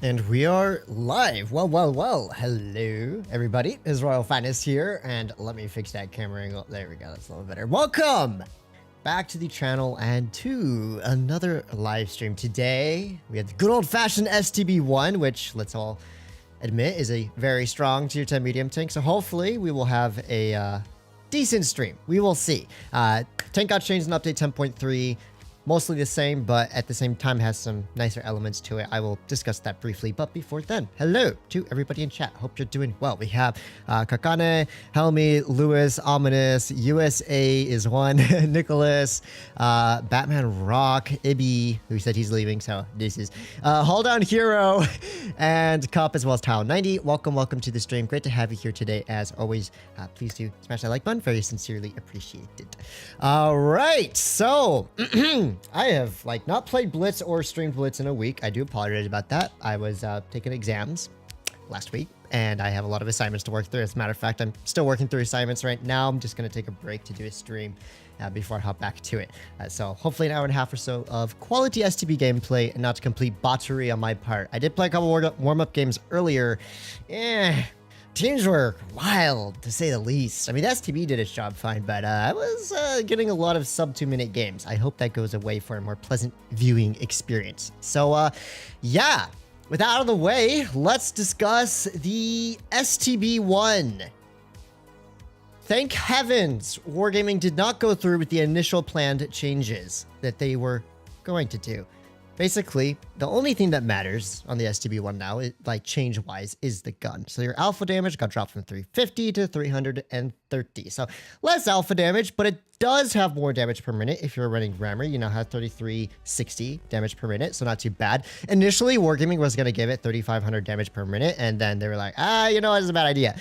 And we are live. Well. Hello, everybody. HisRoyalFatness here. And let me fix that camera angle. There we go. That's a little better. Welcome back to the channel and to another live stream. Today, we have the good old-fashioned STB-1, which, let's all admit, is a very strong tier 10 medium tank. So hopefully, we will have a decent stream. We will see. Tank got changed in update 10.3. Mostly the same, but at the same time has some nicer elements to it. I will discuss that briefly, but before then, hello to everybody in chat. Hope you're doing well. We have Kakane, Helmi, Lewis, Ominous, USA is one, Nicholas, Batman Rock, Ibby, who said he's leaving, so this is Hold On Hero, and Cup, as well as Tile90. Welcome to the stream. Great to have you here today. As always, please do smash that like button. Very sincerely appreciated. All right, so I have not played Blitz or streamed Blitz in a week. I do apologize about that. I was taking exams last week and I have a lot of assignments to work through. As a matter of fact, I'm still working through assignments right now. I'm just going to take a break to do a stream before I hop back to it. So hopefully an hour and a half or so of quality STB gameplay and not complete botchery on my part. I did play a couple warm-up games earlier. Teams were wild, to say the least. I mean, STB did its job fine, but I was getting a lot of sub-2-minute games. I hope that goes away for a more pleasant viewing experience. So, yeah, with that out of the way, let's discuss the STB-1. Thank heavens, Wargaming did not go through with the initial planned changes that they were going to do. Basically, the only thing that matters on the STB-1 now, change-wise, is the gun. So your alpha damage got dropped from 350 to 330. So less alpha damage, but it does have more damage per minute. If you're running Rammer, you now have 3360 damage per minute, so not too bad. Initially, Wargaming was going to give it 3500 damage per minute, and then they were like, you know what, it's a bad idea.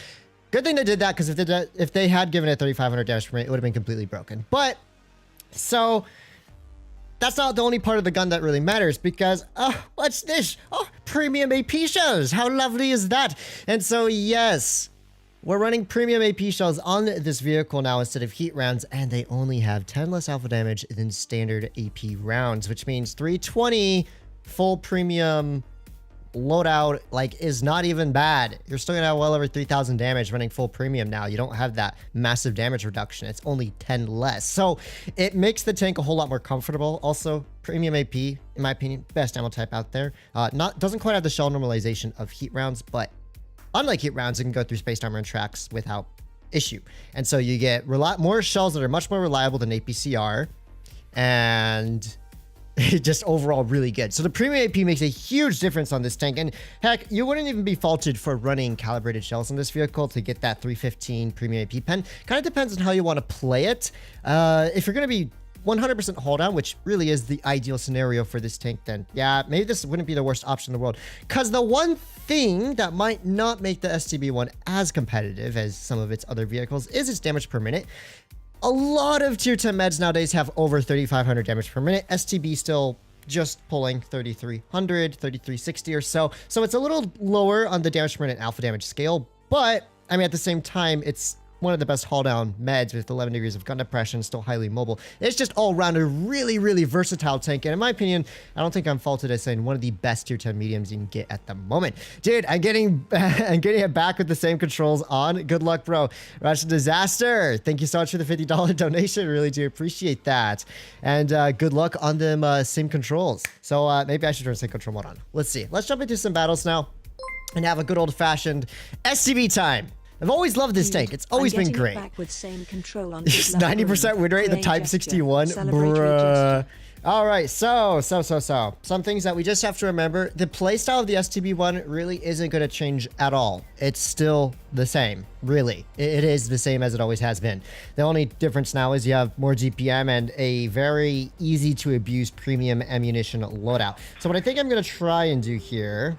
Good thing they did that, because if they had given it 3500 damage per minute, it would have been completely broken. But, so that's not the only part of the gun that really matters, because, what's this? Oh, premium AP shells. How lovely is that? And so, yes, we're running premium AP shells on this vehicle now instead of heat rounds, and they only have 10 less alpha damage than standard AP rounds, which means 320 full premium loadout is not even bad. You're still gonna have well over 3000 damage running full premium now. You don't have that massive damage reduction. It's only 10 less, so it makes the tank a whole lot more comfortable. Also, premium AP, in my opinion, best ammo type out there. Doesn't quite have the shell normalization of heat rounds, but unlike heat rounds, it can go through space armor and tracks without issue. And so you get more shells that are much more reliable than APCR, and just overall really good. So the premium AP makes a huge difference on this tank, and heck, you wouldn't even be faulted for running calibrated shells in this vehicle to get that 315 premium AP pen. Kind of depends on how you want to play it. If you're going to be 100% hold down, which really is the ideal scenario for this tank, then yeah, maybe this wouldn't be the worst option in the world. Because the one thing that might not make the STB-1 as competitive as some of its other vehicles is its damage per minute. A lot of tier 10 meds nowadays have over 3500 damage per minute. STB still just pulling 3300, 3360 or so. So it's a little lower on the damage per minute alpha damage scale, but I mean, at the same time, it's one of the best haul down meds with 11 degrees of gun depression, still highly mobile. It's just all around a really versatile tank. And in my opinion, I don't think I'm faulted as saying one of the best tier 10 mediums you can get at the moment. Dude, I'm getting it back with the same controls on. Good luck, bro. Russian Disaster, thank you so much for the $50 donation. Really do appreciate that. And good luck on them same controls. So maybe I should turn same control mode on. Let's see. Let's jump into some battles now and have a good old fashioned STB time. I've always loved this tank. It's always been great. Back with same control on 90% win rate in the Type 61. Bruh. All right, so some things that we just have to remember. The playstyle of the STB-1 really isn't going to change at all. It's still the same, really. It is the same as it always has been. The only difference now is you have more GPM and a very easy to abuse premium ammunition loadout. So what I think I'm going to try and do here.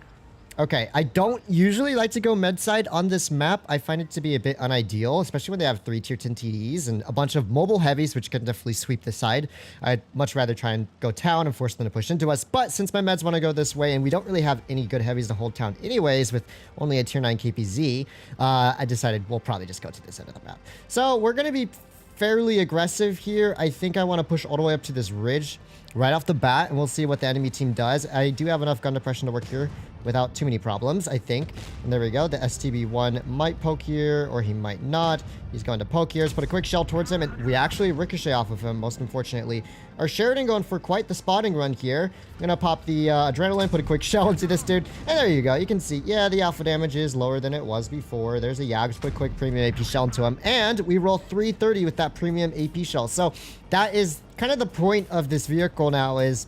Okay, I don't usually like to go med side on this map. I find it to be a bit unideal, especially when they have 3 tier 10 TDs and a bunch of mobile heavies, which can definitely sweep the side. I'd much rather try and go town and force them to push into us. But since my meds want to go this way and we don't really have any good heavies to hold town anyways with only a tier 9 KPZ, I decided we'll probably just go to this end of the map. So we're going to be fairly aggressive here. I think I want to push all the way up to this ridge right off the bat, and we'll see what the enemy team does. I do have enough gun depression to work here without too many problems, I think. And there we go. The STB-1 might poke here, or he might not. He's going to poke here. Let's put a quick shell towards him, and we actually ricochet off of him, most unfortunately. Our Sheridan going for quite the spotting run here. I'm going to pop the adrenaline, put a quick shell into this dude, and there you go. You can see, yeah, the alpha damage is lower than it was before. There's a Yag. Just put a quick premium AP shell into him, and we roll 330 with that premium AP shell. So that is kind of the point of this vehicle now, is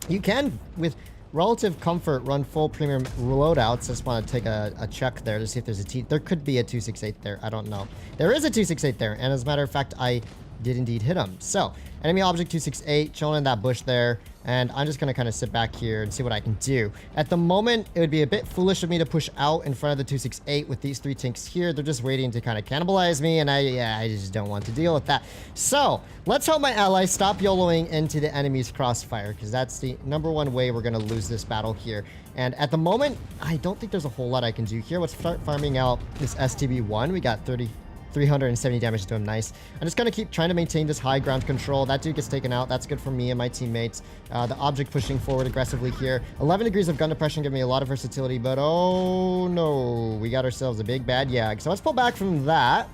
you can, with relative comfort, run full premium loadouts. I just want to take a check there to see if there's there could be a 268 there. I don't know. There is a 268 there, and as a matter of fact, I did indeed hit him. So, enemy object 268, chilling in that bush there, and I'm just going to kind of sit back here and see what I can do. At the moment, it would be a bit foolish of me to push out in front of the 268 with these 3 tanks here. They're just waiting to kind of cannibalize me, and I just don't want to deal with that. So, let's hope my allies stop YOLOing into the enemy's crossfire, because that's the #1 way we're going to lose this battle here. And at the moment, I don't think there's a whole lot I can do here. Let's start farming out this STB-1. We got 370 damage to him. Nice. I'm just going to keep trying to maintain this high ground control. That dude gets taken out. That's good for me and my teammates. The object pushing forward aggressively here. 11 degrees of gun depression give me a lot of versatility, but oh no, we got ourselves a big bad Yag. So let's pull back from that.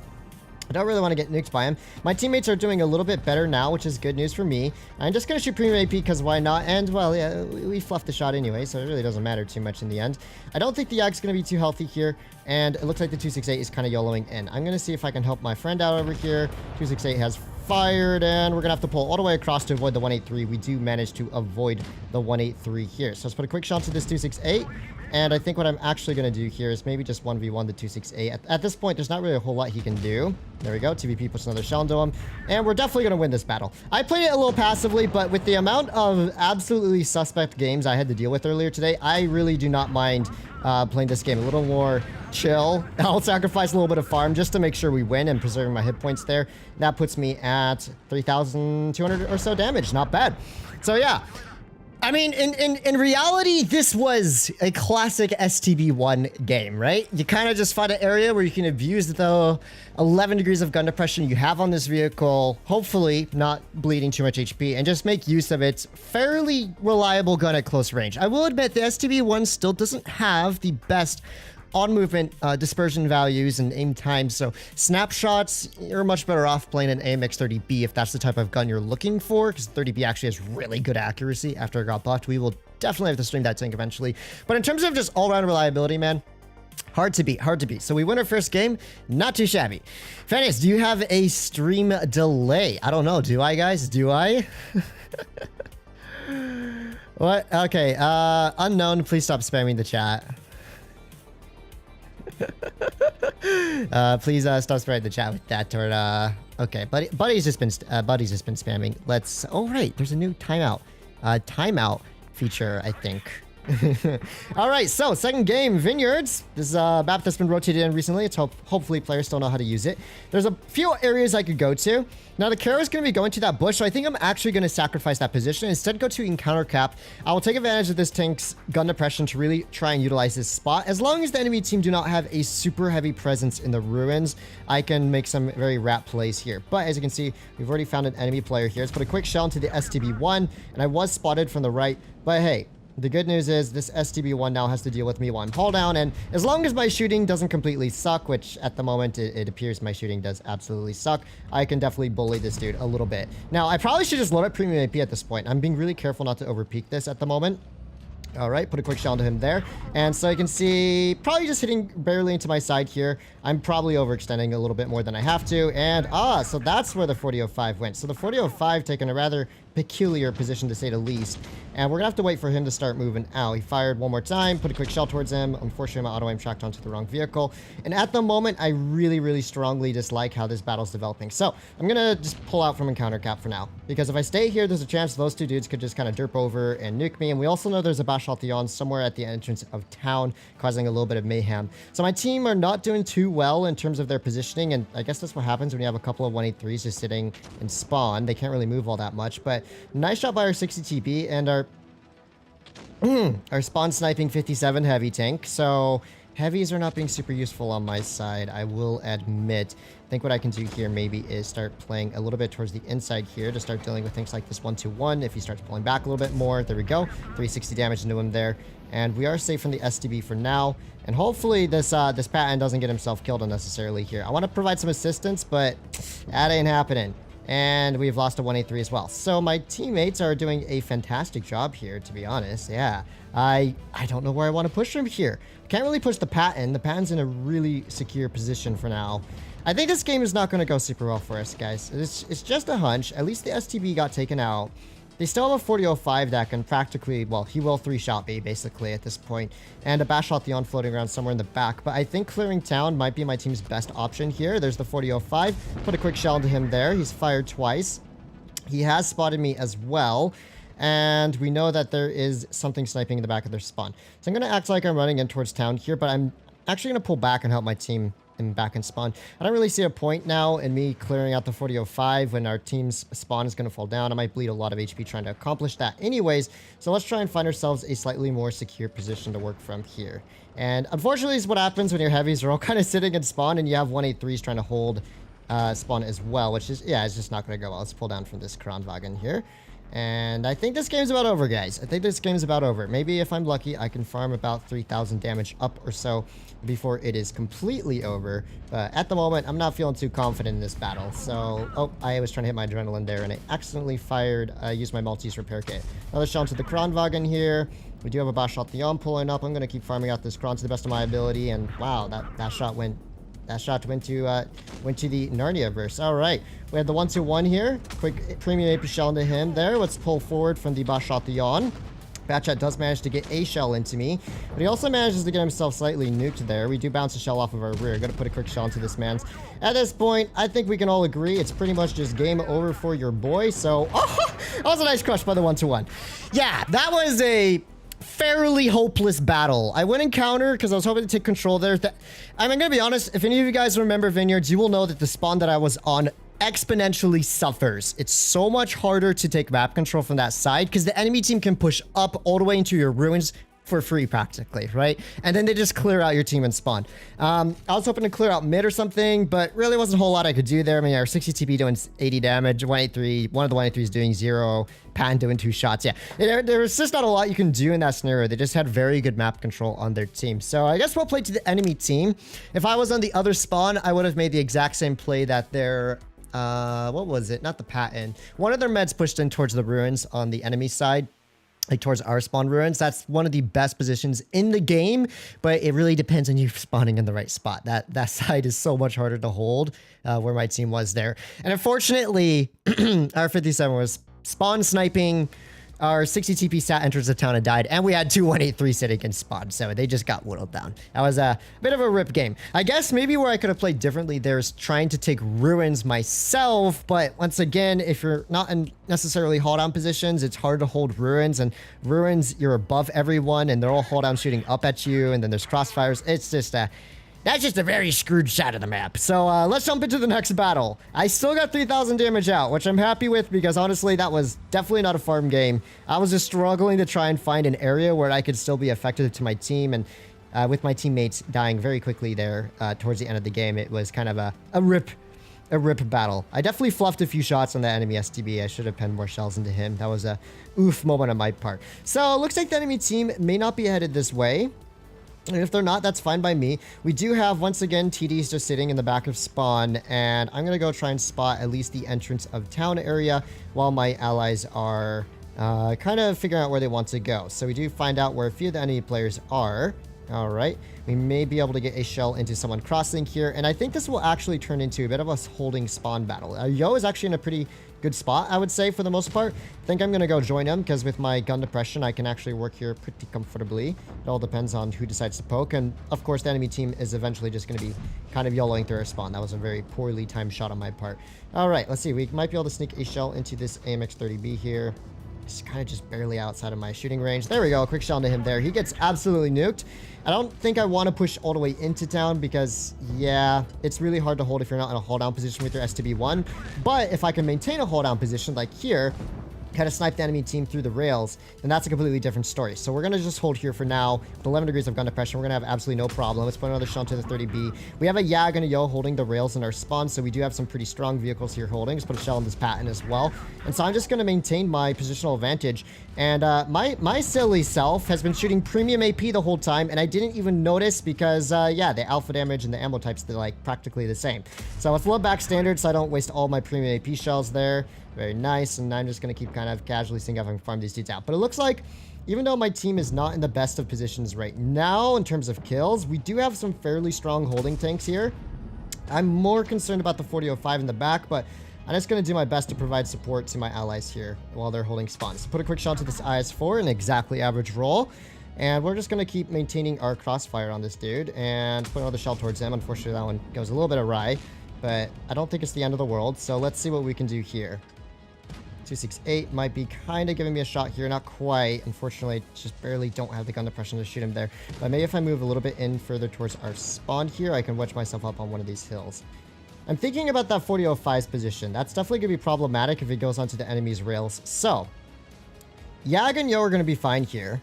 I don't really want to get nuked by him. My teammates are doing a little bit better now, which is good news for me. I'm just going to shoot premium AP because why not? And, well, yeah, we fluffed the shot anyway, so it really doesn't matter too much in the end. I don't think the Yag's going to be too healthy here, and it looks like the 268 is kind of YOLOing in. I'm going to see if I can help my friend out over here. 268 has fired, and we're going to have to pull all the way across to avoid the 183. We do manage to avoid the 183 here. So let's put a quick shot to this 268. And I think what I'm actually going to do here is maybe just 1v1 the 268. At this point, there's not really a whole lot he can do. There we go. TVP puts another shell into him. And we're definitely going to win this battle. I played it a little passively, but with the amount of absolutely suspect games I had to deal with earlier today, I really do not mind playing this game a little more chill. I'll sacrifice a little bit of farm just to make sure we win and preserving my hit points there. That puts me at 3,200 or so damage. Not bad. So yeah. I mean, in reality, this was a classic STB-1 game, right? You kind of just find an area where you can abuse the 11 degrees of gun depression you have on this vehicle, hopefully not bleeding too much HP, and just make use of its fairly reliable gun at close range. I will admit the STB-1 still doesn't have the best on-movement dispersion values and aim times, so snapshots, you're much better off playing an AMX 30B if that's the type of gun you're looking for, because 30B actually has really good accuracy after it got buffed. We will definitely have to stream that tank eventually. But in terms of just all-around reliability, man, hard to beat, hard to beat. So we win our first game, not too shabby. Fannis, do you have a stream delay? I don't know, do I, guys? Do I? What? Okay, unknown, please stop spamming the chat. Please stop spreading the chat with that, or okay, buddy's just been spamming. Let's, oh right, there's a new timeout feature, I think. All right, so second game, Vineyards. This is a map that's been rotated in recently. It's hopefully players still know how to use it. There's a few areas I could go to. Now the Kara is going to be going to that bush, so I think I'm actually going to sacrifice that position. Instead, go to encounter cap. I will take advantage of this tank's gun depression to really try and utilize this spot. As long as the enemy team do not have a super heavy presence in the ruins, I can make some very rat plays here. But as you can see, we've already found an enemy player here. Let's put a quick shell into the STB-1, and I was spotted from the right, but hey, the good news is this STB-1 now has to deal with me while I'm hull down, and as long as my shooting doesn't completely suck, which at the moment it appears my shooting does absolutely suck, I can definitely bully this dude a little bit. Now, I probably should just load up premium AP at this point. I'm being really careful not to overpeak this at the moment. All right, put a quick shell into him there. And so you can see, probably just hitting barely into my side here. I'm probably overextending a little bit more than I have to. And, so that's where the 4005 went. So the 4005 taken a rather peculiar position to say the least. And we're gonna have to wait for him to start moving out. He fired one more time, put a quick shell towards him. Unfortunately, my auto aim tracked onto the wrong vehicle. And at the moment, I really, really strongly dislike how this battle's developing. So I'm gonna just pull out from encounter cap for now. Because if I stay here, there's a chance those two dudes could just kind of derp over and nuke me. And we also know there's a Bashaltion somewhere at the entrance of town, causing a little bit of mayhem. So my team are not doing too well in terms of their positioning. And I guess that's what happens when you have a couple of 183s just sitting in spawn. They can't really move all that much. But nice shot by our 60 TP and our spawn sniping 57 heavy tank. So Heavies are not being super useful on my side, I will admit. I think what I can do here maybe is start playing a little bit towards the inside here to start dealing with things like this 1-2-1. If he starts pulling back a little bit more, there we go. 360 damage into him there. And we are safe from the STB for now. And hopefully this Patton doesn't get himself killed unnecessarily here. I want to provide some assistance, but that ain't happening. And we've lost a 183 as well. So my teammates are doing a fantastic job here, to be honest. Yeah, I don't know where I want to push from here. Can't really push the Patton. The Patton's in a really secure position for now. I think this game is not going to go super well for us, guys. It's just a hunch. At least the STB got taken out. They still have a 40-05 that can practically, well, he will 3-shot me, basically, at this point. And a Bashot-Theon floating around somewhere in the back. But I think clearing town might be my team's best option here. There's the 40-05. Put a quick shell into him there. He's fired twice. He has spotted me as well. And we know that there is something sniping in the back of their spawn. So I'm going to act like I'm running in towards town here, but I'm actually going to pull back and help my team back in spawn. I don't really see a point now in me clearing out the 40-05 when our team's spawn is going to fall down. I might bleed a lot of HP trying to accomplish that anyways. So let's try and find ourselves a slightly more secure position to work from here. And unfortunately, this is what happens when your heavies are all kind of sitting in spawn and you have 183s trying to hold spawn as well, which is, yeah, it's just not going to go well. Let's pull down from this Kranwagen here. And I think this game's about over, guys. I think this game's about over. Maybe if I'm lucky, I can farm about 3,000 damage up or so before it is completely over. But at the moment, I'm not feeling too confident in this battle. So, oh, I was trying to hit my adrenaline there, and I accidentally used my Maltese repair kit. Another shot into the Kranwagen here. We do have a Bashot-Theon pulling up. I'm going to keep farming out this Kran to the best of my ability. And wow, that shot went... That shot went to the Narnia-verse. All right. We had the 1-2-1 here. Quick premium AP shell into him there. Let's pull forward from the Bashot-Theon. Batchat does manage to get a shell into me, but he also manages to get himself slightly nuked there. We do bounce a shell off of our rear. Gotta put a quick shell into this man's. At this point, I think we can all agree it's pretty much just game over for your boy. So, oh, that was a nice crush by the 1-2-1. Yeah, that was a fairly hopeless battle. I went in counter because I was hoping to take control there. I'm gonna be honest, if any of you guys remember Vineyards, you will know that the spawn that I was on exponentially suffers. It's so much harder to take map control from that side because the enemy team can push up all the way into your ruins for free practically, right? And then they just clear out your team and spawn. I was hoping to clear out mid or something, but really wasn't a whole lot I could do there. I mean, our 60 TP doing 80 damage, 183, one of the 183s doing 0, Pan doing 2 shots. Yeah, there was just not a lot you can do in that scenario. They just had very good map control on their team. So I guess we'll play to the enemy team. If I was on the other spawn, I would have made the exact same play that their what was it? Not the Patton. One of their meds pushed in towards the ruins on the enemy side, like towards our spawn ruins. That's one of the best positions in the game, but it really depends on you spawning in the right spot. That side is so much harder to hold where my team was there. And unfortunately, our 57 was spawn sniping. Our 60 TP sat enters the town and died, and we had 2 183 sitting in spawn, so they just got whittled down. That was a bit of a rip game. I guess maybe where I could have played differently there is trying to take ruins myself, but once again, if you're not in necessarily hold down positions, it's hard to hold ruins, and ruins, you're above everyone, and they're all hold down shooting up at you, and then there's crossfires. It's just that's just a very screwed side of the map. So let's jump into the next battle. I still got 3,000 damage out, which I'm happy with because honestly, that was definitely not a farm game. I was just struggling to try and find an area where I could still be effective to my team. And with my teammates dying very quickly there towards the end of the game, it was kind of a rip battle. I definitely fluffed a few shots on the enemy STB. I should have penned more shells into him. That was a oof moment on my part. So it looks like the enemy team may not be headed this way. And if they're not, that's fine by me. We do have, once again, TDs just sitting in the back of spawn, and I'm going to go try and spot at least the entrance of town area while my allies are kind of figuring out where they want to go. So we do find out where a few of the enemy players are. All right. We may be able to get a shell into someone crossing here, and I think this will actually turn into a bit of a holding spawn battle. Yo is actually in a pretty good spot, I would say, for the most part. I think I'm going to go join him because with my gun depression, I can actually work here pretty comfortably. It all depends on who decides to poke. And of course, the enemy team is eventually just going to be kind of YOLOing through our spawn. That was a very poorly timed shot on my part. All right, let's see. We might be able to sneak a shell into this AMX-30B here. It's kind of just barely outside of my shooting range. There we go. A quick shell into him there. He gets absolutely nuked. I don't think I want to push all the way into town because, yeah, it's really hard to hold if you're not in a hold down position with your STB-1. But if I can maintain a hold down position like here, kind of snipe the enemy team through the rails, then that's a completely different story. So we're going to just hold here for now. With 11 degrees of gun depression, we're going to have absolutely no problem. Let's put another shell to the 30B. We have a Yag and a Yo holding the rails in our spawn, so we do have some pretty strong vehicles here holding. Let's put a shell in this Patton as well. And so I'm just going to maintain my positional advantage. And my silly self has been shooting premium AP the whole time, and I didn't even notice because, yeah, the alpha damage and the ammo types, they're like practically the same. So let's load back standard so I don't waste all my premium AP shells there. Very nice, and I'm just going to keep kind of casually seeing if I can farm these dudes out. But it looks like, even though my team is not in the best of positions right now in terms of kills, we do have some fairly strong holding tanks here. I'm more concerned about the 4005 in the back, but I'm just going to do my best to provide support to my allies here while they're holding spawns. So put a quick shot to this IS-4, an exactly average roll. And we're just going to keep maintaining our crossfire on this dude and put another shell towards him. Unfortunately, that one goes a little bit awry, but I don't think it's the end of the world. So let's see what we can do here. 268 might be kind of giving me a shot here. Not quite. Unfortunately, just barely don't have the gun depression to shoot him there. But maybe if I move a little bit in further towards our spawn here, I can wedge myself up on one of these hills. I'm thinking about that 4005's position. That's definitely going to be problematic if it goes onto the enemy's rails. So, Yag and Yo are going to be fine here.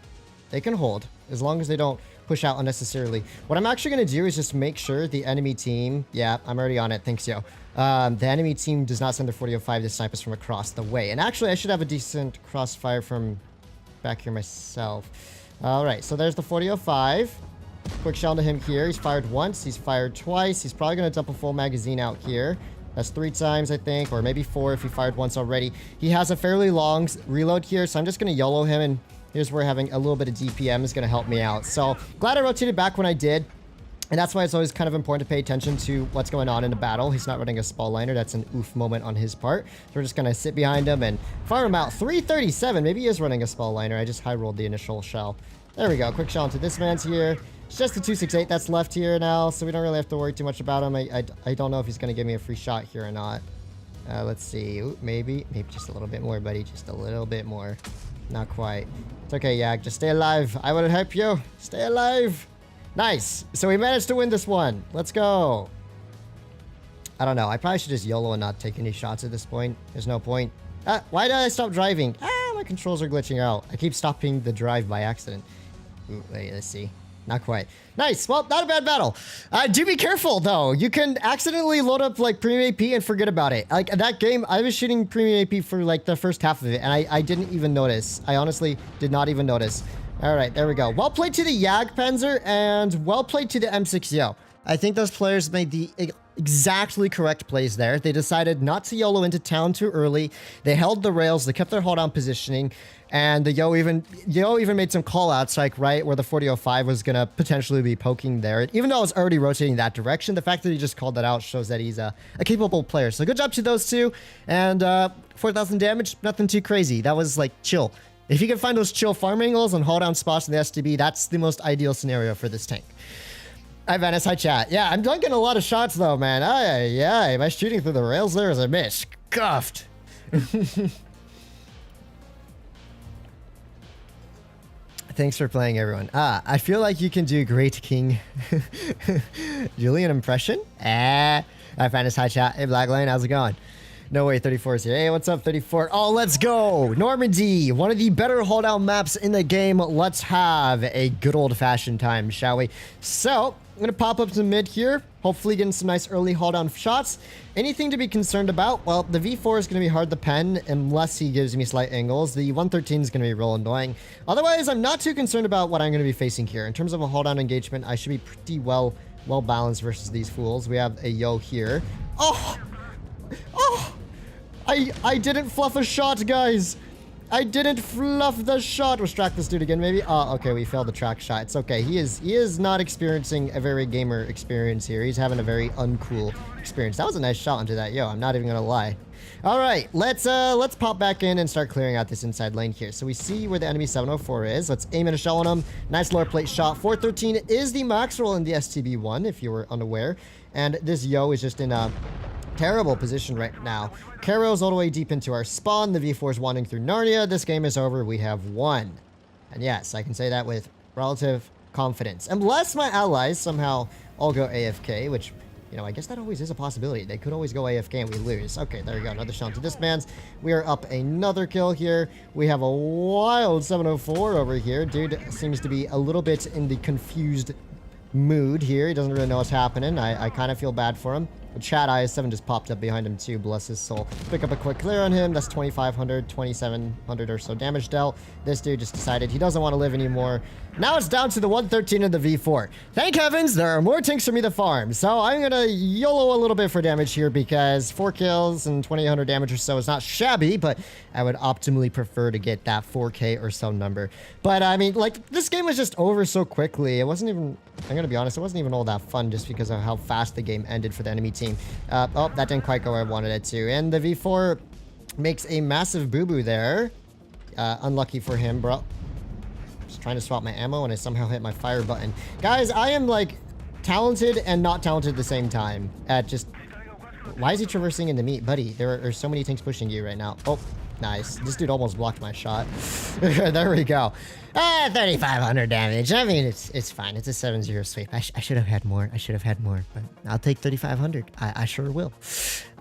They can hold, as long as they don't push out unnecessarily. What I'm actually going to do is just make sure the enemy team... Yeah, I'm already on it. Thanks, Yo. The enemy team does not send their 4005 to snipe us from across the way. And actually, I should have a decent crossfire from back here myself. Alright, so there's the 4005. Quick shell to him here. He's fired once. He's fired twice. He's probably going to dump a full magazine out here. That's 3 times, I think, or maybe 4 if he fired once already. He has a fairly long reload here, so I'm just going to YOLO him, and here's where having a little bit of DPM is going to help me out. So, glad I rotated back when I did. And that's why it's always kind of important to pay attention to what's going on in a battle. He's not running a spall liner. That's an oof moment on his part. So we're just going to sit behind him and fire him out. 337. Maybe he is running a spall liner. I just high rolled the initial shell. There we go. Quick shell into this man's here. It's just the 268 that's left here now, so we don't really have to worry too much about him. I don't know if he's going to give me a free shot here or not. Let's see. Ooh, maybe just a little bit more, buddy. Just a little bit more. Not quite. It's okay, Yak. Just stay alive. I will help you. Stay alive. Nice. So we managed to win this one. Let's go. I don't know. I probably should just YOLO and not take any shots at this point. There's no point. Why did I stop driving? My controls are glitching out. I keep stopping the drive by accident. Ooh, wait, let's see. Not quite. Nice. Well, not a bad battle. Do be careful, though. You can accidentally load up, like, premium AP and forget about it. Like, that game, I was shooting premium AP for, like, the first half of it, and I didn't even notice. I honestly did not even notice. All right, there we go. Well played to the Yag Panzer, and well played to the M6Yo. I think those players made the exactly correct plays there. They decided not to YOLO into town too early. They held the rails. They kept their hold on positioning. And the Yo even made some call-outs, like right where the 4005 was going to potentially be poking there. Even though I was already rotating that direction, the fact that he just called that out shows that he's a capable player. So good job to those two. And 4,000 damage, nothing too crazy. That was like chill. If you can find those chill farm angles and hold down spots in the STB, that's the most ideal scenario for this tank. Hi, Venice. Hi, chat. Yeah, I'm dunking a lot of shots, though, man. Yeah, am I shooting through the rails there as I miss? Cuffed. Thanks for playing, everyone. I feel like you can do great King Julian impression. Hi, Venice. Hi, chat. Hey, Blackline. How's it going? No way, 34 is here. Hey, what's up, 34? Oh, let's go. Normandy, one of the better holdout maps in the game. Let's have a good old-fashioned time, shall we? So, I'm going to pop up to mid here. Hopefully getting some nice early hold-down shots. Anything to be concerned about? Well, the V4 is going to be hard to pen unless he gives me slight angles. The 113 is going to be real annoying. Otherwise, I'm not too concerned about what I'm going to be facing here. In terms of a hold-down engagement, I should be pretty well balanced versus these fools. We have a Yo here. Oh! I didn't fluff a shot, guys. I didn't fluff the shot. Let's track this dude again, maybe. Oh, okay, we failed the track shot. It's okay. He is not experiencing a very gamer experience here. He's having a very uncool experience. That was a nice shot into that Yo. I'm not even gonna lie. All right, let's pop back in and start clearing out this inside lane here. So we see where the enemy 704 is. Let's aim in a shell on him. Nice lower plate shot. 413 is the max roll in the STB-1, if you were unaware. And this Yo is just in a terrible position right now. Caro's all the way deep into our spawn. The V4 is wandering through Narnia. This game is over. We have won. And yes, I can say that with relative confidence. Unless my allies somehow all go AFK, which you know, I guess that always is a possibility. They could always go AFK and we lose. Okay, there we go. Another shot to this man's. We are up another kill here. We have a wild 704 over here. Dude seems to be a little bit in the confused mood here. He doesn't really know what's happening. I kind of feel bad for him. The chat IS7 just popped up behind him too, bless his soul. Pick up a quick clear on him. That's 2,500, 2,700 or so damage dealt. This dude just decided he doesn't want to live anymore. Now it's down to the 113 and the V4. Thank heavens there are more tanks for me to farm. So I'm going to YOLO a little bit for damage here because 4 kills and 2,800 damage or so is not shabby, but I would optimally prefer to get that 4K or so number. But I mean, like, this game was just over so quickly. It wasn't even, I'm going to be honest, it wasn't even all that fun just because of how fast the game ended for the enemy team. Oh, that didn't quite go where I wanted it to. And the V4 makes a massive boo-boo there. Unlucky for him, bro. Just trying to swap my ammo and I somehow hit my fire button. Guys, I am like talented and not talented at the same time at just... Why is he traversing into me? Buddy, there are so many tanks pushing you right now. Oh, nice. This dude almost blocked my shot. There we go. 3,500 damage. I mean, it's fine. It's a 7-0 sweep. I should have had more. I should have had more, but I'll take 3,500. I sure will.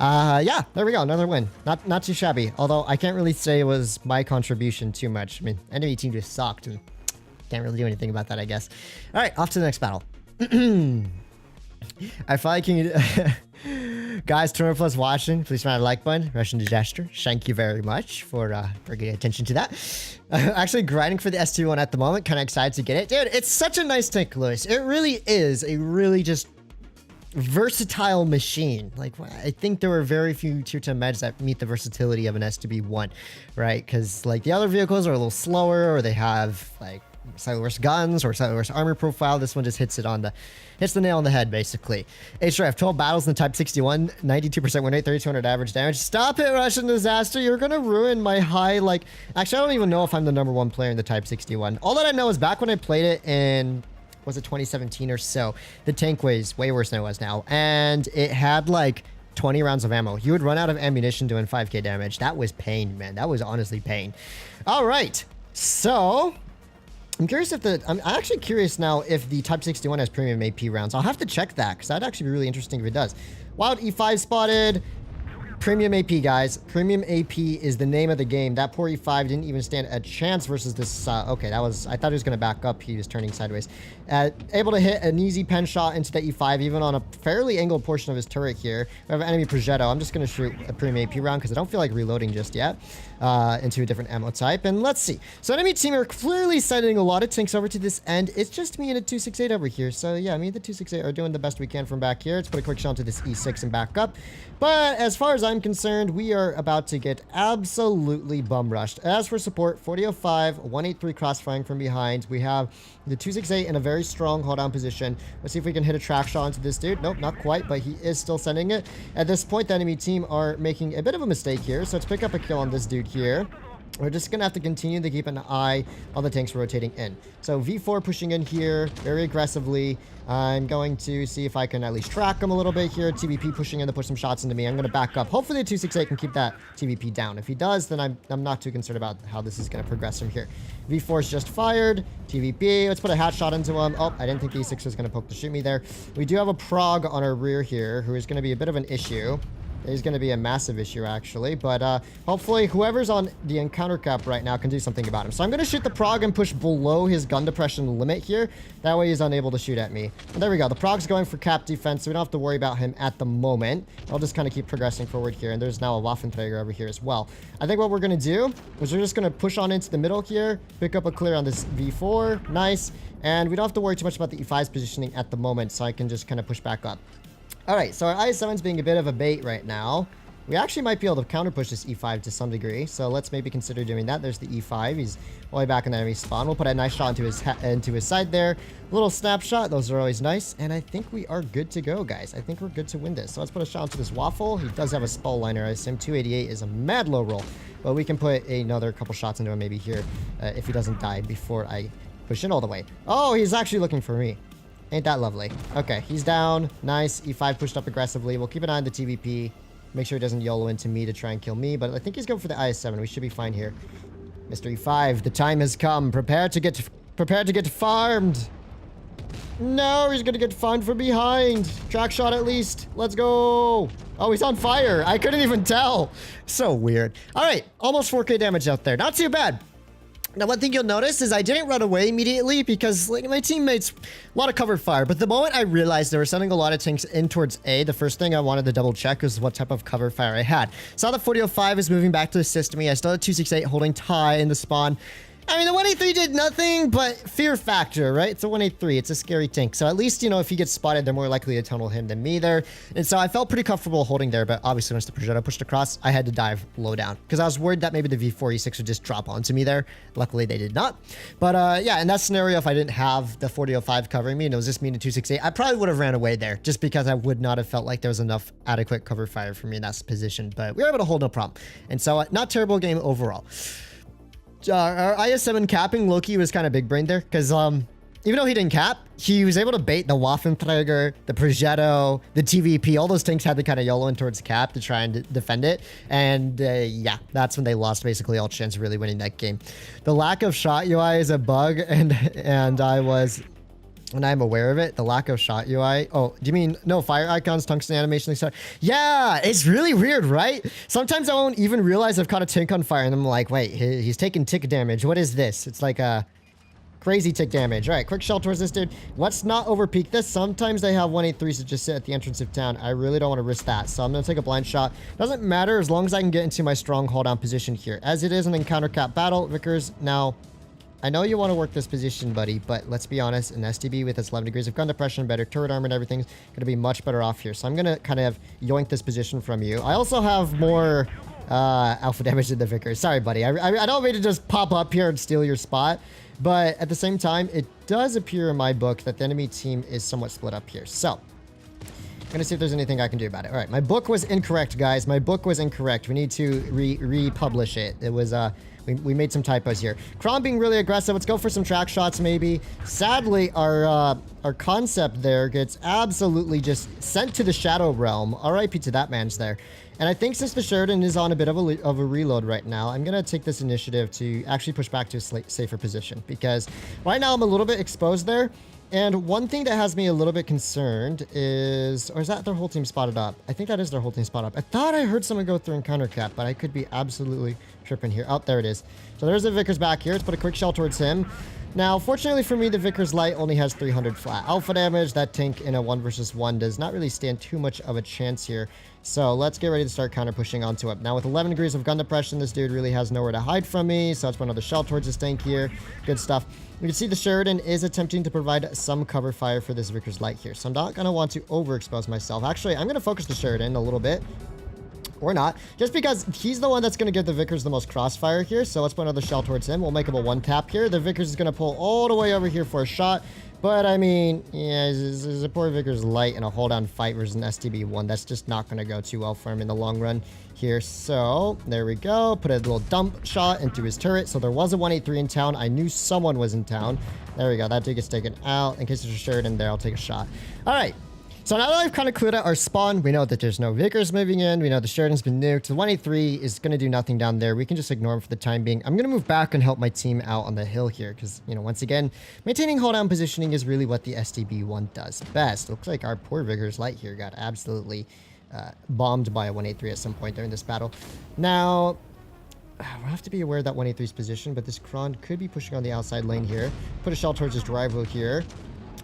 Yeah, there we go. Another win. Not too shabby. Although I can't really say it was my contribution too much. I mean, enemy team just sucked and can't really do anything about that, I guess. All right, off to the next battle. I feel like you guys, 200 plus watching, please smash the like button. Russian disaster. Thank you very much for getting attention to that. Actually grinding for the STB-1 at the moment. Kind of excited to get it. Dude, it's such a nice tank, Lewis. It really is a really just versatile machine. Like, I think there were very few tier 10 meds that meet the versatility of an STB-1, right? Because like the other vehicles are a little slower or they have like slightly worse guns or slightly worse armor profile. This one just hits the nail on the head, basically. HRF, 12 battles in the Type 61, 92% win rate, 3,200 average damage. Stop it, Russian disaster. You're gonna ruin my high, like... Actually, I don't even know if I'm the #1 player in the Type 61. All that I know is back when I played it in... Was it 2017 or so? The tank weighs way worse than it was now. And it had, like... 20 rounds of ammo. You would run out of ammunition doing 5k damage. That was pain, man. That was honestly pain. All right. So... I'm curious if I'm actually curious now if the Type 61 has premium AP rounds. I'll have to check that because that'd actually be really interesting if it does. Wild E5 spotted. Premium AP, guys. Premium AP is the name of the game. That poor E5 didn't even stand a chance versus this. Okay, that was... I thought he was going to back up. He was turning sideways. Able to hit an easy pen shot into the E5, even on a fairly angled portion of his turret here. We have an enemy Progetto. I'm just going to shoot a premium AP round because I don't feel like reloading just yet into a different ammo type. And let's see. So enemy team are clearly sending a lot of tanks over to this end. It's just me and a 268 over here. So yeah, me and the 268 are doing the best we can from back here. Let's put a quick shot to this E6 and back up. But as far as I'm concerned, we are about to get absolutely bum rushed. As for support, 4005, 183 crossfiring from behind. We have the 268 in a very strong hold down position. Let's see if we can hit a track shot onto this dude. Nope, not quite, but he is still sending it. At this point, the enemy team are making a bit of a mistake here. So let's pick up a kill on this dude here. We're just going to have to continue to keep an eye on the tanks rotating in. So V4 pushing in here very aggressively. I'm going to see if I can at least track him a little bit here. TVP pushing in to push some shots into me. I'm going to back up. Hopefully the 268 can keep that TVP down. If he does, then I'm not too concerned about how this is going to progress from here. V4's just fired. TVP. Let's put a hat shot into him. Oh, I didn't think the E6 was going to poke to shoot me there. We do have a Prog on our rear here who is going to be a bit of an issue. Is going to be a massive issue, actually. But hopefully whoever's on the encounter cap right now can do something about him. So I'm going to shoot the Prog and push below his gun depression limit here. That way he's unable to shoot at me. And there we go. The Prog's going for cap defense, so we don't have to worry about him at the moment. I'll just kind of keep progressing forward here. And there's now a Waffenträger over here as well. I think what we're going to do is we're just going to push on into the middle here. Pick up a clear on this V4. Nice. And we don't have to worry too much about the E5's positioning at the moment. So I can just kind of push back up. All right, so our IS-7's being a bit of a bait right now. We actually might be able to counter push this E5 to some degree, so let's maybe consider doing that. There's the E5. He's all the way back in the enemy spawn. We'll put a nice shot into his side there. A little snapshot. Those are always nice, and I think we are good to go, guys. I think we're good to win this. So let's put a shot into this Waffle. He does have a Spall liner. I assume 288 is a mad low roll, but we can put another couple shots into him maybe here if he doesn't die before I push in all the way. Oh, he's actually looking for me. Ain't that lovely? Okay, he's down. Nice. E5 pushed up aggressively. We'll keep an eye on the TVP. Make sure he doesn't YOLO into me to try and kill me. But I think he's going for the IS-7. We should be fine here. Mr. E5, the time has come. Prepare to get farmed. No, he's gonna get fined from behind. Track shot at least. Let's go. Oh, he's on fire. I couldn't even tell. So weird. All right, almost 4K damage out there. Not too bad. Now, one thing you'll notice is I didn't run away immediately because like my teammates, a lot of cover fire. But the moment I realized they were sending a lot of tanks in towards A, the first thing I wanted to double check was what type of cover fire I had. Saw the 4005 is moving back to assist me. I still had 268 holding tie in the spawn. I mean, the 183 did nothing, but fear factor, right? It's a 183. It's a scary tank. So at least, you know, if he gets spotted, they're more likely to tunnel him than me there. And so I felt pretty comfortable holding there, but obviously once the Progetto pushed across, I had to dive low down because I was worried that maybe the V4E6 would just drop onto me there. Luckily, they did not. But yeah, in that scenario, if I didn't have the 4005 covering me and it was just me and a 268, I probably would have ran away there just because I would not have felt like there was enough adequate cover fire for me in that position. But we were able to hold no problem. And so not terrible game overall. Our IS-7 capping, Loki was kind of big brain there because even though he didn't cap, he was able to bait the Waffenträger, the Progetto, the TVP. All those tanks had to kind of YOLO in towards cap to try and defend it. And yeah, that's when they lost basically all chance of really winning that game. The lack of shot UI is a bug, and I'm aware of it. The lack of shot UI. Oh, do you mean no fire icons, tungsten animation, etc.? Yeah, it's really weird, right? Sometimes I won't even realize I've caught a tank on fire, and I'm like, wait, he's taking tick damage. What is this? It's like a crazy tick damage. All right, quick shell towards this dude. Let's not overpeak this. Sometimes they have 183s that just sit at the entrance of town. I really don't want to risk that, so I'm going to take a blind shot. Doesn't matter as long as I can get into my strong hold down position here. As it is an encounter cap battle, Vickers, now I know you want to work this position, buddy, but let's be honest, an STB with its 11 degrees of gun depression, better turret armor and everything's going to be much better off here. So I'm going to kind of yoink this position from you. I also have more alpha damage than the Vickers. Sorry, buddy. I don't mean to just pop up here and steal your spot, but at the same time, it does appear in my book that the enemy team is somewhat split up here. So I'm going to see if there's anything I can do about it. All right, my book was incorrect, guys. My book was incorrect. We need to republish it. It was... We made some typos here. Kron being really aggressive. Let's go for some track shots, maybe. Sadly, our concept there gets absolutely just sent to the Shadow Realm. RIP to that man's there. And I think since the Sheridan is on a bit of a reload right now, I'm going to take this initiative to actually push back to a safer position. Because right now I'm a little bit exposed there. And one thing that has me a little bit concerned is... Or is that their whole team spotted up? I think that is their whole team spotted up. I thought I heard someone go through and counter cap, but I could be absolutely tripping here. Oh, there it is. So there's the Vickers back here. Let's put a quick shell towards him. Now, fortunately for me, the Vickers Light only has 300 flat alpha damage. That tank in a 1 versus 1 does not really stand too much of a chance here. So let's get ready to start counter pushing onto it. Now with 11 degrees of gun depression, this dude really has nowhere to hide from me. So let's put another shell towards this tank here. Good stuff. You can see the Sheridan is attempting to provide some cover fire for this Vickers Light here. So I'm not going to want to overexpose myself. Actually, I'm going to focus the Sheridan a little bit. Or not, just because he's the one that's going to give the Vickers the most crossfire here. So let's put another shell towards him. We'll make him a one tap here. The Vickers is going to pull all the way over here for a shot. But I mean, yeah, this is a poor Vickers Light in a hold on fight versus an STB-1. That's just not going to go too well for him in the long run here. So there we go. Put a little dump shot into his turret. So there was a 183 in town. I knew someone was in town. There we go. That dude gets taken out. In case there's a Sheridan there, I'll take a shot. All right. So now that I've kind of cleared out our spawn, we know that there's no Vickers moving in. We know the Sheridan's been nuked. The 183 is going to do nothing down there. We can just ignore him for the time being. I'm going to move back and help my team out on the hill here because, you know, once again, maintaining hold down positioning is really what the STB-1 does best. Looks like our poor Vickers Light here got absolutely bombed by a 183 at some point during this battle. Now, we'll have to be aware of that 183's position, but this Kron could be pushing on the outside lane here. Put a shell towards his drive wheel here.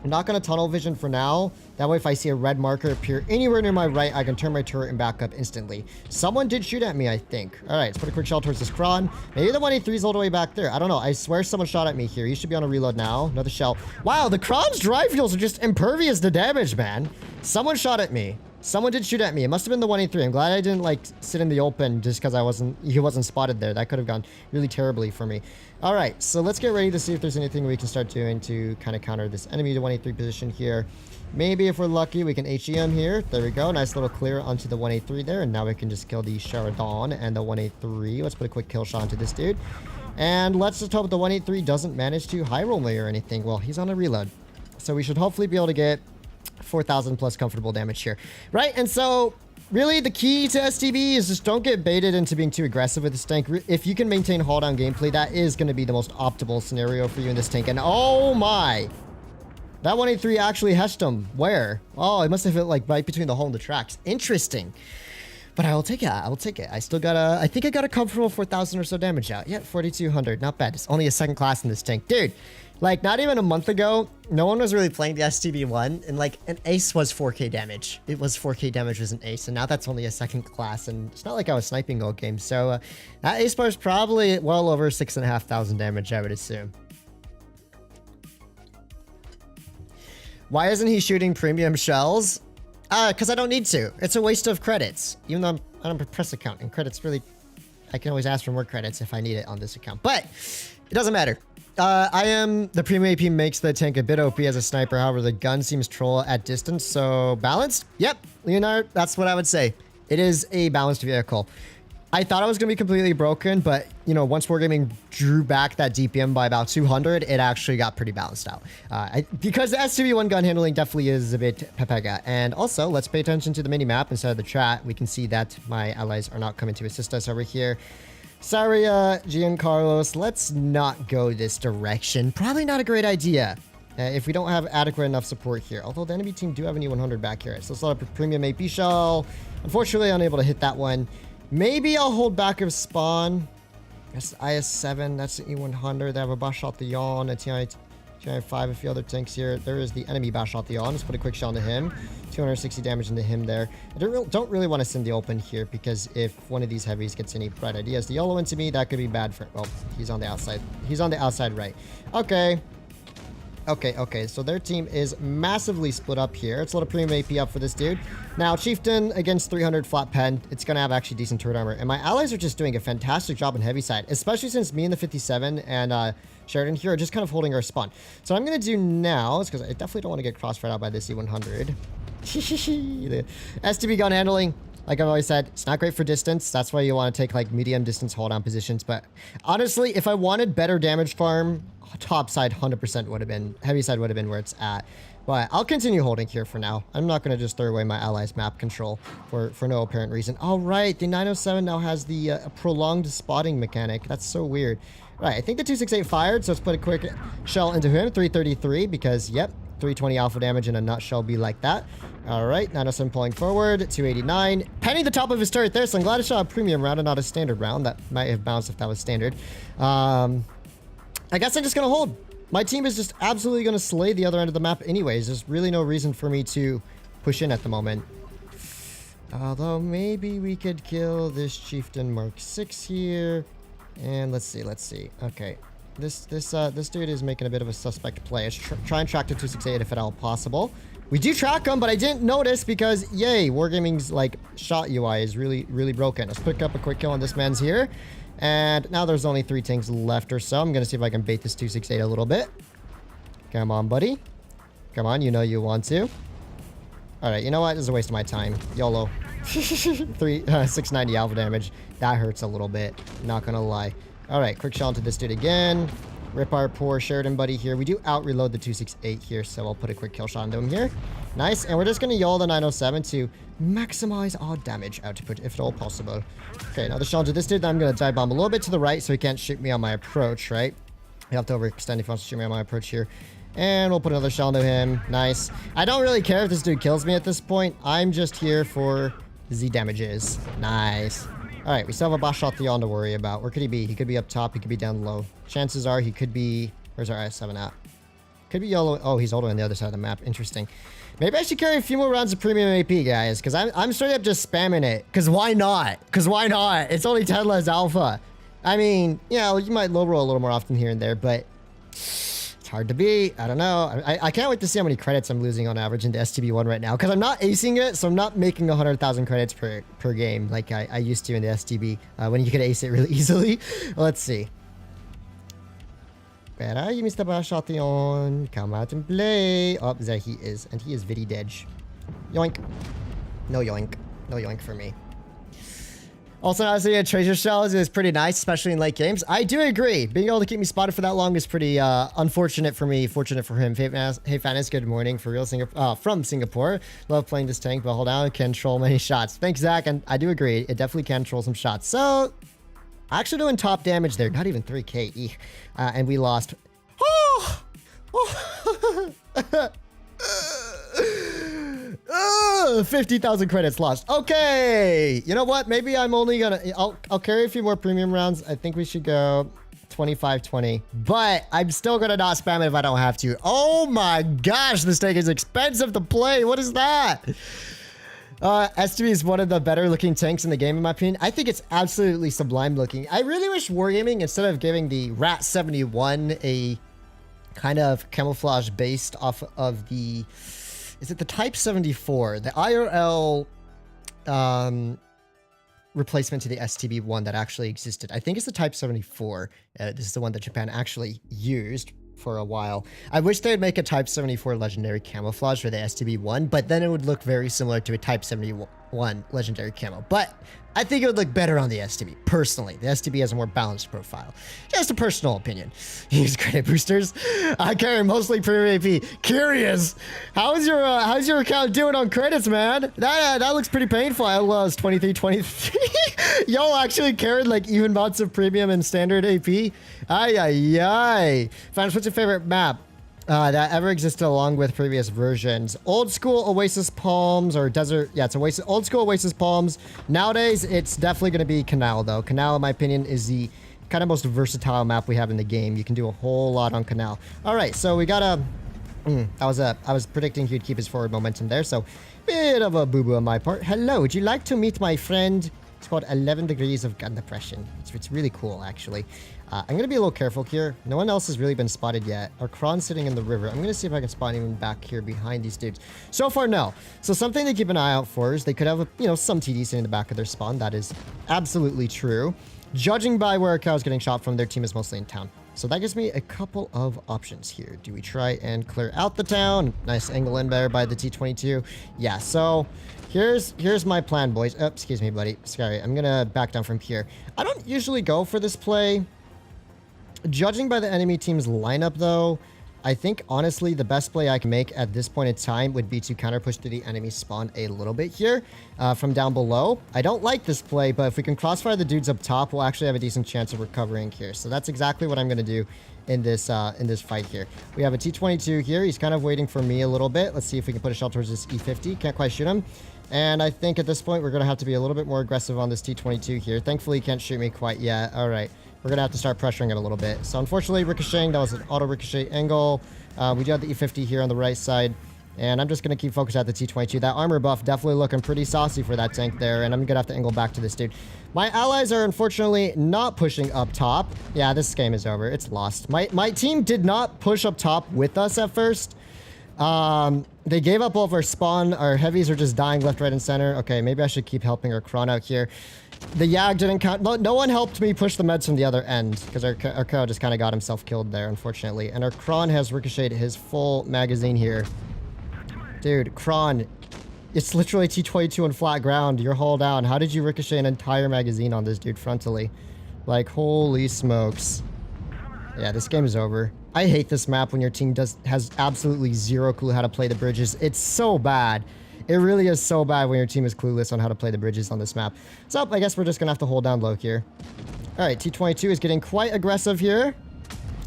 I'm not going to tunnel vision for now. That way, if I see a red marker appear anywhere near my right, I can turn my turret and back up instantly. Someone did shoot at me, I think. All right, let's put a quick shell towards this Kron. Maybe the 183's all the way back there. I don't know. I swear someone shot at me here. You should be on a reload now. Another shell. Wow, the Kron's drive wheels are just impervious to damage, man. Someone shot at me. Someone did shoot at me. It must have been the 183. I'm glad I didn't like sit in the open just because he wasn't spotted there. That could have gone really terribly for me. All right, so let's get ready to see if there's anything we can start doing to kind of counter this enemy to 183 position here. Maybe if we're lucky, we can HE him here. There we go. Nice little clear onto the 183 there. And now we can just kill the Sheridan and the 183. Let's put a quick kill shot onto this dude. And let's just hope the 183 doesn't manage to high roll me or anything. Well, he's on a reload. So we should hopefully be able to get 4,000 plus comfortable damage here, right? And so really the key to STB is just don't get baited into being too aggressive with this tank. If you can maintain hold down gameplay, that is going to be the most optimal scenario for you in this tank. And oh my, That 183 actually heshed him. Where? Oh, it must have hit like right between the hole and the tracks. Interesting. But I will take it. I will take it. I still got I think I got a comfortable 4,000 or so damage out. Yeah, 4,200. Not bad. It's only a second class in this tank. Dude, like not even a month ago, no one was really playing the STB-1. And like an ace was 4k damage. It was 4k damage as an ace. And now that's only a second class. And it's not like I was sniping all game. So that ace bar is probably well over 6,500 damage, I would assume. Why isn't he shooting premium shells? Because I don't need to. It's a waste of credits. Even though I'm on a press account and credits really... I can always ask for more credits if I need it on this account. But it doesn't matter. The premium AP makes the tank a bit OP as a sniper. However, the gun seems troll at distance. So balanced? Yep. Leonard, that's what I would say. It is a balanced vehicle. I thought it was going to be completely broken, but, you know, once Wargaming drew back that DPM by about 200, it actually got pretty balanced out. Because the STB-1 gun handling definitely is a bit pepega. And also, let's pay attention to the mini-map instead of the chat. We can see that my allies are not coming to assist us over here. Sorry, Giancarlos, let's not go this direction. Probably not a great idea. If we don't have adequate enough support here. Although the enemy team do have an E100 back here. So let's let up a premium AP shell. Unfortunately, unable to hit that one. Maybe I'll hold back of spawn. That's IS-7. That's an E100. They have a Bashot-the-Yawn, a TI-5, a few other tanks here. There is the enemy Bashot-the-Yawn. Let's put a quick shell into him. 260 damage into him there. I don't really want to send the open here because if one of these heavies gets any bright ideas to YOLO into me, that could be bad for... Oh, he's on the outside. He's on the outside right. Okay. Okay, so their team is massively split up here. Let's let a premium AP up for this dude. Now, Chieftain against 300 flat pen. It's going to have actually decent turret armor. And my allies are just doing a fantastic job on heavy side, especially since me and the 57 and Sheridan here are just kind of holding our spawn. So what I'm going to do now is because I definitely don't want to get crossfired out by this E100. The STB gun handling, like I've always said, it's not great for distance. That's why you want to take like medium distance hold down positions. But honestly, if I wanted better damage farm, top side 100% would have been, heavy side would have been where it's at. But I'll continue holding here for now. I'm not going to just throw away my allies map control for no apparent reason. All right, the 907 now has the prolonged spotting mechanic. That's so weird. All right, I think the 268 fired, so let's put a quick shell into him. 333 because, yep, 320 alpha damage in a nutshell be like that. All right, 907 pulling forward, 289. Penning the top of his turret there, so I'm glad I shot a premium round and not a standard round. That might have bounced if that was standard. I guess I'm just going to hold. My team is just absolutely going to slay the other end of the map anyways. There's really no reason for me to push in at the moment. Although maybe we could kill this Chieftain Mark 6 here. And let's see. Okay. This dude is making a bit of a suspect play. Let's try and track the 268 if at all possible. We do track him, but I didn't notice because, yay, Wargaming's like shot UI is really, really broken. Let's pick up a quick kill on this man's here. And now there's only 3 tanks left or so. I'm going to see if I can bait this 268 a little bit. Come on, buddy. Come on, you know you want to. All right, you know what? This is a waste of my time. YOLO. 690 alpha damage. That hurts a little bit. Not going to lie. All right, quick shot into this dude again. Rip our poor Sheridan buddy here. We do out-reload the 268 here, so I'll put a quick kill shot into him here. Nice, and we're just going to YOLO the 907 to maximize our damage output, if at all possible. Okay, now the shot into this dude, I'm going to dive bomb a little bit to the right so he can't shoot me on my approach, right? You have to overextend if he wants to shoot me on my approach here. And we'll put another shell into him. Nice. I don't really care if this dude kills me at this point. I'm just here for the damages. Nice. All right, we still have a Bashot-the-Yawn to worry about. Where could he be? He could be up top. He could be down low. Chances are he could be... Where's our IS-7 at? Could be yellow. Oh, he's all the way on the other side of the map. Interesting. Maybe I should carry a few more rounds of premium AP, guys, because I'm straight up just spamming it. Because why not? Because why not? It's only 10 less alpha. I mean, yeah, you might low roll a little more often here and there, but it's hard to beat. I don't know. I can't wait to see how many credits I'm losing on average in the STB-1 right now, because I'm not acing it, so I'm not making 100,000 credits per game like I used to in the STB when you could ace it really easily. Let's see. Where are you, Mr. Bashot-the-Yawn? Come out and play. Oh, there he is. And he is very dead. Yoink. No yoink. No yoink for me. Also, honestly, a treasure shells is pretty nice, especially in late games. I do agree. Being able to keep me spotted for that long is pretty unfortunate for me, fortunate for him. Hey, Fatness, good morning. For real, from Singapore. Love playing this tank, but hold on, can troll many shots. Thanks, Zach, and I do agree. It definitely can troll some shots. So... actually doing top damage there. Not even 3k. And we lost. Oh! 50,000 credits lost. Okay. You know what? Maybe I'm only gonna... I'll carry a few more premium rounds. I think we should go 25-20. But I'm still gonna not spam it if I don't have to. Oh my gosh, this tank is expensive to play. What is that? STB is one of the better looking tanks in the game, in my opinion. I think it's absolutely sublime looking. I really wish Wargaming, instead of giving the Rat 71 a kind of camouflage based off of the... Is it the Type 74? The IRL replacement to the STB-1 that actually existed. I think it's the Type 74. This is the one that Japan actually used for a while. I wish they would make a Type 74 legendary camouflage for the STB-1, but then it would look very similar to a Type 71 legendary camo. But I think it would look better on the STB, personally. The STB has a more balanced profile. Just a personal opinion. Use credit boosters. I carry mostly premium AP. Curious. How's your account doing on credits, man? That looks pretty painful. I was 23. Y'all actually carried like even amounts of premium and standard AP. Ay. Fans, what's your favorite map that ever existed along with previous versions? Old school Oasis Palms or Desert. Yeah, it's Oasis. Old school Oasis Palms. Nowadays, it's definitely going to be Canal, though. Canal, in my opinion, is the kind of most versatile map we have in the game. You can do a whole lot on Canal. All right, so we got a... I was predicting he'd keep his forward momentum there, so bit of a boo-boo on my part. Hello, would you like to meet my friend? It's called 11 Degrees of Gun Depression. It's really cool, actually. I'm going to be a little careful here. No one else has really been spotted yet. Our Kron's sitting in the river. I'm going to see if I can spot anyone back here behind these dudes. So far, no. So something to keep an eye out for is they could have, some TD sitting in the back of their spawn. That is absolutely true. Judging by where our cow is getting shot from, their team is mostly in town. So that gives me a couple of options here. Do we try and clear out the town? Nice angle in there by the T-22. Yeah, so... Here's my plan, boys. Oh, excuse me, buddy. Sorry, I'm gonna back down from here. I don't usually go for this play. Judging by the enemy team's lineup, though, I think, honestly, the best play I can make at this point in time would be to counter push to the enemy spawn a little bit here from down below. I don't like this play, but if we can crossfire the dudes up top, we'll actually have a decent chance of recovering here. So that's exactly what I'm going to do in this fight here. We have a T-22 here. He's kind of waiting for me a little bit. Let's see if we can put a shell towards this E-50. Can't quite shoot him. And I think at this point, we're going to have to be a little bit more aggressive on this T-22 here. Thankfully, he can't shoot me quite yet. All right. We're going to have to start pressuring it a little bit. So unfortunately, ricocheting, that was an auto ricochet angle. We do have the E-50 here on the right side. And I'm just going to keep focused at the T-22. That armor buff definitely looking pretty saucy for that tank there. And I'm going to have to angle back to this dude. My allies are unfortunately not pushing up top. Yeah, this game is over. It's lost. My team did not push up top with us at first. They gave up all of our spawn. Our heavies are just dying left, right, and center. Okay, maybe I should keep helping our Kron out here. The Yag didn't count. No one helped me push the meds from the other end because our Ko just kind of got himself killed there, unfortunately. And our Kron has ricocheted his full magazine here. Dude, Kron, it's literally T-22 on flat ground. You're hull down. How did you ricochet an entire magazine on this dude frontally? Like, holy smokes. Yeah, this game is over. I hate this map when your team has absolutely zero clue how to play the bridges. It's so bad. It really is so bad when your team is clueless on how to play the bridges on this map. So I guess we're just gonna have to hold down low here. All right, T-22 is getting quite aggressive here.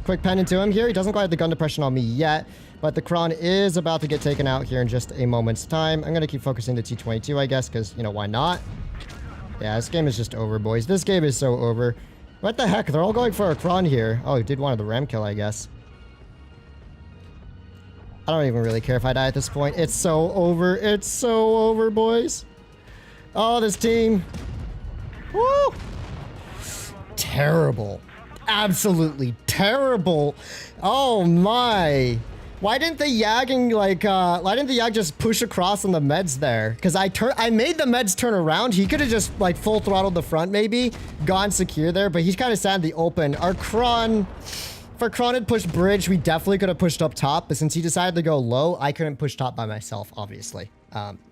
Quick pen into him here. He doesn't quite have the gun depression on me yet, but the Kron is about to get taken out here in just a moment's time. I'm gonna keep focusing the T-22, I guess, because, why not? Yeah, this game is just over, boys. This game is so over. What the heck? They're all going for a Kron here. Oh, he did one of the ram kill, I guess. I don't even really care if I die at this point. It's so over. It's so over, boys. Oh, this team. Woo! Terrible. Absolutely terrible. Oh, my. Why didn't the Yag why didn't the Yag just push across on the meds there? Because I made the meds turn around. He could have just full throttled the front maybe, gone secure there, but he's kind of sat in the open. Our Kron, if our Kron had pushed bridge, we definitely could have pushed up top, but since he decided to go low, I couldn't push top by myself, obviously.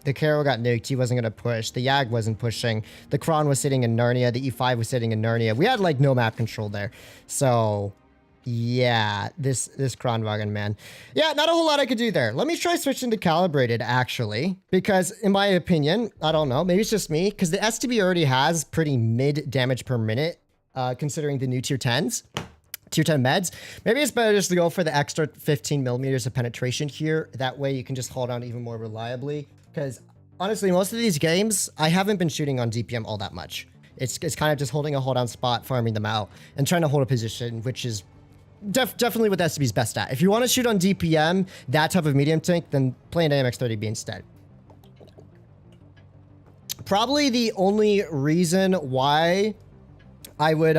The Caro got nuked. He wasn't going to push. The Yag wasn't pushing. The Kron was sitting in Narnia. The E5 was sitting in Narnia. We had no map control there. So... yeah, this Kronwagen, man. Yeah, not a whole lot I could do there. Let me try switching to calibrated, actually. Because, in my opinion, I don't know, maybe it's just me, because the STB already has pretty mid damage per minute, considering the new tier 10s. 210 meds. Maybe it's better just to go for the extra 15 millimeters of penetration here. That way you can just hold on even more reliably. Because honestly, most of these games, I haven't been shooting on DPM all that much. It's kind of just holding a hold on spot, farming them out, and trying to hold a position, which is definitely what the STB's best at. If you want to shoot on DPM, that type of medium tank, then play an AMX30B instead. Probably the only reason why I would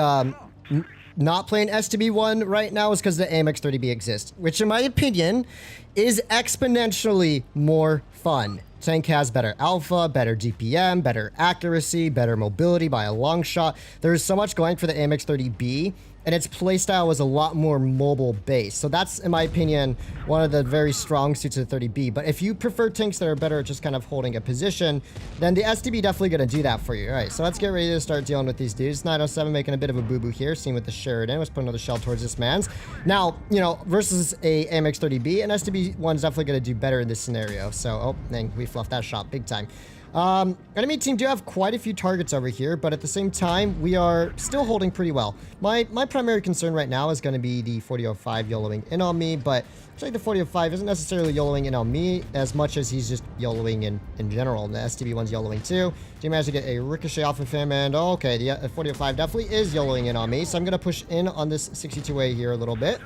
not play an STB-1 right now is because the AMX30B exists, which in my opinion is exponentially more fun. Tank has better alpha, better DPM, better accuracy, better mobility by a long shot. There's so much going for the AMX30B, and its playstyle was a lot more mobile based. So that's, in my opinion, one of the very strong suits of the 30B. But if you prefer tanks that are better at just kind of holding a position, then the STB definitely going to do that for you. All right, so let's get ready to start dealing with these dudes. 907 making a bit of a boo-boo here, seen with the Sheridan. Let's put another shell towards this man's. Now, you know, versus a AMX30B, an STB-1 is definitely going to do better in this scenario. So, oh, dang, we fluffed that shot big time. Enemy team do have quite a few targets over here, but at the same time, we are still holding pretty well. My primary concern right now is going to be the 4005 YOLOing in on me, but it's like the 4005 isn't necessarily YOLOing in on me as much as he's just YOLOing in general. And the STB-1's YOLOing too. Do you manage to get a ricochet off of him? And okay, the 4005 definitely is YOLOing in on me, so I'm going to push in on this 62A here a little bit.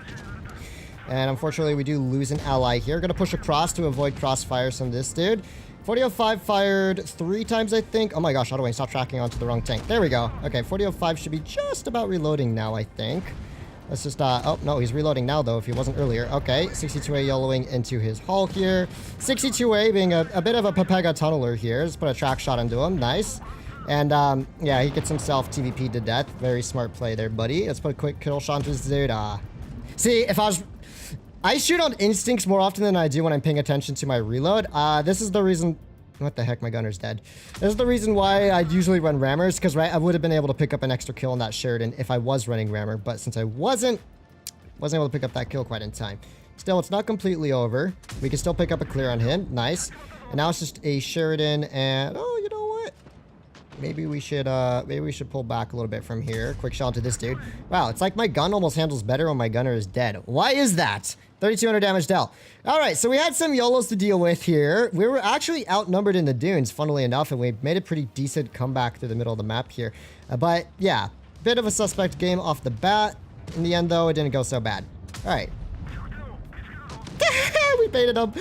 And unfortunately, we do lose an ally here. Going to push across to avoid crossfires from this dude. 4005 fired 3 times, I think. Oh my gosh, how do I stop tracking onto the wrong tank? There we go. Okay, 4005 should be just about reloading now, I think. Let's just, oh, no, he's reloading now, though, if he wasn't earlier. Okay, 62A YOLOing into his hull here. 62A being a bit of a Pepega tunneler here. Let's put a track shot into him. Nice. And, yeah, he gets himself TVP'd to death. Very smart play there, buddy. Let's put a quick kill shot into this dude. See, if I shoot on instincts more often than I do when I'm paying attention to my reload. This is the reason... What the heck? My gunner's dead. This is the reason why I usually run rammers, because right, I would have been able to pick up an extra kill on that Sheridan if I was running rammer, but since I wasn't able to pick up that kill quite in time. Still, it's not completely over. We can still pick up a clear on him. Nice. And now it's just a Sheridan and... Oh, you know what? Maybe we should pull back a little bit from here. Quick shot to this dude. Wow, it's like my gun almost handles better when my gunner is dead. Why is that? 3,200 damage dealt. All right, so we had some YOLOs to deal with here. We were actually outnumbered in the dunes, funnily enough, and we made a pretty decent comeback through the middle of the map here. But yeah, bit of a suspect game off the bat. In the end, though, it didn't go so bad. All right. We baited him.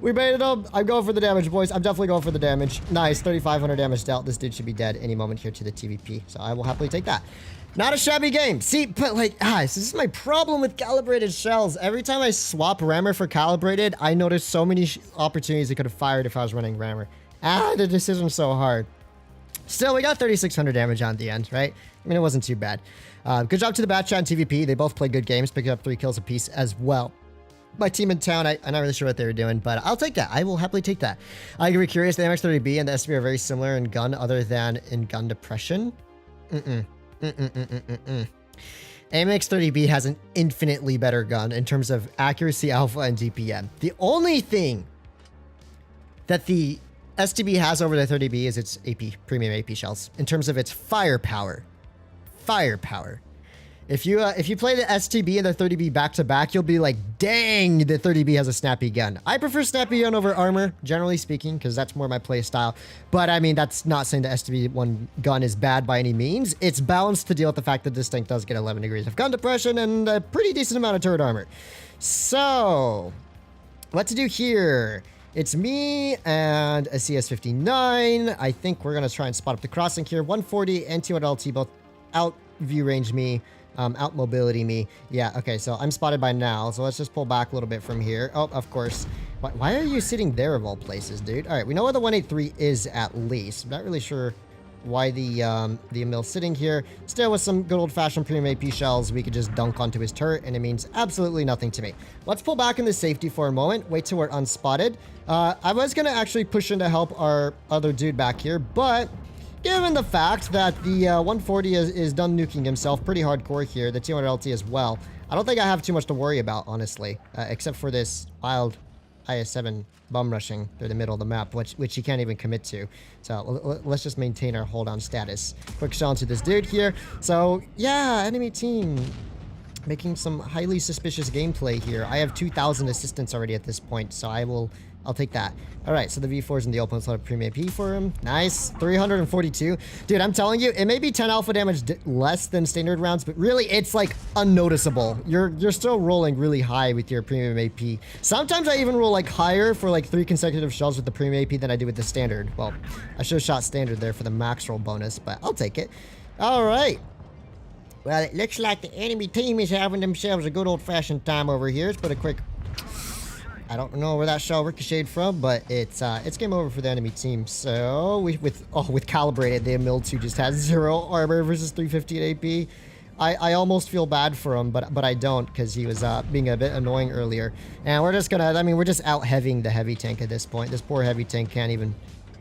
We baited him. I'm going for the damage, boys. I'm definitely going for the damage. Nice, 3,500 damage dealt. This dude should be dead any moment here to the TVP, so I will happily take that. Not a shabby game. See, but like, this is my problem with calibrated shells. Every time I swap rammer for calibrated, I notice so many opportunities I could have fired if I was running rammer. The decision's so hard. Still, we got 3,600 damage on the end, right? I mean, it wasn't too bad. Good job to the Bat Chat and TVP. They both played good games, picking up 3 kills apiece as well. My team in town, I'm not really sure what they were doing, but I'll take that. I will happily take that. I agree. Curious, the MX-30B and the STB are very similar in gun other than in gun depression. AMX-30B has an infinitely better gun in terms of accuracy, alpha, and DPM. The only thing that the STB has over the 30B is its AP, premium AP shells, in terms of its firepower. Firepower. If you play the STB and the 30B back-to-back, you'll be like, dang, the 30B has a snappy gun. I prefer snappy gun over armor, generally speaking, because that's more my play style. But, I mean, that's not saying the STB-1 gun is bad by any means. It's balanced to deal with the fact that this tank does get 11 degrees of gun depression and a pretty decent amount of turret armor. So, what to do here? It's me and a CS-59. I think we're going to try and spot up the crossing here. 140 and 200 LT both out view range me. Out mobility me. Yeah, okay, so I'm spotted by now, so let's just pull back a little bit from here. Oh, of course. Why are you sitting there of all places, dude? All right, we know where the 183 is at least. I'm not really sure why the Emil's sitting here. Still, with some good old-fashioned premium AP shells, we could just dunk onto his turret, and it means absolutely nothing to me. Let's pull back into safety for a moment. Wait till we're unspotted. I was going to actually push in to help our other dude back here, but... given the fact that the 140 is done nuking himself pretty hardcore here, the 200 LT as well, I don't think I have too much to worry about, honestly, except for this wild IS-7 bum rushing through the middle of the map, which he can't even commit to. So let's just maintain our hold on status. Quick shot to this dude here. So yeah, enemy team Making some highly suspicious gameplay here. I have 2,000 assistants already at this point, so I'll take that. All right, so the V4's in the open. Let's let a premium AP for him. Nice, 342. Dude, I'm telling you, it may be 10 alpha damage less than standard rounds, but really, it's like unnoticeable. You're still rolling really high with your premium AP. Sometimes I even roll like higher for like 3 consecutive shells with the premium AP than I do with the standard. Well, I should have shot standard there for the max roll bonus, but I'll take it. All right. Well, it looks like the enemy team is having themselves a good old-fashioned time over here. Let's put a quick... I don't know where that shell ricocheted from, but it's game over for the enemy team. So, with Calibrated, the Mill2 just has 0 armor versus 350 AP. I almost feel bad for him, but I don't, because he was being a bit annoying earlier. And we're just gonna... I mean, we're just out-heavying the heavy tank at this point. This poor heavy tank can't even...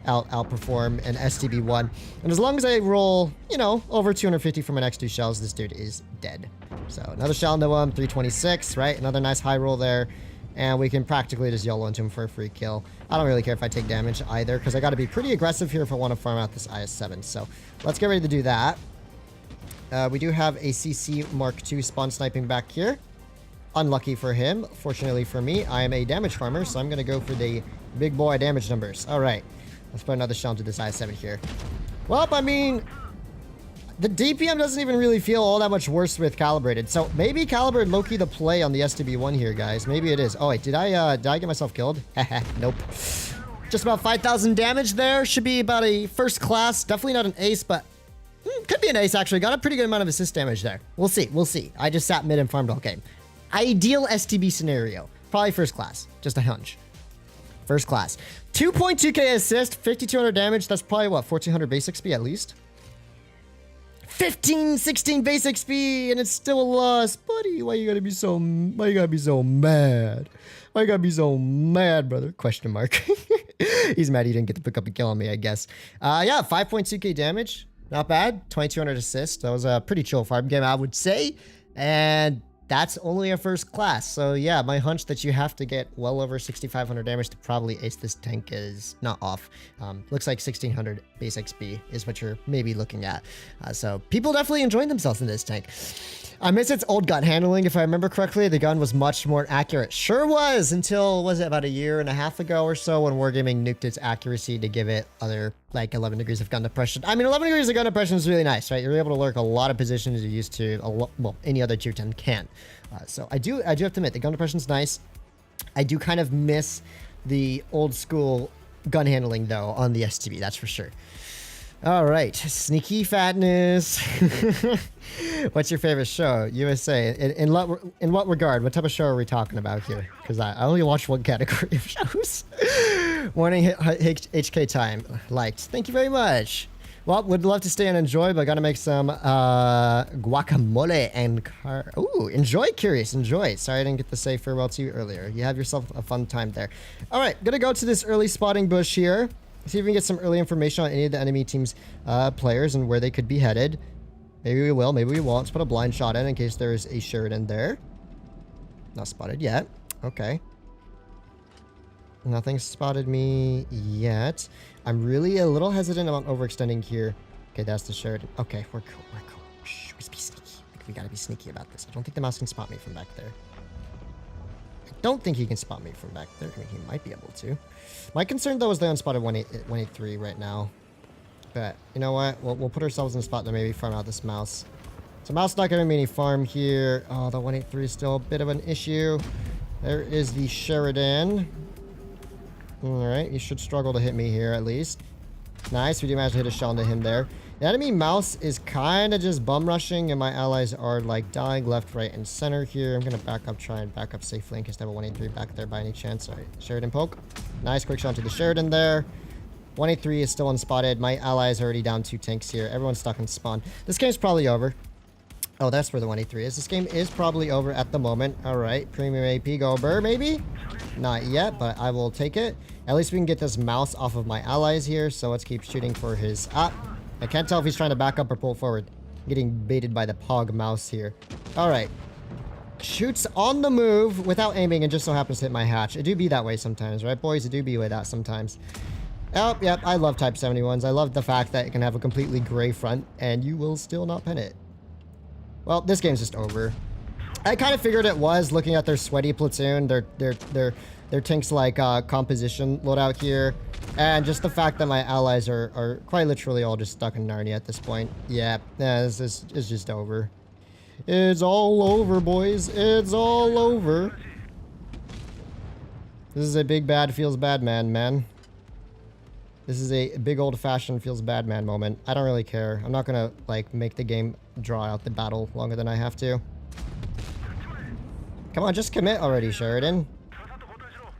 outperform an STB-1. And as long as I roll, you know, over 250 for my next 2 shells, this dude is dead. So another shell into him, 326, right? Another nice high roll there. And we can practically just YOLO into him for a free kill. I don't really care if I take damage either, because I got to be pretty aggressive here if I want to farm out this IS-7. So let's get ready to do that. We do have a CC Mark II spawn sniping back here. Unlucky for him. Fortunately for me, I am a damage farmer, so I'm going to go for the big boy damage numbers. All right. Let's put another shell into this I-7 here. Well, I mean, the DPM doesn't even really feel all that much worse with Calibrated. So maybe Calibrated low-key the play on the STB-1 here, guys. Maybe it is. Oh, wait, did I get myself killed? Nope. Just about 5,000 damage there. Should be about a first class. Definitely not an ace, but could be an ace, actually. Got a pretty good amount of assist damage there. We'll see. We'll see. I just sat mid and farmed all game. Ideal STB scenario. Probably first class. Just a hunch. First class. 2.2k assist, 5,200 damage. That's probably, what, 1,400 base XP at least? 15, 16 base XP, and it's still a loss. Buddy, why you gotta be so mad? Why you gotta be so mad, brother? Question mark. He's mad he didn't get to pick up a kill on me, I guess. Yeah, 5.2k damage. Not bad. 2,200 assist. That was a pretty chill farm game, I would say. And... that's only a first class. So yeah, my hunch that you have to get well over 6,500 damage to probably ace this tank is not off. Looks like 1,600 base XP is what you're maybe looking at. So people definitely enjoying themselves in this tank. I miss its old gun handling. If I remember correctly, the gun was much more accurate. Sure was, until, was it about a year and a half ago or so, when Wargaming nuked its accuracy to give it other, like, 11 degrees of gun depression. I mean, 11 degrees of gun depression is really nice, right? You're able to lurk a lot of positions you used to, well, any other tier 10 can. So I do have to admit, the gun depression's nice. I do kind of miss the old school gun handling, though, on the STB, that's for sure. All right, sneaky fatness. What's your favorite show? USA. In what regard? What type of show are we talking about here? Because I only watch one category of shows. Morning HK time. Liked. Thank you very much. Well, would love to stay and enjoy, but gotta make some guacamole and ooh, enjoy, Curious, enjoy. Sorry I didn't get to say farewell to you earlier. You have yourself a fun time there. All right, gonna go to this early spotting bush here. See if we can get some early information on any of the enemy team's players and where they could be headed. Maybe we will, maybe we won't. Let's put a blind shot in case there's a Sheridan there. Not spotted yet. Okay. Nothing spotted me yet. I'm really a little hesitant about overextending here. Okay, that's the Sheridan. Okay, we're cool, we're cool. Shh, we be sneaky. We gotta be sneaky about this. I don't think the mouse can spot me from back there. I don't think he can spot me from back there. I mean, he might be able to. My concern, though, is the unspotted 183 right now. But, you know what? We'll put ourselves in a spot to maybe farm out this mouse. So mouse not giving me any farm here. Oh, the 183 is still a bit of an issue. There is the Sheridan. Alright, he should struggle to hit me here at least. Nice, we do manage to hit a shell into him there. The enemy mouse is kind of just bum rushing, and my allies are like dying left, right, and center here. I'm going to back up, try and back up safely in case they have a 183 back there by any chance. Alright, Sheridan poke. Nice, quick shot to the Sheridan there. 183 is still unspotted. My allies are already down 2 tanks here. Everyone's stuck in spawn. This game's probably over. Oh, that's where the 183 is. This game is probably over at the moment. Alright, premium AP go burr, maybe? Not yet, but I will take it. At least we can get this mouse off of my allies here, so let's keep shooting for his... I can't tell if he's trying to back up or pull forward. I'm getting baited by the Pog mouse here. Alright. Shoots on the move without aiming and just so happens to hit my hatch. It do be that way sometimes, right, boys? It do be like that sometimes. Oh, yep, I love Type 71s. I love the fact that it can have a completely gray front and you will still not pen it. Well, this game's just over. I kind of figured it was looking at their sweaty platoon, their tanks like composition loadout here, and just the fact that my allies are quite literally all just stuck in Narnia at this point. Yeah, this is just over. It's all over, boys. It's all over. This is a big bad feels bad man. This is a big old-fashioned feels bad man moment. I don't really care. I'm not gonna like make the game draw out the battle longer than I have to. Come on, just commit already, Sheridan.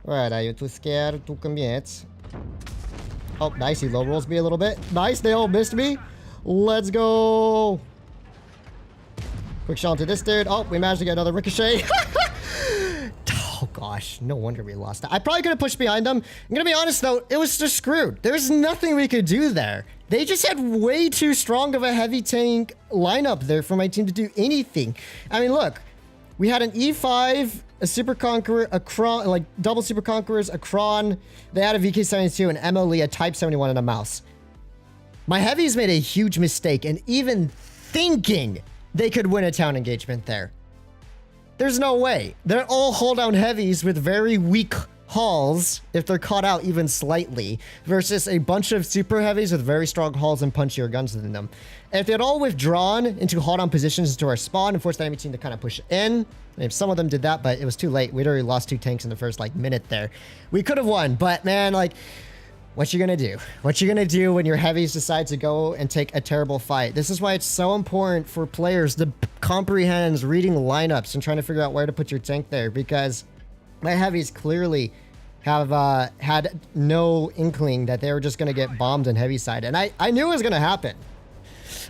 Right, are you too scared to commit? Oh, nice. He low rolls me a little bit. Nice, they all missed me. Let's go. Quick shot to this dude. Oh, we managed to get another ricochet. Oh gosh, no wonder we lost that. I probably could have pushed behind them. I'm gonna be honest though, it was just screwed. There's nothing we could do there. They just had way too strong of a heavy tank lineup there for my team to do anything. I mean, look, we had an E5, a Super Conqueror, a Kron, like double Super Conquerors, a Kron. They had a VK72, an MLE, a Type 71, and a Mouse. My heavies made a huge mistake in even thinking they could win a town engagement there. There's no way. They're all hull down heavies with very weak hulls if they're caught out even slightly, versus a bunch of super heavies with very strong hulls and punchier guns within them. And if they had all withdrawn into hull down positions into our spawn and forced the enemy team to kind of push in, and some of them did that, but it was too late. We'd already lost 2 tanks in the first like minute there. We could have won, but man, like, what you gonna do? What you gonna do when your heavies decide to go and take a terrible fight? This is why it's so important for players to comprehend reading lineups and trying to figure out where to put your tank there, because my heavies clearly have had no inkling that they were just gonna get bombed on heavy side, and I knew it was gonna happen.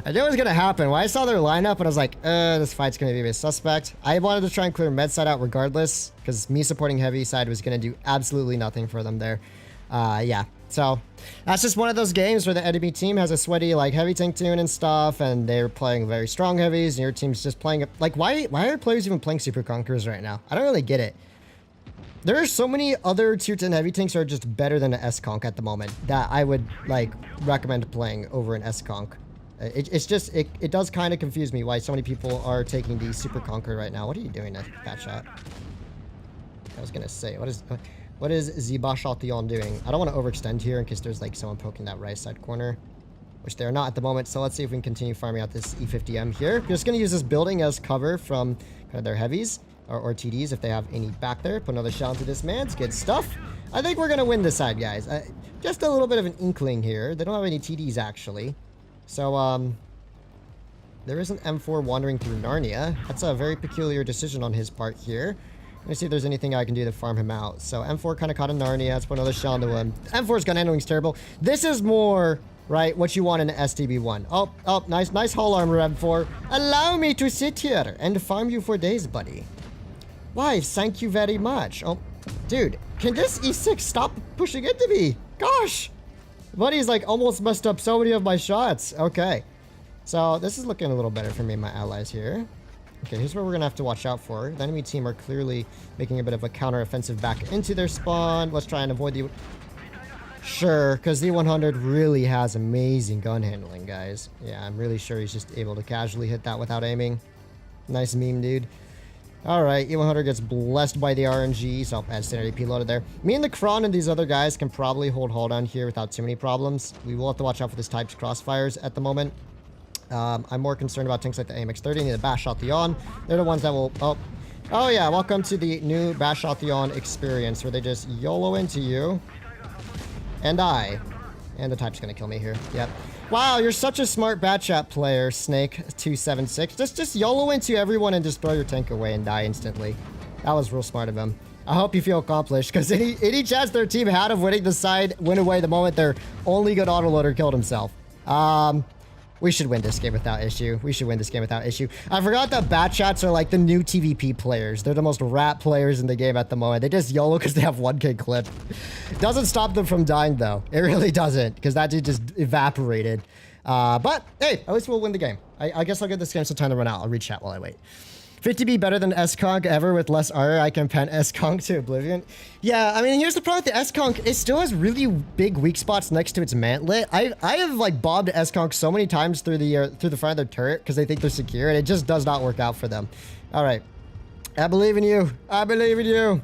I knew it was gonna happen. When I saw their lineup and I was like, this fight's gonna be a bit suspect. I wanted to try and clear med side out regardless, because me supporting heavy side was gonna do absolutely nothing for them there. Yeah. So that's just one of those games where the enemy team has a sweaty like heavy tank tune and stuff, and they're playing very strong heavies, and your team's just playing like why are players even playing Super Conquerors right now? I don't really get it. There are so many other tier 10 heavy tanks that are just better than an S-Conk at the moment that I would like recommend playing over an S-Conk. It's just it does kind of confuse me why so many people are taking the Super Conqueror right now. What are you doing, that shot? I was gonna say, what is Zibashation doing? I don't want to overextend here in case there's like someone poking that right side corner, which they're not at the moment. So let's see if we can continue farming out this E50M here. We're just going to use this building as cover from kind of their heavies or TDs if they have any back there. Put another shot into this man. It's good stuff. I think we're going to win this side, guys. Just a little bit of an inkling here. They don't have any TDs actually. So there is an M4 wandering through Narnia. That's a very peculiar decision on his part here. Let me see if there's anything I can do to farm him out. So M4 kind of caught in Narnia. Let's put another shell into him. M4's gun handling's terrible. This is more, right, what you want in an STB-1. Oh, nice hull armor, M4. Allow me to sit here and farm you for days, buddy. Why, thank you very much. Oh, dude, can this E6 stop pushing into me? Gosh. Buddy's like almost messed up so many of my shots. Okay. So this is looking a little better for me and my allies here. Okay, here's what we're going to have to watch out for. The enemy team are clearly making a bit of a counter-offensive back into their spawn. Let's try and avoid the... Sure, because the 100 really has amazing gun handling, guys. Yeah, I'm really sure he's just able to casually hit that without aiming. Nice meme, dude. Alright, E100 gets blessed by the RNG, so add standard AP loaded there. Me and the Kron and these other guys can probably hold down here without too many problems. We will have to watch out for this type's crossfires at the moment. I'm more concerned about tanks like the AMX-30 and the Bashation. They're the ones that will... Oh yeah, welcome to the new Bashation experience where they just YOLO into you. And die. And the type's gonna kill me here. Yep. Wow, you're such a smart Batchat player, Snake276. Just YOLO into everyone and just throw your tank away and die instantly. That was real smart of him. I hope you feel accomplished, because any chance their team had of winning the side went away the moment their only good autoloader killed himself. We should win this game without issue. We should win this game without issue. I forgot that Batchats are like the new TVP players. They're the most rat players in the game at the moment. They just YOLO because they have 1K clip. Doesn't stop them from dying though. It really doesn't, because that dude just evaporated. But hey, at least we'll win the game. I guess I'll give this game some time to run out. I'll read chat while I wait. 50B better than S-Conk ever with less R. I can pen S-Conk to oblivion. Yeah, I mean, here's the problem with the S-Conk. It still has really big weak spots next to its mantlet. I have like bobbed S-Conk so many times through the front of their turret because they think they're secure, and it just does not work out for them. All right. I believe in you. I believe in you.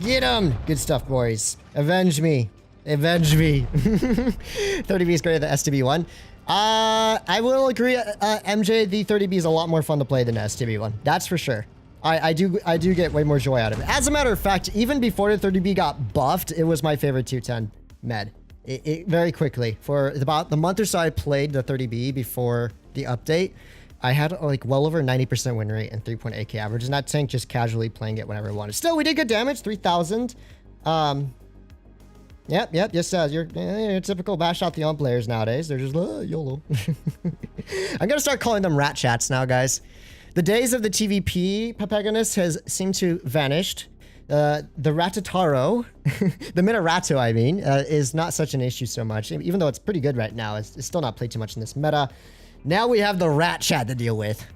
Get him. Good stuff, boys. Avenge me. Avenge me. 30B is greater than STB-1. I will agree, MJ, the 30B is a lot more fun to play than STB-1. That's for sure. I do get way more joy out of it. As a matter of fact, even before the 30B got buffed, it was my favorite 210 med. It very quickly. For about the month or so I played the 30B before the update, I had like well over 90% win rate and 3.8k average in that tank, just casually playing it whenever I wanted. Still, we did good damage, 3,000. Yep, just your typical bash out the on players nowadays. They're just, YOLO. I'm gonna start calling them rat chats now, guys. The days of the TVP protagonist has seemed to vanished. The Ratataro, the Minarato, I mean, is not such an issue so much. Even though it's pretty good right now, it's still not played too much in this meta. Now we have the rat chat to deal with.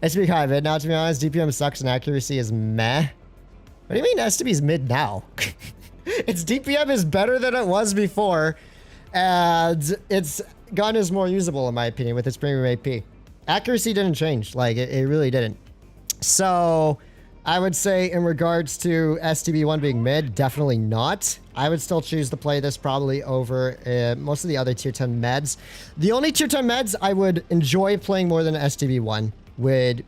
STB high mid. Now, to be honest, DPM sucks and accuracy is meh. What do you mean STB is mid now? Its DPM is better than it was before, and its gun is more usable, in my opinion, with its premium AP. Accuracy didn't change. Like, it really didn't. So, I would say in regards to STB-1 being mid, definitely not. I would still choose to play this probably over most of the other tier 10 meds. The only tier 10 meds I would enjoy playing more than STB-1 would...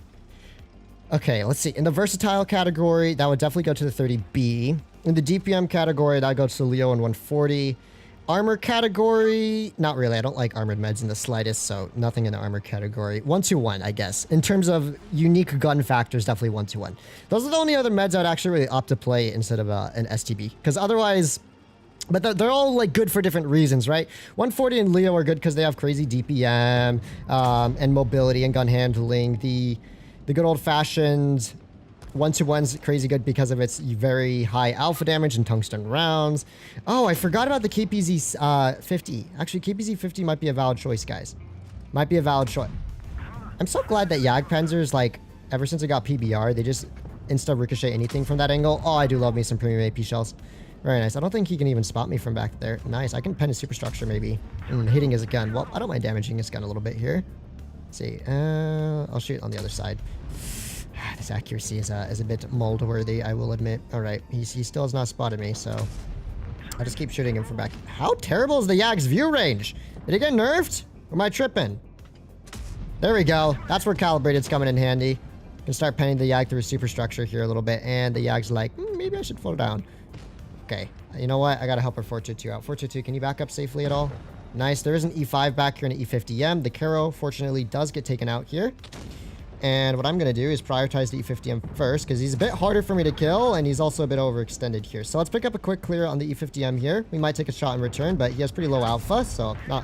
Okay, let's see. In the versatile category, that would definitely go to the 30B. In the DPM category, that goes to Leo and 140. Armor category, not really. I don't like armored meds in the slightest, so nothing in the armor category. 1-2-1, I guess. In terms of unique gun factors, definitely 1-2-1. Those are the only other meds I'd actually really opt to play instead of an STB. Because otherwise, but they're all like good for different reasons, right? 140 and Leo are good because they have crazy DPM and mobility and gun handling. The good old-fashioned 1-2-1's crazy good because of its very high alpha damage and tungsten rounds. Oh, I forgot about the KPZ 50. Actually, KPZ 50 might be a valid choice, guys. Might be a valid choice. I'm so glad that Jagdpanzers, like, ever since it got PBR, they just insta-ricochet anything from that angle. Oh, I do love me some premium AP shells. Very nice. I don't think he can even spot me from back there. Nice. I can pen his superstructure, maybe. Hitting his gun. Well, I don't mind damaging his gun a little bit here. Let's see. I'll shoot on the other side. This accuracy is a bit mold-worthy, I will admit. All right, he still has not spotted me, so I'll just keep shooting him from back. How terrible is the Yag's view range? Did it get nerfed? Or am I tripping? There we go. That's where Calibrated's coming in handy. Can start penning the Yag through his superstructure here a little bit, and the Yag's like, maybe I should fall down. Okay, you know what? I gotta help our 422 out. 422, can you back up safely at all? Nice. There is an E5 back here and an E50M. The Caro, fortunately, does get taken out here. And what I'm going to do is prioritize the E50M first, because he's a bit harder for me to kill, and he's also a bit overextended here. So let's pick up a quick clear on the E50M here. We might take a shot in return, but he has pretty low alpha, so not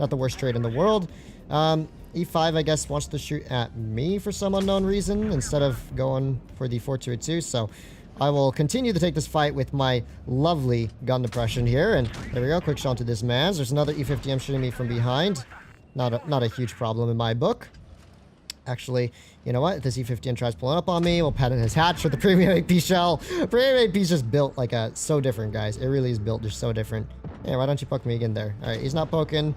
the worst trade in the world. E5, I guess, wants to shoot at me for some unknown reason, instead of going for the 422, so I will continue to take this fight with my lovely gun depression here, and there we go, quick shot to this man's. There's another E50M shooting me from behind. Not a huge problem in my book. Actually, you know what? If this E50M tries pulling up on me, we'll pat in his hatch with the premium AP shell. Premium AP is just built like so different, guys. It really is built just so different. Yeah, why don't you poke me again there? All right, he's not poking.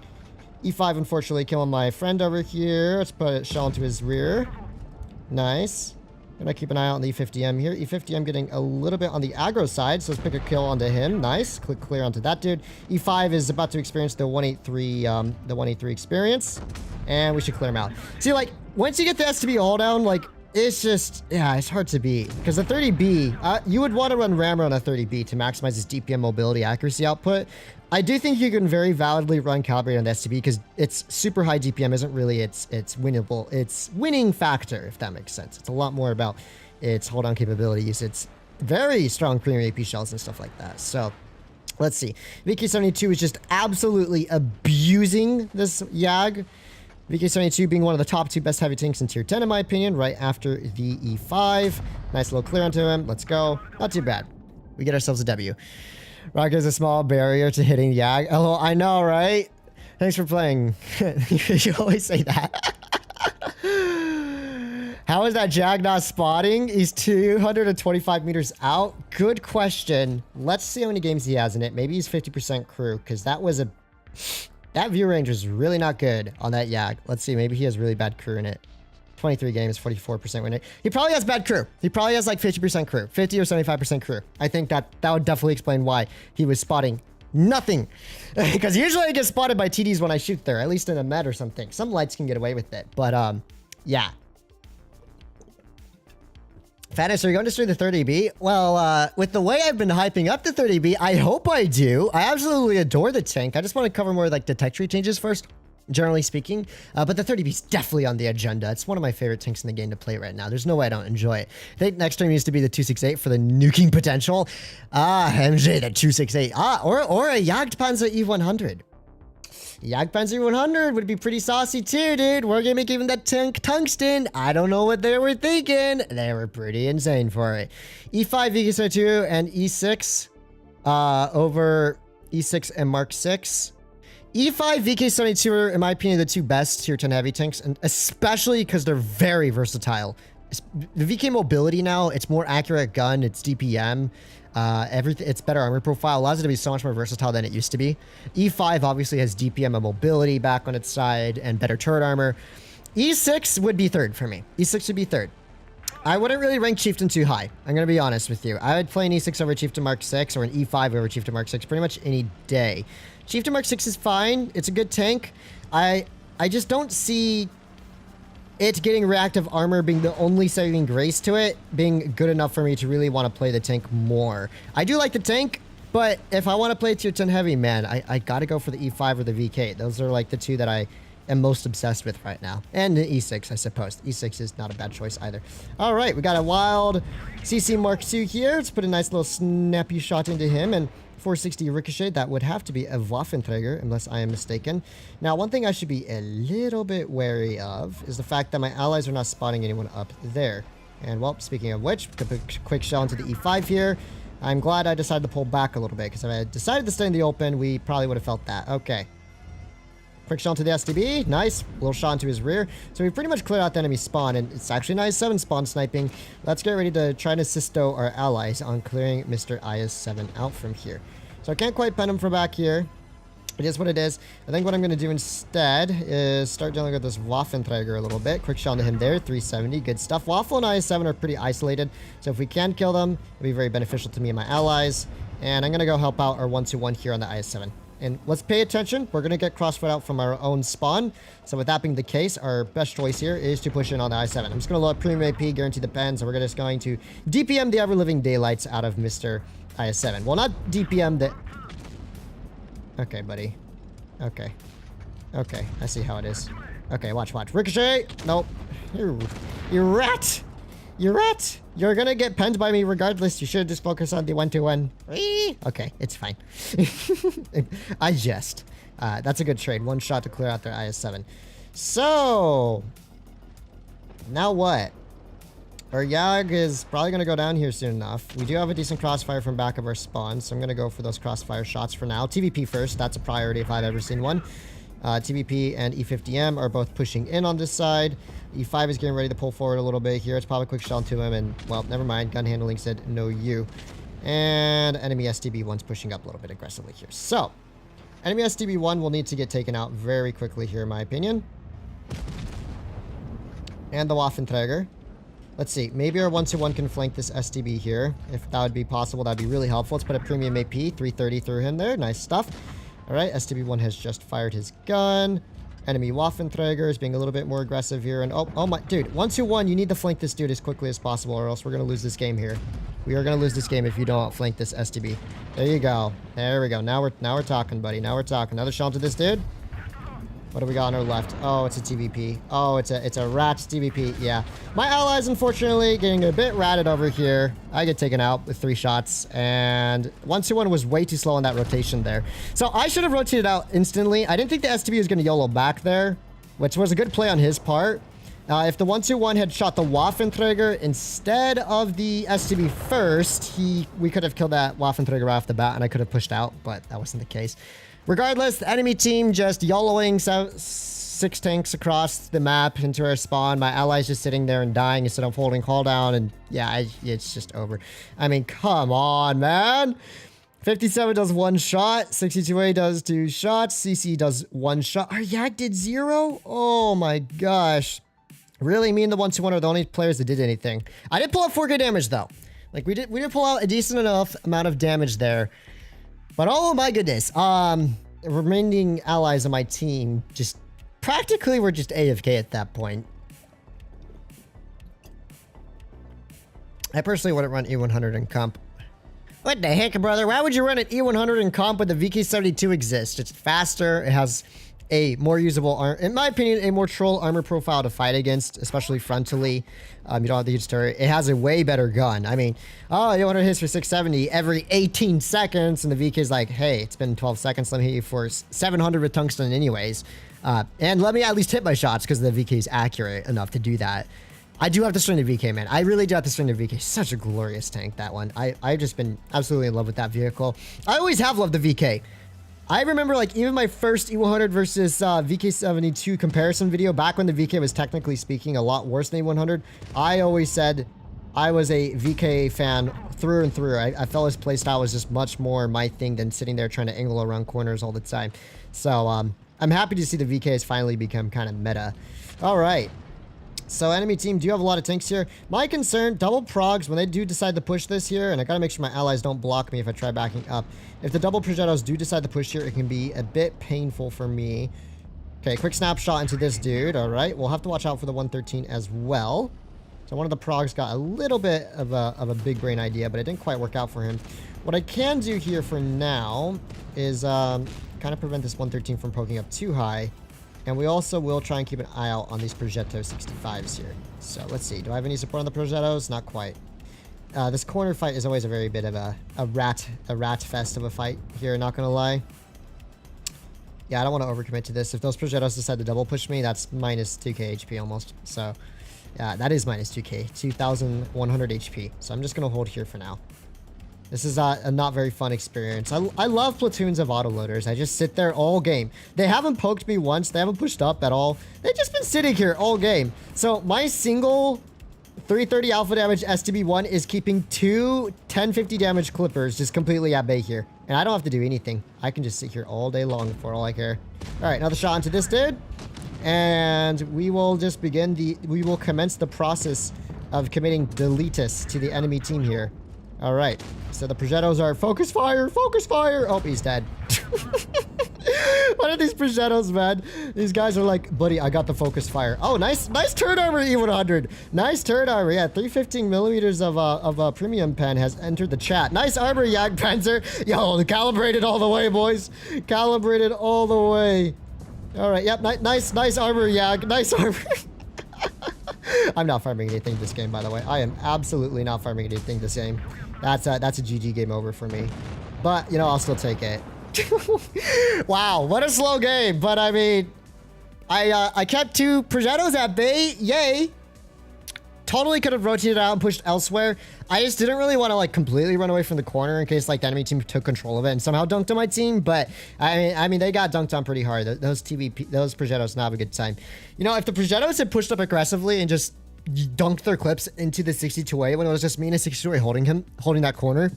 E5, unfortunately, killing my friend over here. Let's put a shell into his rear. Nice. Gonna keep an eye out on the E50M here. E50M getting a little bit on the aggro side, so let's pick a kill onto him. Nice. Click clear onto that dude. E5 is about to experience the 183 experience, and we should clear him out. See, like, once you get the STB all down, like, it's just, yeah, it's hard to beat. Because the 30B, you would want to run rammer on a 30B to maximize its DPM mobility accuracy output. I do think you can very validly run Calibrate on the STB because its super high DPM isn't really its winning factor, if that makes sense. It's a lot more about its hold on capabilities, its very strong premium AP shells and stuff like that. So let's see. VK72 is just absolutely abusing this Yag. VK72 being one of the top 2 best heavy tanks in tier 10 in my opinion, right after the E5. Nice little clear onto him. Let's go. Not too bad. We get ourselves a W. Rock is a small barrier to hitting Yag. Oh, I know, right? Thanks for playing. You always say that. How is that Jag not spotting? He's 225 meters out. Good question. Let's see how many games he has in it. Maybe he's 50% crew, because that view range was really not good on that Yag. Let's see. Maybe he has really bad crew in it. 23 games, 44% win rate. He probably has bad crew. He probably has like 50% crew, 50 or 75% crew. I think that would definitely explain why he was spotting nothing. Because usually I get spotted by TDs when I shoot there, at least in a med or something. Some lights can get away with it, but yeah. Fatness, are you going to destroy the 30B? Well, with the way I've been hyping up the 30B, I hope I do. I absolutely adore the tank. I just want to cover more like detectory changes first, generally speaking. But the 30B is definitely on the agenda. It's one of my favorite tanks in the game to play right now. There's no way I don't enjoy it. I think next turn needs to be the 268 for the nuking potential. MJ, the 268. Or a Jagdpanzer E100. Jagdpanzer 100 would be pretty saucy too, dude. We're gonna make even that tank tungsten. I don't know what they were thinking. They were pretty insane for it. E5, VK72, and E6 over E6 and Mark 6. E5, VK72 are, in my opinion, the two best tier 10 heavy tanks, and especially because they're very versatile. The VK mobility now, it's more accurate gun, it's DPM. Everything, it's better armor profile, allows it to be so much more versatile than it used to be. E5 obviously has DPM and mobility back on its side and better turret armor. E6 would be third for me. E6 would be third. I wouldn't really rank Chieftain too high. I'm going to be honest with you. I would play an E6 over Chieftain Mark 6 or an E5 over Chieftain Mark 6 pretty much any day. Chieftain Mark 6 is fine. It's a good tank. I just don't see it getting reactive armor being the only saving grace to it being good enough for me to really want to play the tank more. I do like the tank, but if I want to play tier 10 heavy, man, I gotta go for the E5 or the VK. Those are like the two that I am most obsessed with right now. And the E6, I suppose. The E6 is not a bad choice either. All right, we got a wild CC Mark II here. Let's put a nice little snappy shot into him, and 460 ricochet. That would have to be a Waffenträger, unless I am mistaken. Now, one thing I should be a little bit wary of is the fact that my allies are not spotting anyone up there. And, well, speaking of which, quick shell into the E5 here. I'm glad I decided to pull back a little bit, because if I had decided to stay in the open, we probably would have felt that. Okay. Quick shot into the STB. Nice. Little shot into his rear. So we pretty much cleared out the enemy spawn, and it's actually nice 7 spawn sniping. Let's get ready to try to assisto our allies on clearing Mr. IS-7 out from here. So I can't quite pen him from back here. It is what it is. I think what I'm going to do instead is start dealing with this Waffenträger a little bit. Quick shot into him there. 370. Good stuff. Waffle and IS-7 are pretty isolated. So if we can kill them, it'll be very beneficial to me and my allies. And I'm going to go help out our 1-2-1 here on the IS-7. And let's pay attention. We're going to get crossfit out from our own spawn. So with that being the case, our best choice here is to push in on the I-7. I'm just going to load premium AP, guarantee the pen. So we're just going to DPM the ever-living daylights out of Mr. IS-7. Well, not DPM the... Okay, buddy. Okay. Okay, I see how it is. Okay, watch. Ricochet! Nope. You rat! You rat! You're gonna get penned by me regardless. You should just focus on the 1-2-1. Okay, it's fine. I jest. That's a good trade. One shot to clear out their IS-7. So... now what? Our Yag is probably going to go down here soon enough. We do have a decent crossfire from back of our spawn, so I'm going to go for those crossfire shots for now. TVP first. That's a priority if I've ever seen one. TVP and E50M are both pushing in on this side. E5 is getting ready to pull forward a little bit here. It's probably a quick shot into him, and, well, never mind. Gun handling said no you. And enemy STB-1's pushing up a little bit aggressively here. So, enemy STB-1 will need to get taken out very quickly here, in my opinion. And the Waffenträger. Let's see. Maybe our 1-2-1 can flank this STB here. If that would be possible, that'd be really helpful. Let's put a premium AP. 330 through him there. Nice stuff. All right. STB-1 has just fired his gun. Enemy Waffenträger is being a little bit more aggressive here. And oh my... dude, 1-2-1, you need to flank this dude as quickly as possible, or else we're going to lose this game here. We are going to lose this game if you don't flank this STB. There you go. There we go. Now we're talking, buddy. Now we're talking. Another shot to this dude. What do we got on our left? Oh, it's a TVP. Oh, it's a rat TVP. Yeah. My allies, unfortunately, getting a bit ratted over here. I get taken out with 3 shots. And 1-2-1 was way too slow on that rotation there. So I should have rotated out instantly. I didn't think the STB was going to YOLO back there, which was a good play on his part. If the 1-2-1 had shot the Waffenträger instead of the STB first, we could have killed that Waffenträger right off the bat, and I could have pushed out, but that wasn't the case. Regardless, the enemy team just YOLOing 6 tanks across the map into our spawn. My allies just sitting there and dying instead of holding call down, and yeah, it's just over. I mean, come on, man. 57 does 1 shot. 62A does 2 shots. CC does 1 shot. Our Yak did 0? Oh my gosh. Really, me and the 1-2-1 are the only players that did anything. I did pull out 4K damage though. Like we did pull out a decent enough amount of damage there. But oh my goodness, remaining allies on my team just practically were just AFK at that point. I personally wouldn't run E100 in comp. What the heck, brother? Why would you run an E100 in comp when the VK72 exists? It's faster. It has a more usable, in my opinion, a more troll armor profile to fight against, especially frontally. You don't have the huge turret. It has a way better gun. I mean, oh, you want to hit for 670 every 18 seconds, and the VK is like, hey, it's been 12 seconds. Let me hit you for 700 with tungsten anyways. And let me at least hit my shots because the VK is accurate enough to do that. I do have to string the VK, man. I really do have to string the VK. Such a glorious tank, that one. I've just been absolutely in love with that vehicle. I always have loved the VK. I remember, like, even my first E100 versus VK72 comparison video, back when the VK was technically speaking a lot worse than E100, I always said I was a VK fan through and through. I felt his playstyle was just much more my thing than sitting there trying to angle around corners all the time. So, I'm happy to see the VK has finally become kind of meta. All right. So enemy team, do you have a lot of tanks here? My concern, double progs, when they do decide to push this here, and I gotta make sure my allies don't block me if I try backing up. If the double Progettos do decide to push here, it can be a bit painful for me. Okay, quick snapshot into this dude. All right, we'll have to watch out for the 113 as well. So one of the progs got a little bit of a big brain idea, but it didn't quite work out for him. What I can do here for now is kind of prevent this 113 from poking up too high. And we also will try and keep an eye out on these Progetto 65s here. So let's see. Do I have any support on the Progettos? Not quite. This corner fight is always a very bit of a rat fest of a fight here, not gonna lie. Yeah, I don't want to overcommit to this. If those Progettos decide to double push me, that's minus 2k HP almost. So yeah, that is minus 2k, 2100 HP. So I'm just gonna hold here for now. This is a not very fun experience. I love platoons of autoloaders. I just sit there all game. They haven't poked me once. They haven't pushed up at all. They've just been sitting here all game. So my single 330 alpha damage STB-1 is keeping two 1050 damage clippers just completely at bay here. And I don't have to do anything. I can just sit here all day long for all I care. All right, another shot into this dude. And we will just we will commence the process of committing deletus to the enemy team here. All right, so the Progettos are focus fire, focus fire. Oh, he's dead. What are these Progettos, man? These guys are like, buddy, I got the focus fire. Oh, nice turret armor, E100. Nice turret armor. Yeah, 315 millimeters of premium pen has entered the chat. Nice armor, Jagdpanzer. Yo, calibrated all the way, boys. Calibrated all the way. All right, yep, nice armor, Jag. Nice armor. I'm not farming anything this game, by the way. I am absolutely not farming anything this game. That's a GG game over for me. But, you know, I'll still take it. Wow, what a slow game. But, I mean, I kept two Progettos at bay. Yay. Totally could have rotated out and pushed elsewhere. I just didn't really want to, like, completely run away from the corner in case, like, the enemy team took control of it and somehow dunked on my team. But, I mean, they got dunked on pretty hard. Those Progettos didn't have a good time. You know, if the Progettos had pushed up aggressively and just dunked their clips into the 62A when it was just me and a 62A holding that corner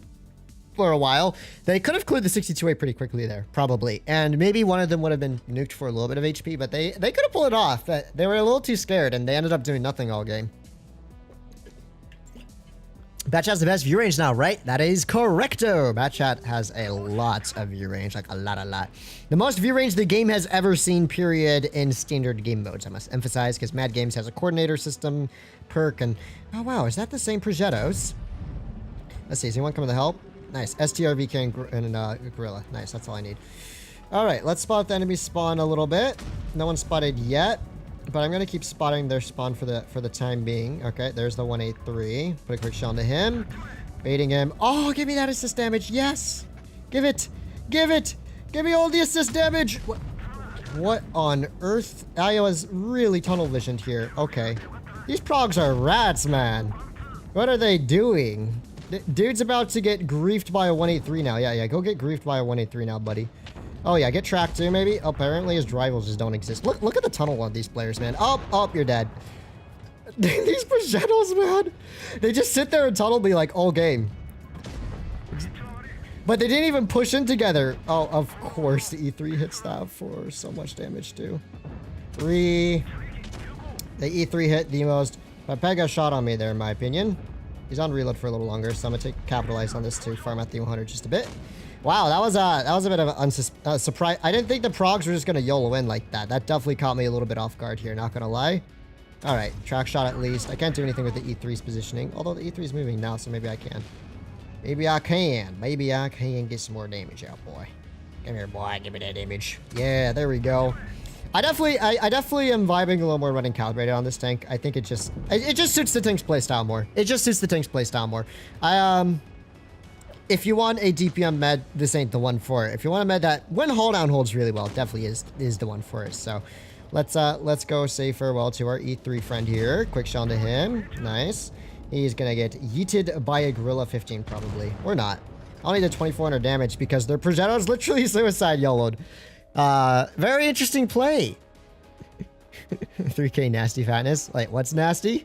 for a while, they could have cleared the 62A pretty quickly there, probably. And maybe one of them would have been nuked for a little bit of HP, but they could have pulled it off. But they were a little too scared, and they ended up doing nothing all game. Batchat has the best view range now, right? That is correcto. Batchat has a lot of view range, like a lot. The most view range the game has ever seen, period, in standard game modes, I must emphasize, because Mad Games has a coordinator system perk, and oh wow, is that the same Progettos? Let's see, is anyone coming to help? Nice, STRVK and Gorilla. Nice, that's all I need. All right, let's spot the enemy spawn a little bit. No one spotted yet. But I'm gonna keep spotting their spawn for the time being. Okay, there's the 183. Put a quick shot into him. Baiting him. Oh, give me that assist damage. Yes. Give it. Give it. Give me all the assist damage. What on earth? I was really tunnel visioned here. Okay. These progs are rats, man. What are they doing? Dude's about to get griefed by a 183 now. Yeah. Go get griefed by a 183 now, buddy. Oh yeah, get tracked too, maybe? Apparently his rivals just don't exist. Look at the tunnel on these players, man. Oh, you're dead. These Progettos, man. They just sit there and tunnel me like all game. But they didn't even push in together. Oh, of course the E3 hits that for so much damage too. 3. The E3 hit the most Pepega shot on me there, in my opinion. He's on reload for a little longer, so I'm gonna capitalize on this to farm out the 100 just a bit. Wow, that was a bit of a surprise. I didn't think the progs were just gonna YOLO in like that. That definitely caught me a little bit off guard here, not gonna lie. All right, track shot at least. I can't do anything with the E3's positioning, although the E3 is moving now, so maybe I can. Maybe I can get some more damage out, boy. Come here, boy. Give me that damage. Yeah, there we go. I definitely am vibing a little more running calibrated on this tank. I think it just suits the tank's playstyle more. It just suits the tank's playstyle more. If you want a DPM med, this ain't the one for it. If you want a med that when hold down holds really well, definitely is the one for it. So let's go say farewell to our E3 friend here. Quick shot to him. Nice. He's gonna get yeeted by a Gorilla 15 probably. Or not. I only did 2,400 damage because their Progetto's literally suicide YOLO'd. Very interesting play. 3k nasty fatness. Like, what's nasty?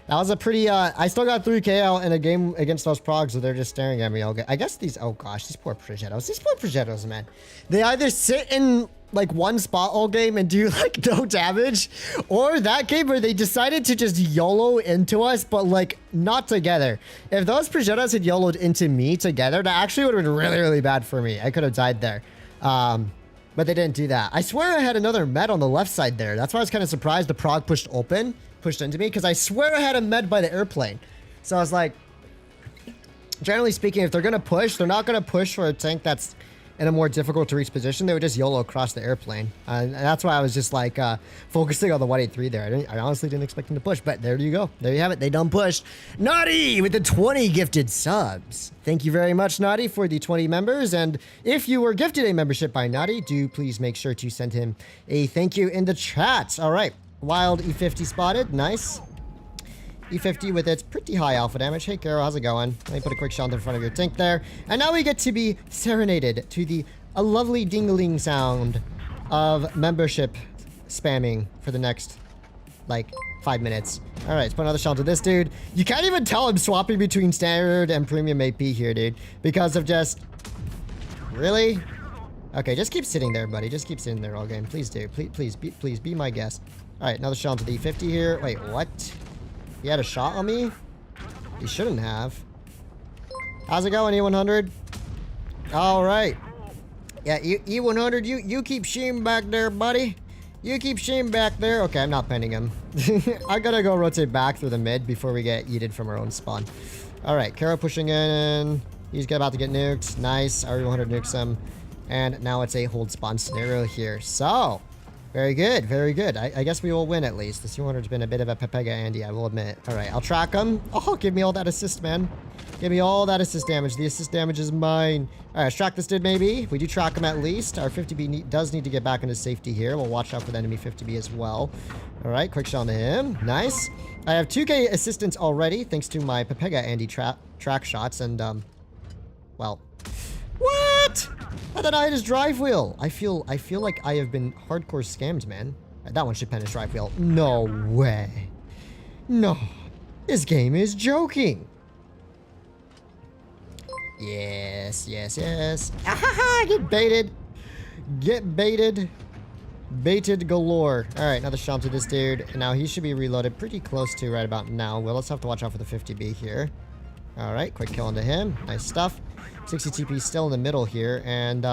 That was a pretty, I still got 3k out in a game against those progs, so they're just staring at me all game. I guess these, oh gosh, these poor Progettos, man. They either sit in, like, one spot all game and do, like, no damage, or that game where they decided to just YOLO into us, but, like, not together. If those Progettos had YOLO'd into me together, that actually would have been really, really bad for me. I could have died there. But they didn't do that. I swear I had another med on the left side there. That's why I was kind of surprised the prog pushed into me, because I swear I had a med by the airplane. So I was like, generally speaking, if they're going to push, they're not going to push for a tank that's in a more difficult to reach position. They would just YOLO across the airplane. And that's why I was just like focusing on the 183 there. I honestly didn't expect them to push, but there you go. There you have it. They done pushed. Naughty with the 20 gifted subs. Thank you very much, Naughty, for the 20 members. And if you were gifted a membership by Naughty, do please make sure to send him a thank you in the chat. All right. Wild E50 spotted. Nice. E50 with its pretty high alpha damage. Hey, Karo, how's it going? Let me put a quick shot in front of your tank there. And now we get to be serenaded to the lovely ding-a-ling sound of membership spamming for the next, like, 5 minutes. All right, let's put another shot to this dude. You can't even tell I'm swapping between standard and premium AP here, dude, because of just... Really? Okay, just keep sitting there, buddy. Just keep sitting there all game. Please do. Please be my guest. All right, another shot to the E50 here. Wait, what? He had a shot on me? He shouldn't have. How's it going, E100? All right. Yeah, E100, you keep shooting back there, buddy. You keep shooting back there. Okay, I'm not penning him. I gotta go rotate back through the mid before we get yeeted from our own spawn. All right, Karo pushing in. He's about to get nuked. Nice. Our E100 nukes him. And now it's a hold spawn scenario here. So... Very good, very good. I guess we will win at least. This 200's been a bit of a Pepega Andy, I will admit. All right, I'll track him. Oh, give me all that assist, man. Give me all that assist damage. The assist damage is mine. All right, let's track this dude maybe. We do track him at least. Our 50B does need to get back into safety here. We'll watch out for the enemy 50B as well. All right, quick shot to him. Nice. I have 2k assistance already, thanks to my Pepega Andy track shots. And, well... What? I thought I had his drive wheel. I feel like I have been hardcore scammed, man. That one should pen his drive wheel. No way. No. This game is joking. Yes, yes, yes. Ah, get baited. Get baited. Baited galore. All right, another shot to this dude. And now he should be reloaded pretty close to right about now. Well, let's have to watch out for the 50B here. All right, quick kill into him. Nice stuff. 60 TP still in the middle here, and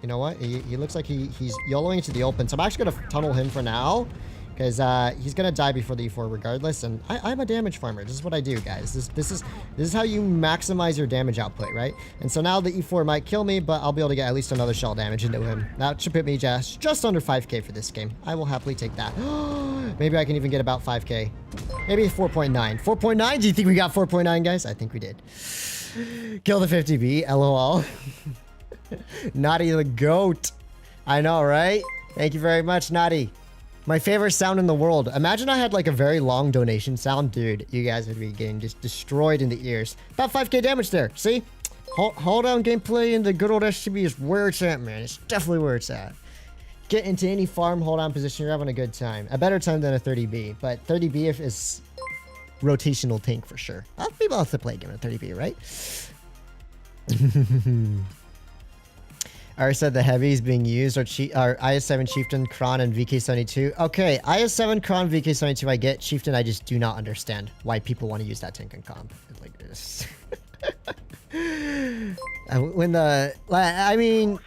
you know what? He looks like he's YOLOing into the open, so I'm actually gonna tunnel him for now, because he's gonna die before the E4 regardless. And I'm a damage farmer. This is what I do, guys. This is how you maximize your damage output, right? And so now the E4 might kill me, but I'll be able to get at least another shell damage into him. That should put me just under 5k for this game. I will happily take that. Maybe I can even get about 5k. Maybe 4.9. 4.9? Do you think we got 4.9, guys? I think we did. Kill the 50B, lol. Naughty the goat. I know, right? Thank you very much, Naughty. My favorite sound in the world. Imagine I had like a very long donation sound. Dude, you guys would be getting just destroyed in the ears. About 5k damage there, see? Hold on gameplay in the good old STB is where it's at, man. It's definitely where it's at. Get into any farm, hold on position, you're having a good time. A better time than a 30B, but 30B is... rotational tank for sure. People have to play a game at 30B, right? R said the heavies being used are IS-7 Chieftain, Kron, and VK-72. Okay, IS-7, Kron, VK-72 I get. Chieftain, I just do not understand why people want to use that tank in comp. Like this. I mean,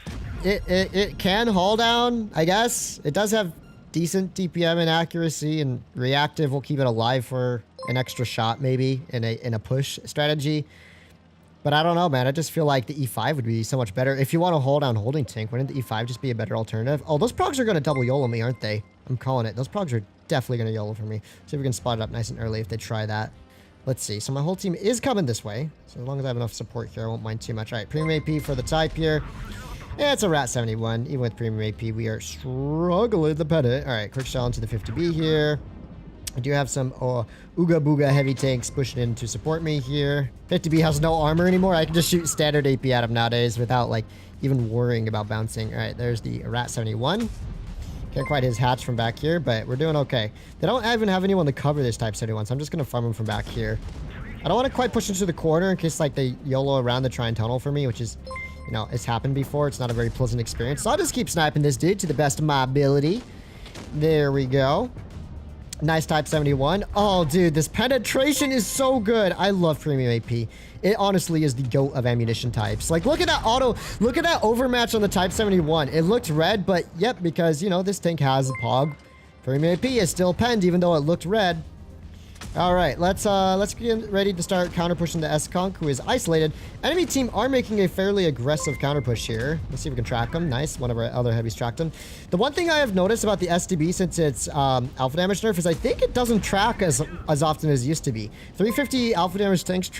it can haul down, I guess. It does have decent DPM and accuracy, and reactive will keep it alive for an extra shot maybe in a push strategy. But I don't know, man. I just feel like the E5 would be so much better. If you want to hold down holding tank, wouldn't the E5 just be a better alternative? Oh, those progs are going to double YOLO me, aren't they? I'm calling it. Those progs are definitely going to YOLO for me. See if we can spot it up nice and early if they try that. Let's see. So my whole team is coming this way. So as long as I have enough support here, I won't mind too much. All right, premium AP for the type here. Yeah, it's a Rat 71. Even with premium AP, we are struggling the pennant. All right, quick shell into the 50B here. I do have some Ooga Booga heavy tanks pushing in to support me here. 50B has no armor anymore. I can just shoot standard AP at him nowadays without, like, even worrying about bouncing. All right, there's the Rat 71. Can't quite hit his hatch from back here, but we're doing okay. They don't even have anyone to cover this Type 71, so I'm just going to farm him from back here. I don't want to quite push into the corner in case, like, they YOLO around to try and tunnel for me, which is, you know, it's happened before. It's not a very pleasant experience. So I'll just keep sniping this dude to the best of my ability. There we go. Nice Type 71. Oh, dude, this penetration is so good. I love premium AP. It honestly is the GOAT of ammunition types. Like, look at that look at that overmatch on the Type 71. It looked red, but yep, because, you know, this tank has a POG. Premium AP is still penned, even though it looked red. All right, let's get ready to start counter pushing the S-Conk, who is isolated. Enemy team are making a fairly aggressive counter push here. Let's see if we can track them. Nice, one of our other heavies tracked them. The one thing I have noticed about the STB since it's alpha damage nerf is I think it doesn't track as often as it used to be. 350 alpha damage tanks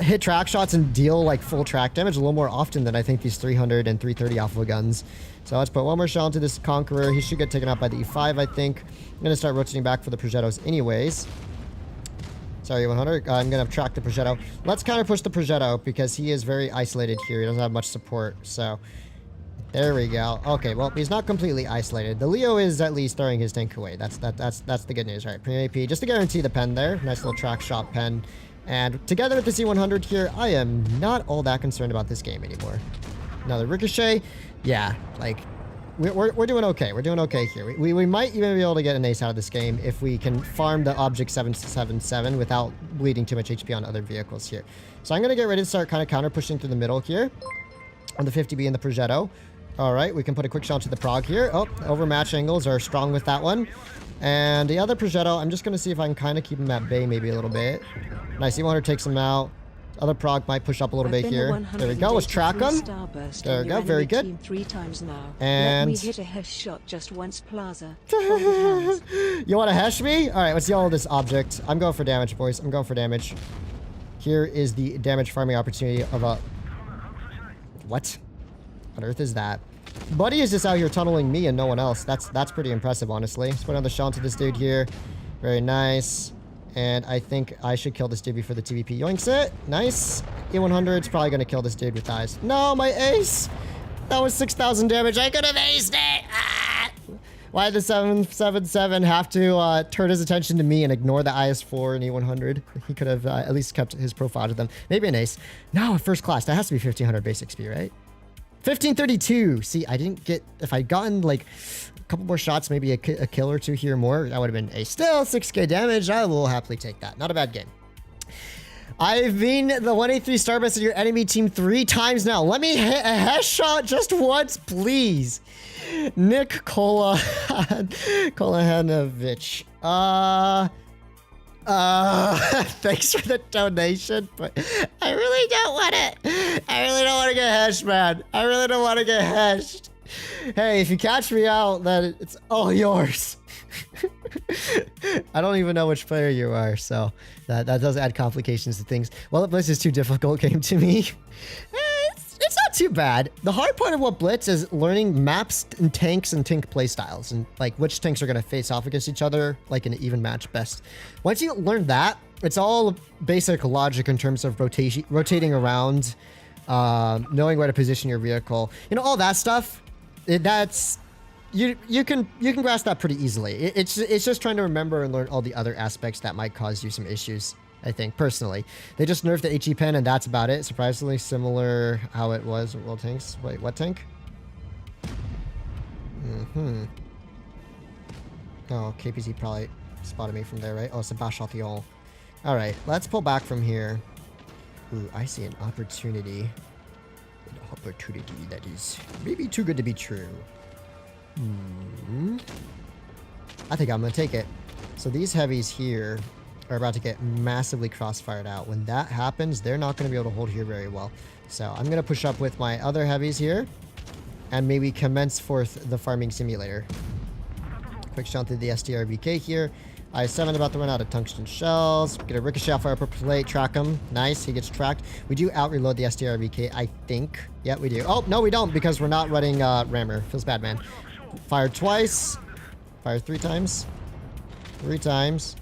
hit track shots and deal like full track damage a little more often than I think these 300 and 330 alpha guns. So let's put one more shell into this Conqueror. He should get taken out by the E5, I think. I'm going to start rotating back for the Progettos anyways. Sorry, 100. I'm going to track the Progetto. Let's counter push the Progetto because he is very isolated here. He doesn't have much support. So there we go. Okay, well, he's not completely isolated. The Leo is at least throwing his tank away. That's the good news. All right, premium AP, just to guarantee the pen there. Nice little track shot pen. And together with the C100 here, I am not all that concerned about this game anymore. Another Ricochet. Yeah, like, we're doing okay. We're doing okay here. We might even be able to get an ace out of this game if we can farm the Object 777 without bleeding too much HP on other vehicles here. So I'm going to get ready to start kind of counter pushing through the middle here on the 50B and the Progetto. All right, we can put a quick shot to the Prog here. Oh, overmatch angles are strong with that one. And the other Progetto, I'm just going to see if I can kind of keep him at bay maybe a little bit. Nice, C100 takes him out. Other Prog might push up a little bit here. There we go. Let's track him. There we go. Very good. 3 times now. And let me hit a hesh shot just once, Plaza. You want to hesh me? All right, let's yell this object. I'm going for damage, boys. I'm going for damage. Here is the damage farming opportunity of a... What on earth is that? Buddy is just out here tunneling me and no one else. That's pretty impressive, honestly. Let's put another shell into this dude here. Very nice. And I think I should kill this dude before the TVP yoinks it. Nice. E100 is probably going to kill this dude with eyes. No, my ace. That was 6,000 damage. I could have aced it. Ah! Why did the 777 have to turn his attention to me and ignore the IS-4 and E100? He could have at least kept his profile to them. Maybe an ace. No, first class. That has to be 1,500 base XP, right? 1532. See, I didn't get... If I'd gotten, like... a couple more shots, maybe a kill or two here more, that would have been a still 6k damage. I will happily take that. Not a bad game. I've been the 183 Starbest of your enemy team 3 times now. Let me hit a headshot just once, please. Nick Kolahanovich. Thanks for the donation, but I really don't want it. I really don't want to get heshed, man. I really don't want to get heshed. Hey, if you catch me out, then it's all yours. I don't even know which player you are, so that does add complications to things. WoT Blitz is too difficult game to me. It's not too bad. The hard part of WoT Blitz is learning maps and tank playstyles and like which tanks are going to face off against each other like in an even match best. Once you learn that, it's all basic logic in terms of rotating around, knowing where to position your vehicle. You know, all that stuff. That's you can grasp that pretty easily. It's just trying to remember and learn all the other aspects that might cause you some issues I think, personally. They just nerfed the HE pen, and that's about it. Surprisingly similar how it was with world tanks. Wait, what tank? Oh, KPZ probably spotted me from there, right? Oh, Sebastian. All right, let's pull back from here. Ooh, I see an opportunity. An opportunity that is maybe too good to be true. I think I'm gonna take it. So these heavies here are about to get massively crossfired out. When that happens, they're not gonna be able to hold here very well. So I'm gonna push up with my other heavies here and maybe commence forth the farming simulator. Quick shot through the STRBK here. I-7 about to run out of tungsten shells. Get a ricochet off our upper plate, track him. Nice, he gets tracked. We do out-reload the STRBK, I think. Yeah, we do. Oh, no, we don't, because we're not running rammer. Feels bad, man. Fired twice. Fired 3 times. 3 times.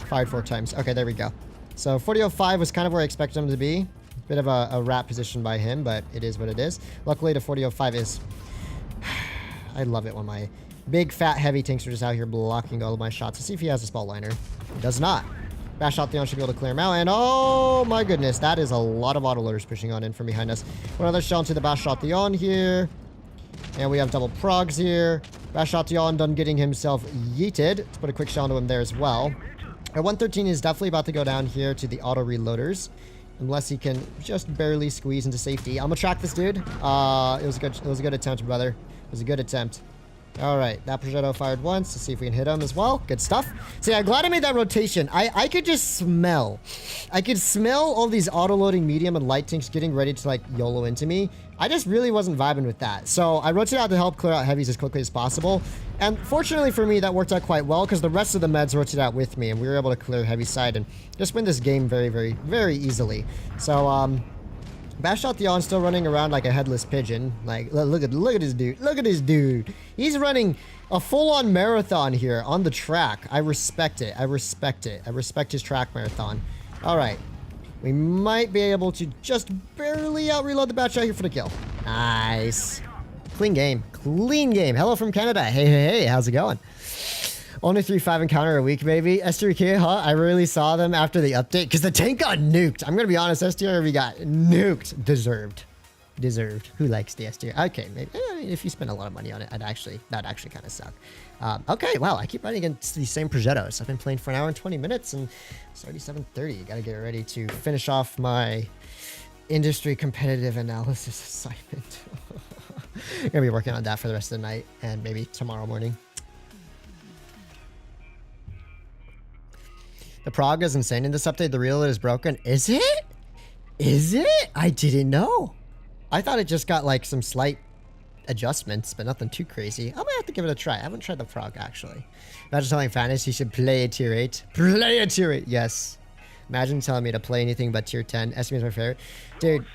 Fired 4 times. Okay, there we go. So 4005 was kind of where I expected him to be. Bit of a rat position by him, but it is what it is. Luckily, the 4005 is... I love it when my big, fat, heavy tanks are just out here blocking all of my shots. Let's see if he has a spall liner. He does not. Bash shot Theon should be able to clear him out. And oh my goodness, that is a lot of autoloaders pushing on in from behind us. Another shell into the Bash shot Theon here. And we have double progs here. Bash shot Theon done getting himself yeeted. Let's put a quick shell into him there as well. Our 113 is definitely about to go down here to the auto reloaders. Unless he can just barely squeeze into safety. I'm gonna track this dude. It was a good attempt, brother. It was a good attempt. All right, that Progetto fired once. Let's see if we can hit him as well. Good stuff. See, I'm glad I made that rotation. I could just smell. I could smell all these auto-loading medium and light tanks getting ready to, like, YOLO into me. I just really wasn't vibing with that. So I rotated out to help clear out heavies as quickly as possible. And fortunately for me, that worked out quite well because the rest of the meds rotated out with me and we were able to clear heavy side and just win this game very, very, very easily. So, Bash shot Theon still running around like a headless pigeon. Like, look at this dude. Look at this dude. He's running a full-on marathon here on the track. I respect it. I respect it. I respect his track marathon. All right. We might be able to just barely out-reload the batch out here for the kill. Nice. Clean game. Clean game. Hello from Canada. Hey, hey, hey. How's it going? Only 3-5 encounter a week, baby. STRK, huh? I really saw them after the update because the tank got nuked. I'm going to be honest. STRV got nuked. Deserved. Deserved. Who likes the STR? Okay, maybe. If you spend a lot of money on it, that'd actually kind of suck. Okay, wow. I keep running against these same Progettos. I've been playing for an hour and 20 minutes and it's already 7:30. Got to get ready to finish off my industry competitive analysis assignment. Going to be working on that for the rest of the night and maybe tomorrow morning. The prog is insane in this update. The reload is broken. Is it? Is it? I didn't know. I thought it just got like some slight adjustments, but nothing too crazy. I might have to give it a try. I haven't tried the prog actually. Imagine telling Fantasy you should play a tier 8. Play a tier 8. Yes. Imagine telling me to play anything but tier 10. STB is my favorite. Dude,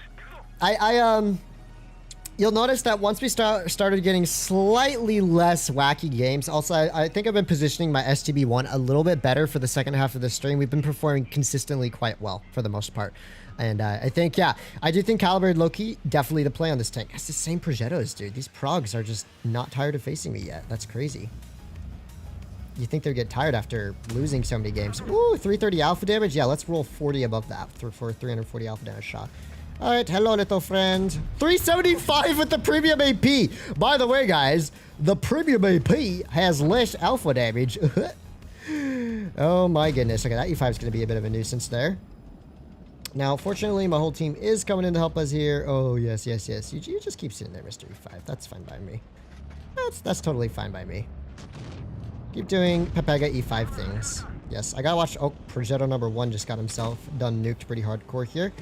you'll notice that once we started getting slightly less wacky games, also I think I've been positioning my STB-1 a little bit better for the second half of the stream. We've been performing consistently quite well for the most part. And I think, yeah, I do think Calibrated Loki, definitely the play on this tank. It's the same Progettos, dude. These progs are just not tired of facing me yet. That's crazy. You think they'd get tired after losing so many games. Ooh, 330 alpha damage? Yeah, let's roll 40 above that for 340 alpha damage shot. All right, hello, little friend. 375 with the premium AP. By the way, guys, the premium AP has less alpha damage. Oh, my goodness. Okay, that E5 is going to be a bit of a nuisance there. Now, fortunately, my whole team is coming in to help us here. Oh, yes, yes, yes. You just keep sitting there, Mr. E5. That's fine by me. That's totally fine by me. Keep doing Pepega E5 things. Yes, I got to watch... Oh, Progetto number 1 just got himself done nuked pretty hardcore here.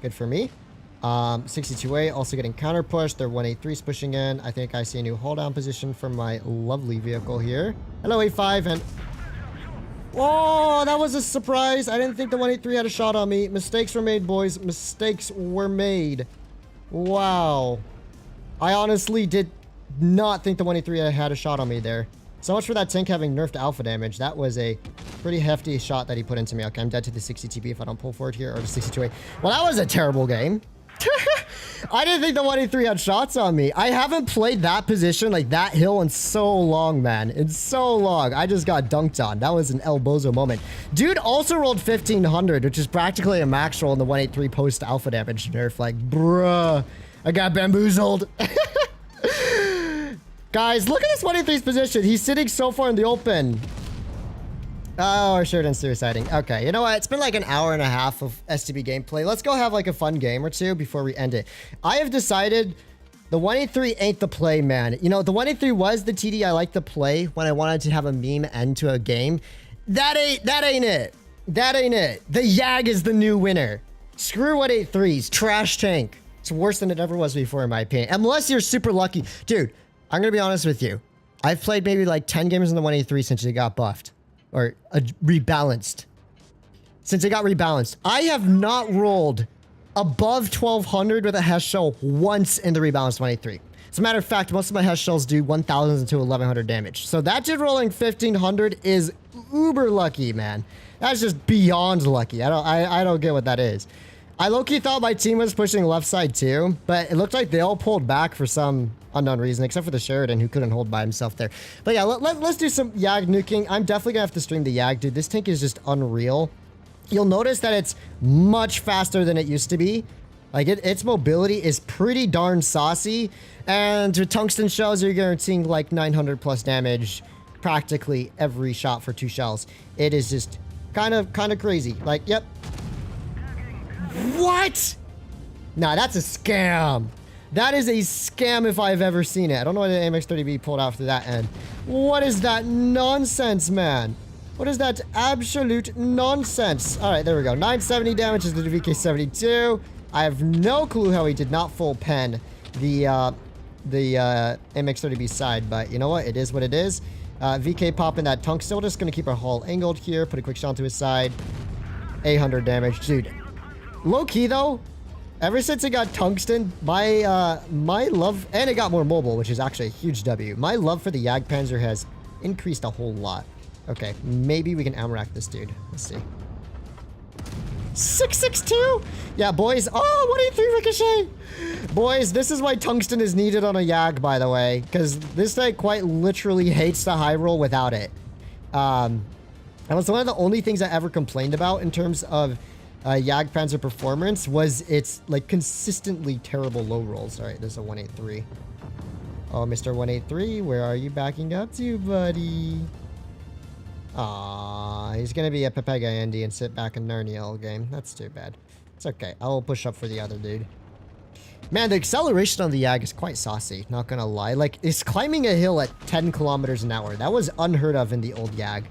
Good for me. 62A also getting counter pushed. Their 183's pushing in. I think I see a new hold down position for my lovely vehicle here. Hello, A5 and... Whoa, that was a surprise. I didn't think the 183 had a shot on me. Mistakes were made, boys. Mistakes were made. Wow. I honestly did not think the 183 had a shot on me there. So much for that tank having nerfed alpha damage. That was a pretty hefty shot that he put into me. Okay, I'm dead to the 60 TP if I don't pull forward here, or the 62A. Well, that was a terrible game. I didn't think the 183 had shots on me. I haven't played that position, like that hill, in so long, man. In so long. I just got dunked on. That was an El Bozo moment. Dude also rolled 1500, which is practically a max roll in the 183 post alpha damage nerf. Like, bruh. I got bamboozled. Guys, look at this 183's position. He's sitting so far in the open. Oh, our Sheridan suiciding. Okay, you know what? It's been like an hour and a half of STB gameplay. Let's go have like a fun game or two before we end it. I have decided the 183 ain't the play, man. You know, the 183 was the TD I like to play when I wanted to have a meme end to a game. That ain't it. That ain't it. The Yag is the new winner. Screw 183s. Trash tank. It's worse than it ever was before, in my opinion. Unless you're super lucky. Dude, I'm going to be honest with you. I've played maybe like 10 games in the 183 since it got buffed. Or rebalanced. Since it got rebalanced. I have not rolled above 1200 with a Hesh shell once in the rebalanced 183. As a matter of fact, most of my Hesh shells do 1000 to 1100 damage. So that dude rolling 1500 is uber lucky, man. That's just beyond lucky. I don't get what that is. I low-key thought my team was pushing left side too, but it looked like they all pulled back for some unknown reason, except for the Sheridan, who couldn't hold by himself there. But yeah, let's do some Yag nuking. I'm definitely gonna have to stream the Yag, dude. This tank is just unreal. You'll notice that it's much faster than it used to be. Like, its mobility is pretty darn saucy. And with tungsten shells, you're guaranteeing like 900 plus damage practically every shot for 2 shells. It is just kind of crazy. Like, yep. What? Nah, that's a scam. That is a scam if I've ever seen it. I don't know what the AMX30B pulled out for that end. What is that nonsense, man? What is that absolute nonsense? All right, there we go. 970 damage is the VK72. I have no clue how he did not full pen the MX30B side, but you know what? It is what it is. VK popping that tunk. Still just going to keep our hull angled here. Put a quick shot to his side. 800 damage. Dude, low key though, ever since it got tungsten, my love, and it got more mobile, which is actually a huge W. My love for the Jagdpanzer has increased a whole lot. Okay, maybe we can amrack this dude. Let's see. 662? Yeah, boys. Oh, 183 ricochet. Boys, this is why tungsten is needed on a Yag, by the way, because this thing quite literally hates the high roll without it. That was one of the only things I ever complained about in terms of Jagdpanzer performance was its like consistently terrible low rolls. All right, there's a 183. Oh, Mr. 183, where are you backing up to, buddy? Aw, he's gonna be a Pepega Andy and sit back in Narnia all game. That's too bad. It's okay. I will push up for the other dude. Man, the acceleration on the Yag is quite saucy, not gonna lie. Like, it's climbing a hill at 10 kilometers an hour. That was unheard of in the old Yag.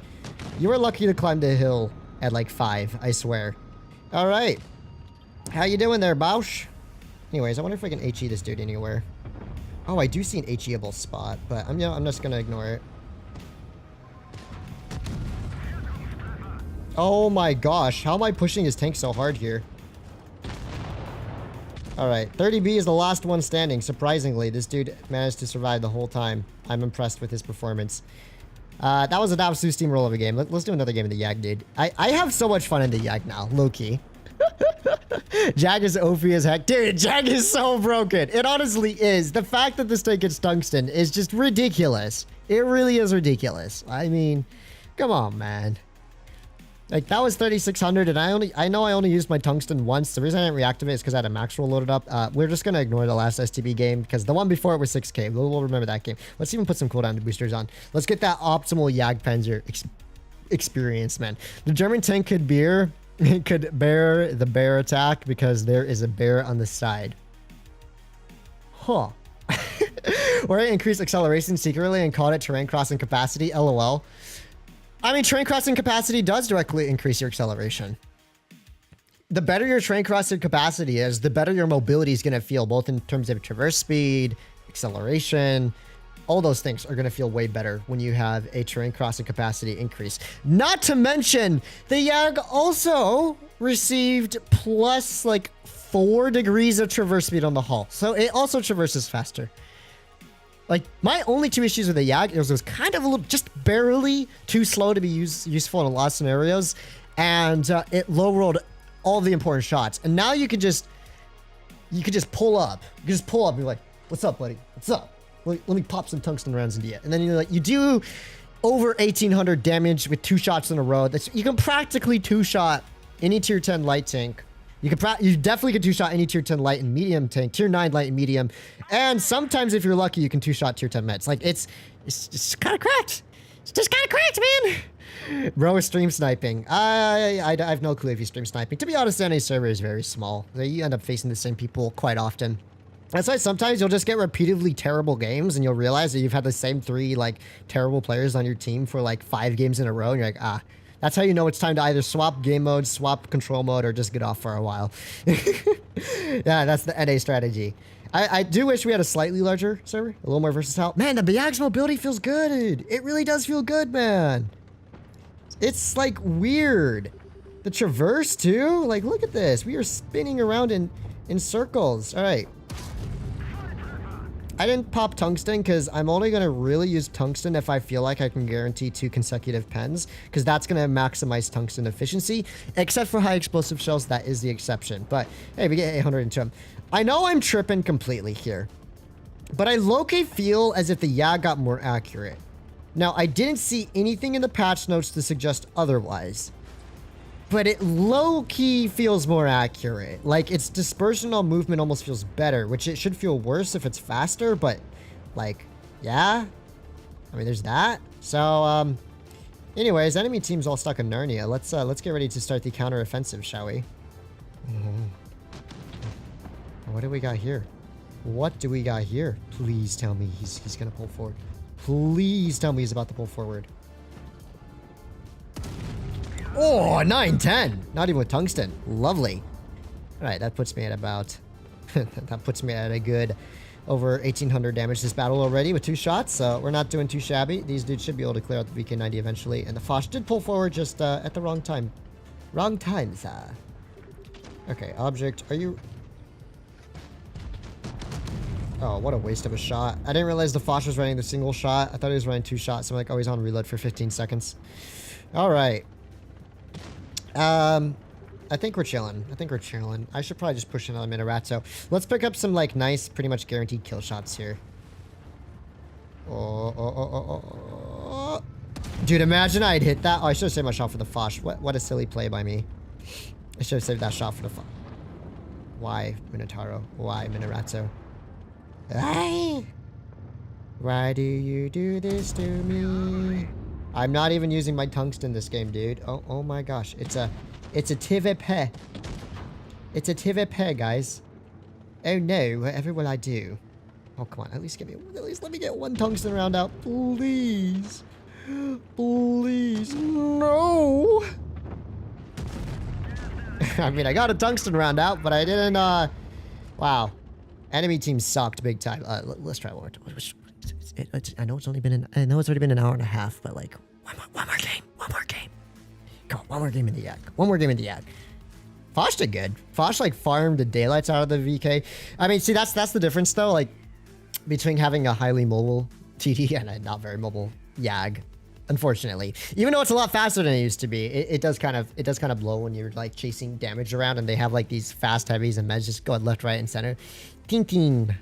You were lucky to climb the hill at like 5, I swear. All right. How you doing there, Bausch? Anyways, I wonder if I can HE this dude anywhere. Oh, I do see an HE-able spot, but I'm just gonna ignore it. Oh my gosh, how am I pushing his tank so hard here? Alright, 30B is the last one standing. Surprisingly, this dude managed to survive the whole time. I'm impressed with his performance. That was an absolute steamroll of a game. Let's do another game of the Yag, dude. I have so much fun in the Yag now, low-key. Jag is OP as heck. Dude, Jag is so broken. It honestly is. The fact that this tank gets tungsten is just ridiculous. It really is ridiculous. I mean, come on, man. Like, that was 3600, and I know I only used my tungsten once. The reason I didn't reactivate is because I had a max roll loaded up. We're just gonna ignore the last STB game because the one before it was 6k. We'll remember that game. Let's even put some cooldown boosters on. Let's get that optimal Jagdpanzer experience, man. The German tank could bear the bear attack because there is a bear on the side. Huh. Or increase acceleration secretly and called it terrain crossing capacity. LOL. I mean, terrain crossing capacity does directly increase your acceleration. The better your terrain crossing capacity is, the better your mobility is going to feel, both in terms of traverse speed, acceleration. All those things are going to feel way better when you have a terrain crossing capacity increase. Not to mention, the Yag also received plus like 4 degrees of traverse speed on the hull. So it also traverses faster. Like, my only 2 issues with the Yag is it was kind of a little, just barely too slow to be useful in a lot of scenarios. And it low rolled all the important shots. And now you can just you could just pull up. You could just pull up and be like, what's up, buddy? What's up? Let me pop some tungsten rounds into you. And then you're like, you do over 1,800 damage with 2 shots in a row. You can practically 2-shot any tier 10 light tank. You definitely can 2-shot any tier 10 light and medium tank, tier 9 light and medium. And sometimes if you're lucky, you can 2-shot tier 10 meds. Like it's just kind of cracked. It's just kind of cracked, man. Bro is stream sniping. I have no clue if he's stream sniping. To be honest, NA server is very small. You end up facing the same people quite often. That's why sometimes you'll just get repeatedly terrible games and you'll realize that you've had the same 3 like terrible players on your team for like 5 games in a row and you're like, ah, that's how you know it's time to either swap game mode, swap control mode, or just get off for a while. Yeah, that's the NA strategy. I do wish we had a slightly larger server, a little more versatile. Man, the Biag's mobility feels good. It really does feel good, man. It's like weird. The traverse too, like look at this. We are spinning around in circles. All right. I didn't pop tungsten because I'm only going to really use tungsten if I feel like I can guarantee 2 consecutive pens, because that's going to maximize tungsten efficiency. Except for high explosive shells, that is the exception. But hey, we get 800 into them. I know I'm tripping completely here, but I low-key feel as if the YAG got more accurate. Now, I didn't see anything in the patch notes to suggest otherwise, but it low-key feels more accurate. Like, its dispersional movement almost feels better, which it should feel worse if it's faster, but, like, yeah. I mean, there's that. So, anyways, enemy team's all stuck in Narnia. Let's get ready to start the counter-offensive, shall we? What do we got here? What do we got here? Please tell me he's gonna pull forward. Please tell me he's about to pull forward. Oh, 910. Not even with tungsten. Lovely. All right, that puts me at about... that puts me at a good over 1,800 damage this battle already with 2 shots, so we're not doing too shabby. These dudes should be able to clear out the VK-90 eventually, and the Foch did pull forward just at the wrong time. Wrong time, sir. Okay, object, are you... Oh, what a waste of a shot. I didn't realize the Foch was running the single shot. I thought he was running 2 shots, so I'm like, oh, he's on reload for 15 seconds. All right. I think we're chilling. I should probably just push another Minarazzo. Let's pick up some, like, nice, pretty much guaranteed kill shots here. Oh. Dude, imagine I'd hit that. Oh, I should have saved my shot for the Foch. What a silly play by me. I should have saved that shot for the Foch. Why, Minotauro? Why, Minarazzo? Why do you do this to me? I'm not even using my tungsten this game, dude. Oh my gosh. It's a TVP. It's a TVP, guys. Oh no, whatever will I do? Oh, come on. At least let me get 1 tungsten round out. Please. Please. No. I mean, I got a tungsten round out, but I didn't, wow. Enemy team sucked big time. Let's try one more time. I know it's already been an hour and a half, but like one more game. Come on, one more game in the YAG. Foch did good. Foch like farmed the daylights out of the VK. I mean, see, that's the difference though, like between having a highly mobile TD and a not very mobile YAG. Unfortunately, even though it's a lot faster than it used to be, it does kind of blow when you're like chasing damage around and they have like these fast heavies and meds just going left, right, and center. Ting.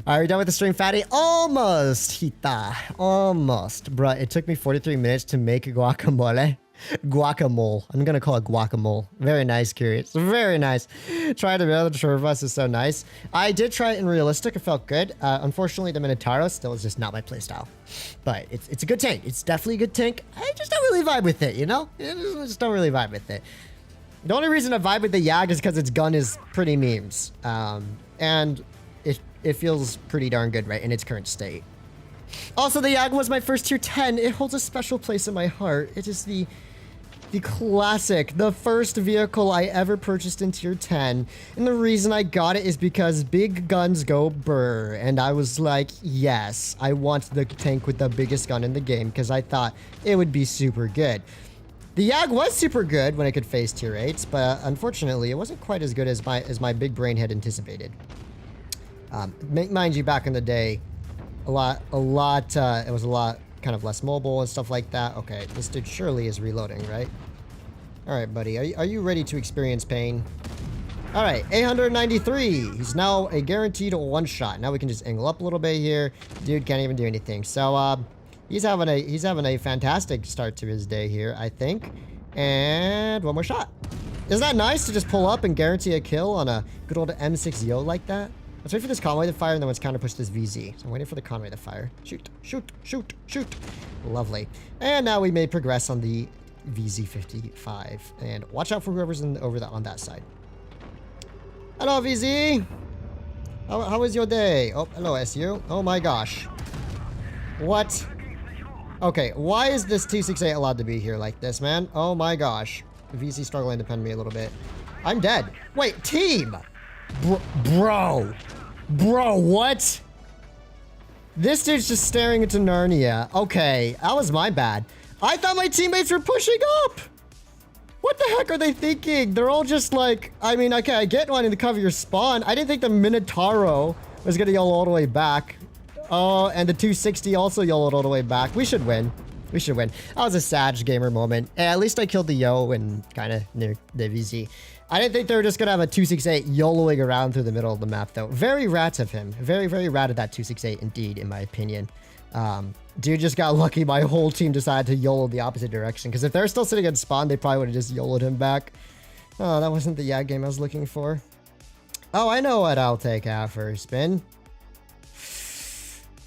Are we done with the stream, fatty? Almost, Hita. Almost. Bruh, it took me 43 minutes to make guacamole. Guacamole. I'm gonna call it guacamole. Very nice, Curious. Very nice. Try the other Traverse is so nice. I did try it in realistic. It felt good. Unfortunately, the Minotauro still is just not my playstyle. But it's a good tank. It's definitely a good tank. I just don't really vibe with it, you know? I just don't really vibe with it. The only reason I vibe with the YAG is because its gun is pretty memes. And it feels pretty darn good, right, in its current state. Also, the YAG was my first tier 10. It holds a special place in my heart. It is the classic, the first vehicle I ever purchased in tier 10. And the reason I got it is because big guns go brr. And I was like, yes, I want the tank with the biggest gun in the game because I thought it would be super good. The YAG was super good when it could face tier 8s, but unfortunately, it wasn't quite as good as my big brain had anticipated. Mind you, back in the day, it was a lot kind of less mobile and stuff like that. Okay, this dude surely is reloading, right? All right, buddy, are you ready to experience pain? All right, 893. He's now a guaranteed one shot. Now we can just angle up a little bit here. Dude can't even do anything. So he's having a fantastic start to his day here, I think. And one more shot. Isn't that nice to just pull up and guarantee a kill on a good old M6Yo like that? Let's wait for this Conway to fire, and then let's counter push this VZ. So I'm waiting for the Conway to fire. Shoot, shoot, shoot, shoot. Lovely. And now we may progress on the VZ55. And watch out for whoever's on that side. Hello, VZ. How was your day? Oh, hello, SU. Oh my gosh. What? Okay, why is this 268 allowed to be here like this, man? Oh my gosh. VZ struggling to pen me a little bit. I'm dead. Wait, team! Bro, what? This dude's just staring into Narnia. Okay, that was my bad. I thought my teammates were pushing up. What the heck are they thinking? They're all just like, I mean, okay, I get wanting to cover your spawn. I didn't think the Minotauro was gonna yell all the way back. Oh, and the 260 also yelled all the way back. We should win. We should win. That was a Sag gamer moment. At least I killed the Yo and kind of near the VZ. I didn't think they were just going to have a 268 YOLOing around through the middle of the map, though. Very rats of him. Very, very rat of that 268, indeed, in my opinion. Dude just got lucky. My whole team decided to YOLO the opposite direction. Because if they're still sitting in spawn, they probably would have just YOLO'd him back. Oh, that wasn't the Yag game I was looking for. Oh, I know what I'll take out for a spin.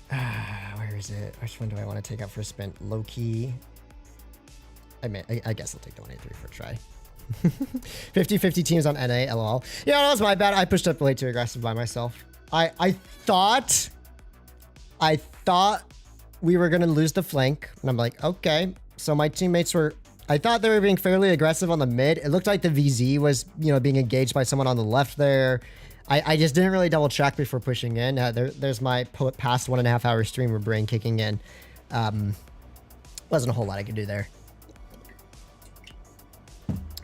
Where is it? Which one do I want to take out for a spin? Low-key. I guess I'll take the 183 for a try. 50-50 teams on NA, lol. Yeah, that was my bad. I pushed up way too aggressive by myself. I thought we were gonna lose the flank, and I'm like, okay. So my teammates were, I thought they were being fairly aggressive on the mid. It looked like the VZ was, you know, being engaged by someone on the left there. I just didn't really double check before pushing in. There's my past 1.5 hour streamer brain kicking in. Wasn't a whole lot I could do there.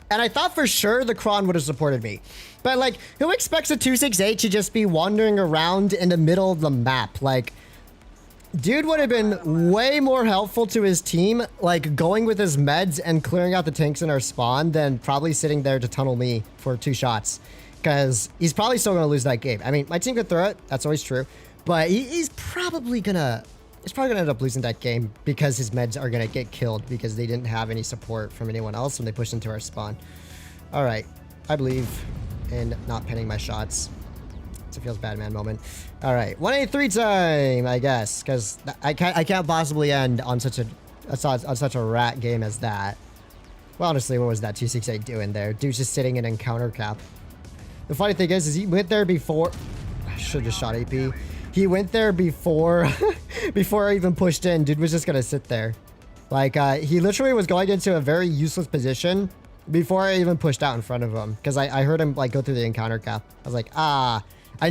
And I thought for sure the Kron would have supported me. But like, who expects a 268 to just be wandering around in the middle of the map? Like, dude would have been way more helpful to his team, like going with his meds and clearing out the tanks in our spawn than probably sitting there to tunnel me for 2 shots. Because he's probably still going to lose that game. I mean, my team could throw it. That's always true. But he's probably going to end up losing that game because his meds are going to get killed because they didn't have any support from anyone else when they pushed into our spawn. All right. I believe in not pinning my shots. It's a feels bad man moment. All right. 183 time, I guess, because I can't possibly end on such a rat game as that. Well, honestly, what was that 268 doing there? Dude's just sitting in encounter cap. The funny thing is he went there before. I should have just shot AP. He went there before before I even pushed in. Dude was just gonna sit there. Like he literally was going into a very useless position before I even pushed out in front of him. Because I heard him like go through the encounter cap. I was like, I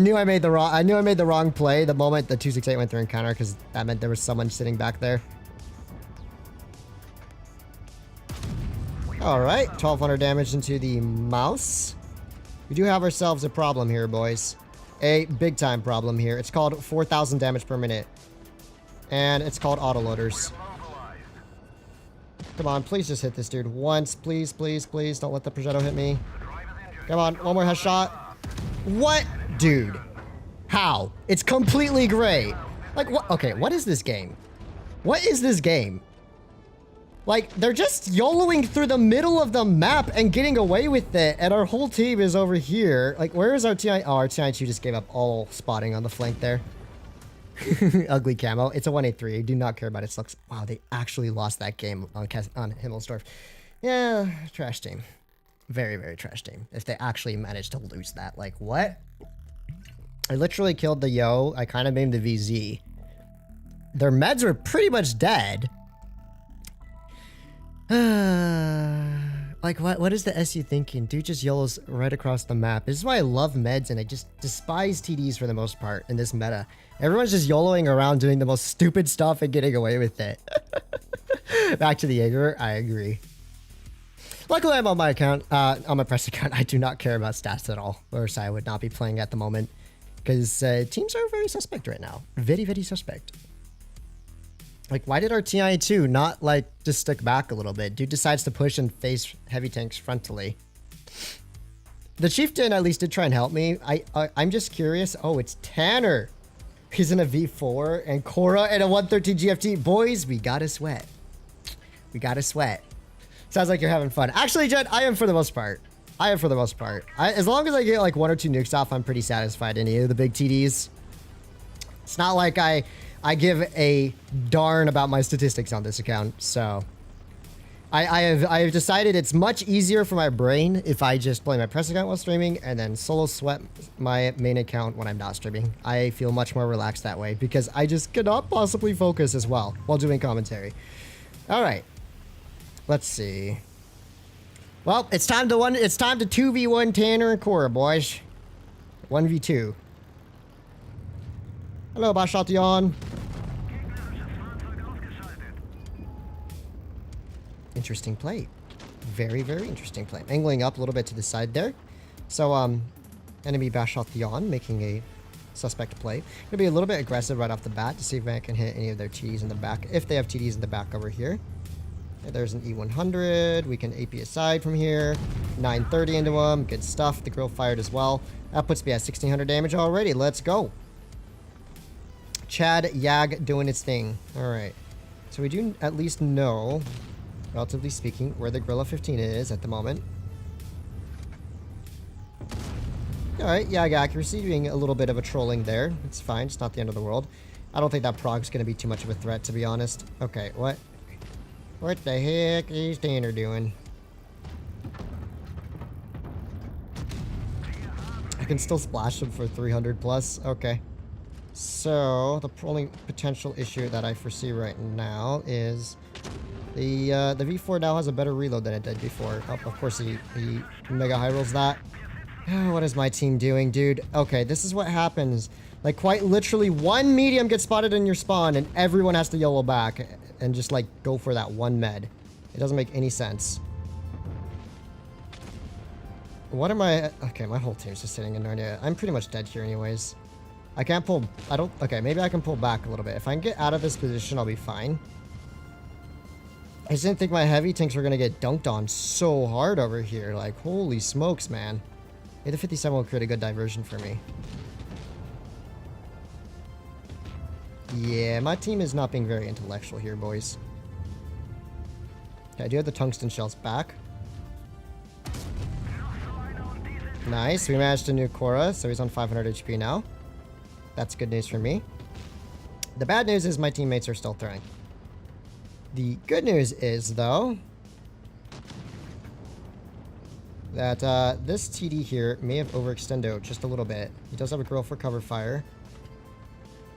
knew I made the wrong play the moment the 268 went through encounter, because that meant there was someone sitting back there. Alright, 1200 damage into the mouse. We do have ourselves a problem here, boys. A big time problem here. It's called 4,000 damage per minute. And it's called autoloaders. Come on, please just hit this dude once. Please, please, please. Don't let the Progetto hit me. Come on, one more headshot. What? Dude. How? It's completely gray. Like, what? Okay, what is this game? What is this game? Like, they're just YOLOing through the middle of the map and getting away with it, and our whole team is over here. Like, where is our TI? Oh, our TI2 just gave up all spotting on the flank there. Ugly camo. It's a 183. I do not care about its looks. Wow, they actually lost that game on Himmelsdorf. Yeah, trash team. Very, very trash team. If they actually managed to lose that. Like, what? I literally killed the Yo. I kind of made the VZ. Their meds were pretty much dead. Like, what is the SU thinking? Dude just YOLOs right across the map. This is why I love meds and I just despise TDs for the most part in this meta. Everyone's just YOLOing around doing the most stupid stuff and getting away with it. Back to the Jaeger, I agree. Luckily, I'm on my account, on my press account. I do not care about stats at all, or so I would not be playing at the moment. Because teams are very suspect right now. Very, very suspect. Like, why did our TI2 not, like, just stick back a little bit? Dude decides to push and face heavy tanks frontally. The chieftain at least did try and help me. I'm just curious. Oh, it's Tanner. He's in a V4 and Cora in a 113 GFT. Boys, we gotta sweat. We gotta sweat. Sounds like you're having fun. Actually, Jed, I am for the most part. As long as I get like 1 or 2 nukes off, I'm pretty satisfied in any of the big TDs. It's not like I give a darn about my statistics on this account, so... I have decided it's much easier for my brain if I just play my press account while streaming and then solo sweat my main account when I'm not streaming. I feel much more relaxed that way because I just cannot possibly focus as well while doing commentary. All right, let's see. Well, it's time to 2v1 Tanner and Cora, boys. 1v2. Hello, Bashation. Interesting play. Very, very interesting play. Angling up a little bit to the side there. So, enemy Bashation making a suspect play. Gonna be a little bit aggressive right off the bat to see if I can hit any of their TDs in the back. If they have TDs in the back over here. There's an E100. We can AP aside from here. 930 into him. Good stuff. The grill fired as well. That puts me at 1600 damage already. Let's go. Chad Yag doing its thing. All right. So we do at least know, relatively speaking, where the Gorilla 15 is at the moment. Alright, Yag accuracy doing a little bit of a trolling there. It's fine, it's not the end of the world. I don't think that prog's going to be too much of a threat, to be honest. Okay, what? What the heck is Tanner doing? I can still splash him for 300 plus. Okay. So, the only potential issue that I foresee right now is... The V4 now has a better reload than it did before. Oh, of course, he mega high rolls that. What is my team doing, dude? Okay, this is what happens. Like, quite literally, one medium gets spotted in your spawn, and everyone has to YOLO back and just, like, go for that one med. It doesn't make any sense. What am I... Okay, my whole team's just sitting in Narnia. I'm pretty much dead here anyways. I can't pull... I don't... Okay, maybe I can pull back a little bit. If I can get out of this position, I'll be fine. I just didn't think my heavy tanks were going to get dunked on so hard over here. Like, holy smokes, man. Maybe the 57 will create a good diversion for me. Yeah, my team is not being very intellectual here, boys. Okay, I do have the tungsten shells back. Nice, we managed to nuke Cora, so he's on 500 HP now. That's good news for me. The bad news is my teammates are still throwing. The good news is, though, that this TD here may have overextended just a little bit. He does have a grill for cover fire.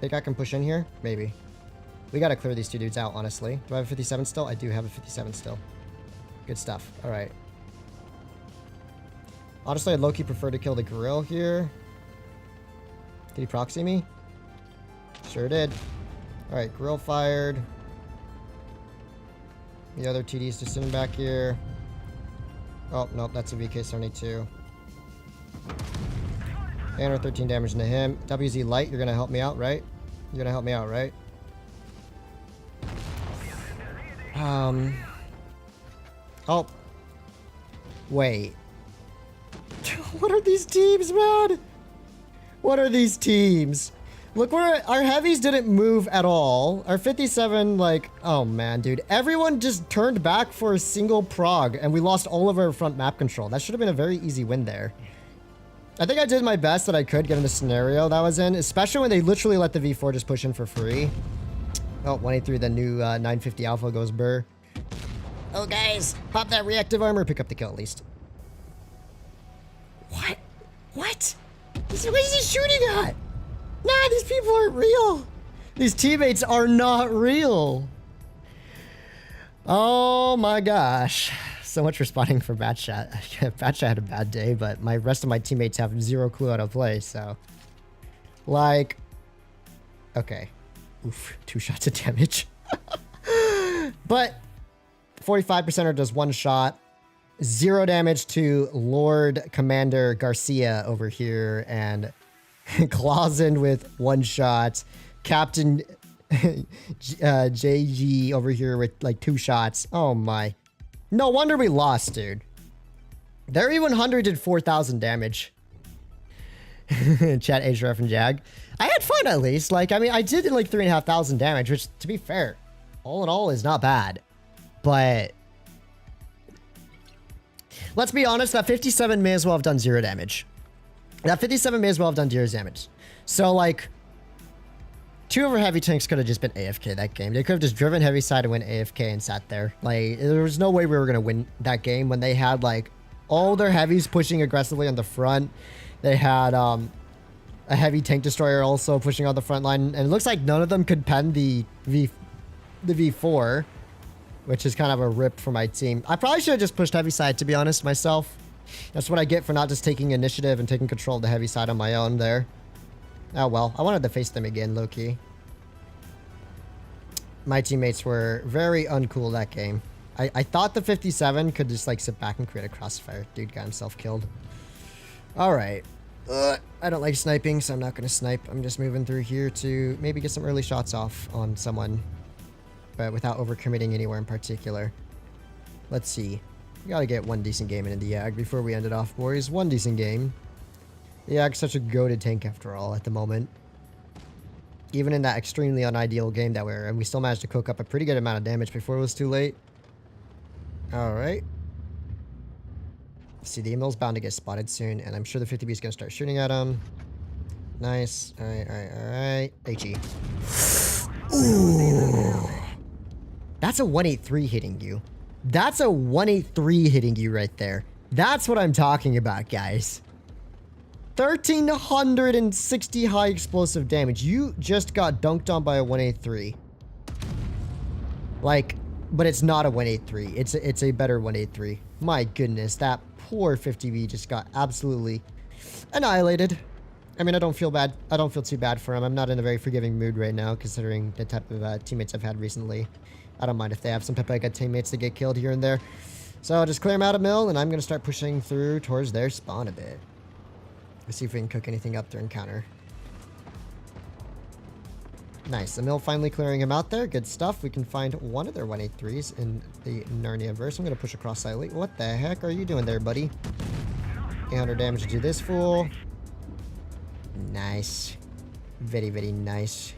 Think I can push in here? Maybe. We gotta clear these two dudes out, honestly. Do I have a 57 still? I do have a 57 still. Good stuff. Alright. Honestly, I'd low-key prefer to kill the grill here. Did he proxy me? Sure did. Alright, grill fired. The other TD's just sitting back here. Oh, nope, that's a VK-72. And 13 damage into him. WZ Light, you're gonna help me out, right? You're gonna help me out, right? Oh. Wait. What are these teams, man? What are these teams? Look, where our heavies didn't move at all. Our 57, like, oh man, dude. Everyone just turned back for a single prog, and we lost all of our front map control. That should have been a very easy win there. I think I did my best that I could given the scenario that I was in, especially when they literally let the V4 just push in for free. Oh, 183, the new 950 Alpha goes burr. Oh, guys, pop that reactive armor. Pick up the kill at least. What? What? What is he shooting at? Nah, these people aren't real. These teammates are not real. Oh my gosh. So much for spotting for Batchat. Batchat had a bad day, but my rest of my teammates have zero clue how to play, so. Like. Okay. Oof, 2 shots of damage. But 45%er does 1 shot. 0 damage to Lord Commander Garcia over here, and Clausen with 1 shot. Captain JG over here with like 2 shots. Oh my. No wonder we lost, dude. Their E100 did 4,000 damage. Chat, HRF, and Jag. I had fun at least. Like, I mean, I did like 3,500 damage, which, to be fair, all in all is not bad. But let's be honest, that 57 may as well have done 0 damage. That 57 may as well have done 0 damage. So, like, 2 of our heavy tanks could have just been AFK that game. They could have just driven heavy side and went AFK and sat there. Like, there was no way we were going to win that game when they had, like, all their heavies pushing aggressively on the front. They had a heavy tank destroyer also pushing on the front line. And it looks like none of them could pen the V4, which is kind of a rip for my team. I probably should have just pushed heavy side, to be honest, myself. That's what I get for not just taking initiative and taking control of the heavy side on my own there. Oh, well. I wanted to face them again, low-key. My teammates were very uncool that game. I thought the 57 could just, like, sit back and create a crossfire. Dude got himself killed. Alright. I don't like sniping, so I'm not going to snipe. I'm just moving through here to maybe get some early shots off on someone. But without overcommitting anywhere in particular. Let's see. We gotta get one decent game into the Yag before we end it off, boys. One decent game. The Yag's such a goated tank after all at the moment. Even in that extremely unideal game that we were in, we still managed to cook up a pretty good amount of damage before it was too late. Alright. See, the email's bound to get spotted soon, and I'm sure the 50B is going to start shooting at him. Nice. Alright. HE. Ooh. That's a 183 hitting you. That's a 183 hitting you right there. That's what I'm talking about, guys. 1,360 high explosive damage. You just got dunked on by a 183. Like, but it's not a 183. It's a better 183. My goodness, that poor 50B just got absolutely annihilated. I mean, I don't feel bad. I don't feel too bad for him. I'm not in a very forgiving mood right now, considering the type of teammates I've had recently. I don't mind if they have some Pepega teammates that get killed here and there. So I'll just clear them out of mill, and I'm going to start pushing through towards their spawn a bit. Let's see if we can cook anything up during counter. Nice. The mill finally clearing him out there. Good stuff. We can find one of their 183s in the Narnia verse. I'm going to push across slightly. What the heck are you doing there, buddy? 800 damage to this fool. Nice. Very, very nice.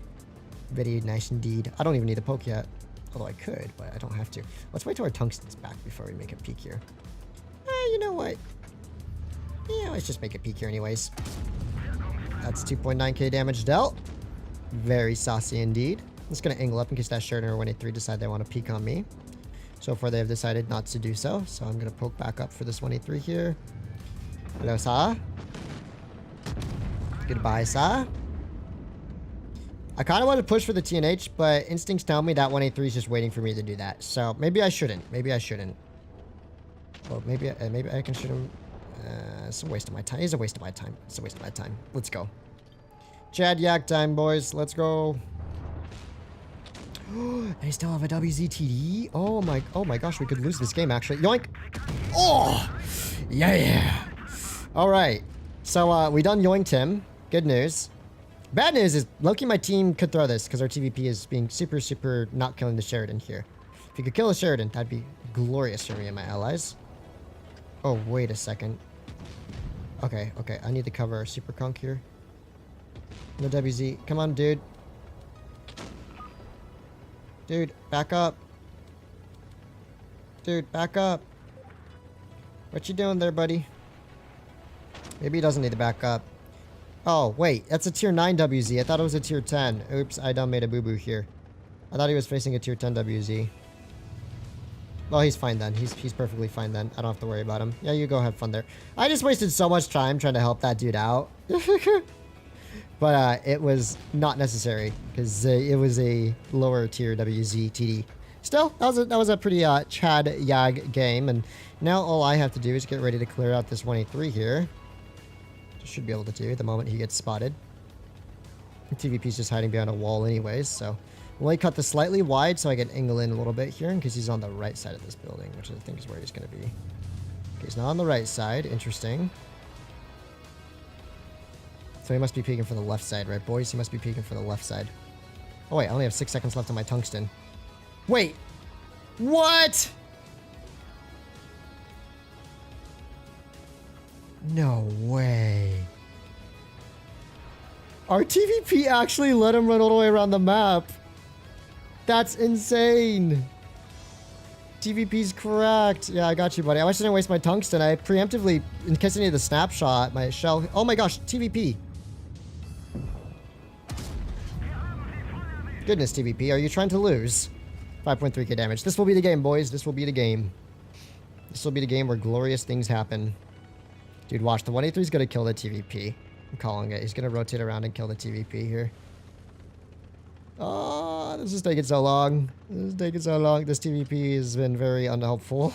Very nice indeed. I don't even need the poke yet. Although I could, but I don't have to. Let's wait till our tungsten's back before we make a peek here. You know what? Yeah, let's just make a peek here anyways. That's 2.9k damage dealt. Very saucy indeed. I'm just going to angle up in case that Sheridan or 183 decide they want to peek on me. So far, they have decided not to do so. So I'm going to poke back up for this 183 here. Hello, sir. Goodbye, sir. I kind of want to push for the TNH, but instincts tell me that 183 is just waiting for me to do that. So maybe I shouldn't. Maybe I shouldn't. Well, maybe I can shoot him. It's a waste of my time. It's a waste of my time. It's a waste of my time. Let's go. Chad Yak time, boys. Let's go. They still have a WZTD? Oh my gosh, we could lose this game, actually. Yoink! Oh! Yeah! Alright. So, we done yoinked him. Good news. Bad news is, Loki, my team could throw this because our TVP is being super, super not killing the Sheridan here. If you could kill the Sheridan, that'd be glorious for me and my allies. Oh, wait a second. Okay. I need to cover our super conk here. No WZ. Come on, dude. Dude, back up. Dude, back up. What you doing there, buddy? Maybe he doesn't need to back up. Oh, wait. That's a tier 9 WZ. I thought it was a tier 10. Oops, I done made a boo-boo here. I thought he was facing a tier 10 WZ. Well, he's fine then. He's perfectly fine then. I don't have to worry about him. Yeah, you go have fun there. I just wasted so much time trying to help that dude out. But it was not necessary because it was a lower tier WZ TD. Still, that was a pretty Chad Yag game. And now all I have to do is get ready to clear out this 183 here. Should be able to do the moment he gets spotted. The TVP's just hiding behind a wall anyways, so we'll cut this slightly wide so I can angle in a little bit here because he's on the right side of this building, which I think is where he's going to be. Okay, he's not on the right side. Interesting. So he must be peeking for the left side, right, boys? He must be peeking for the left side. Oh, wait. I only have 6 seconds left on my tungsten. Wait. What? No way. Our TVP actually let him run all the way around the map. That's insane. TVP's correct. Yeah, I got you, buddy. I wish I didn't waste my tungsten. I preemptively, in case I need the snapshot, my shell. Oh my gosh, TVP. Goodness, TVP, are you trying to lose? 5.3k damage. This will be the game, boys. This will be the game. This will be the game where glorious things happen. Dude, watch. The 183 is going to kill the TVP. I'm calling it. He's going to rotate around and kill the TVP here. Oh, this is taking so long. This is taking so long. This TVP has been very unhelpful.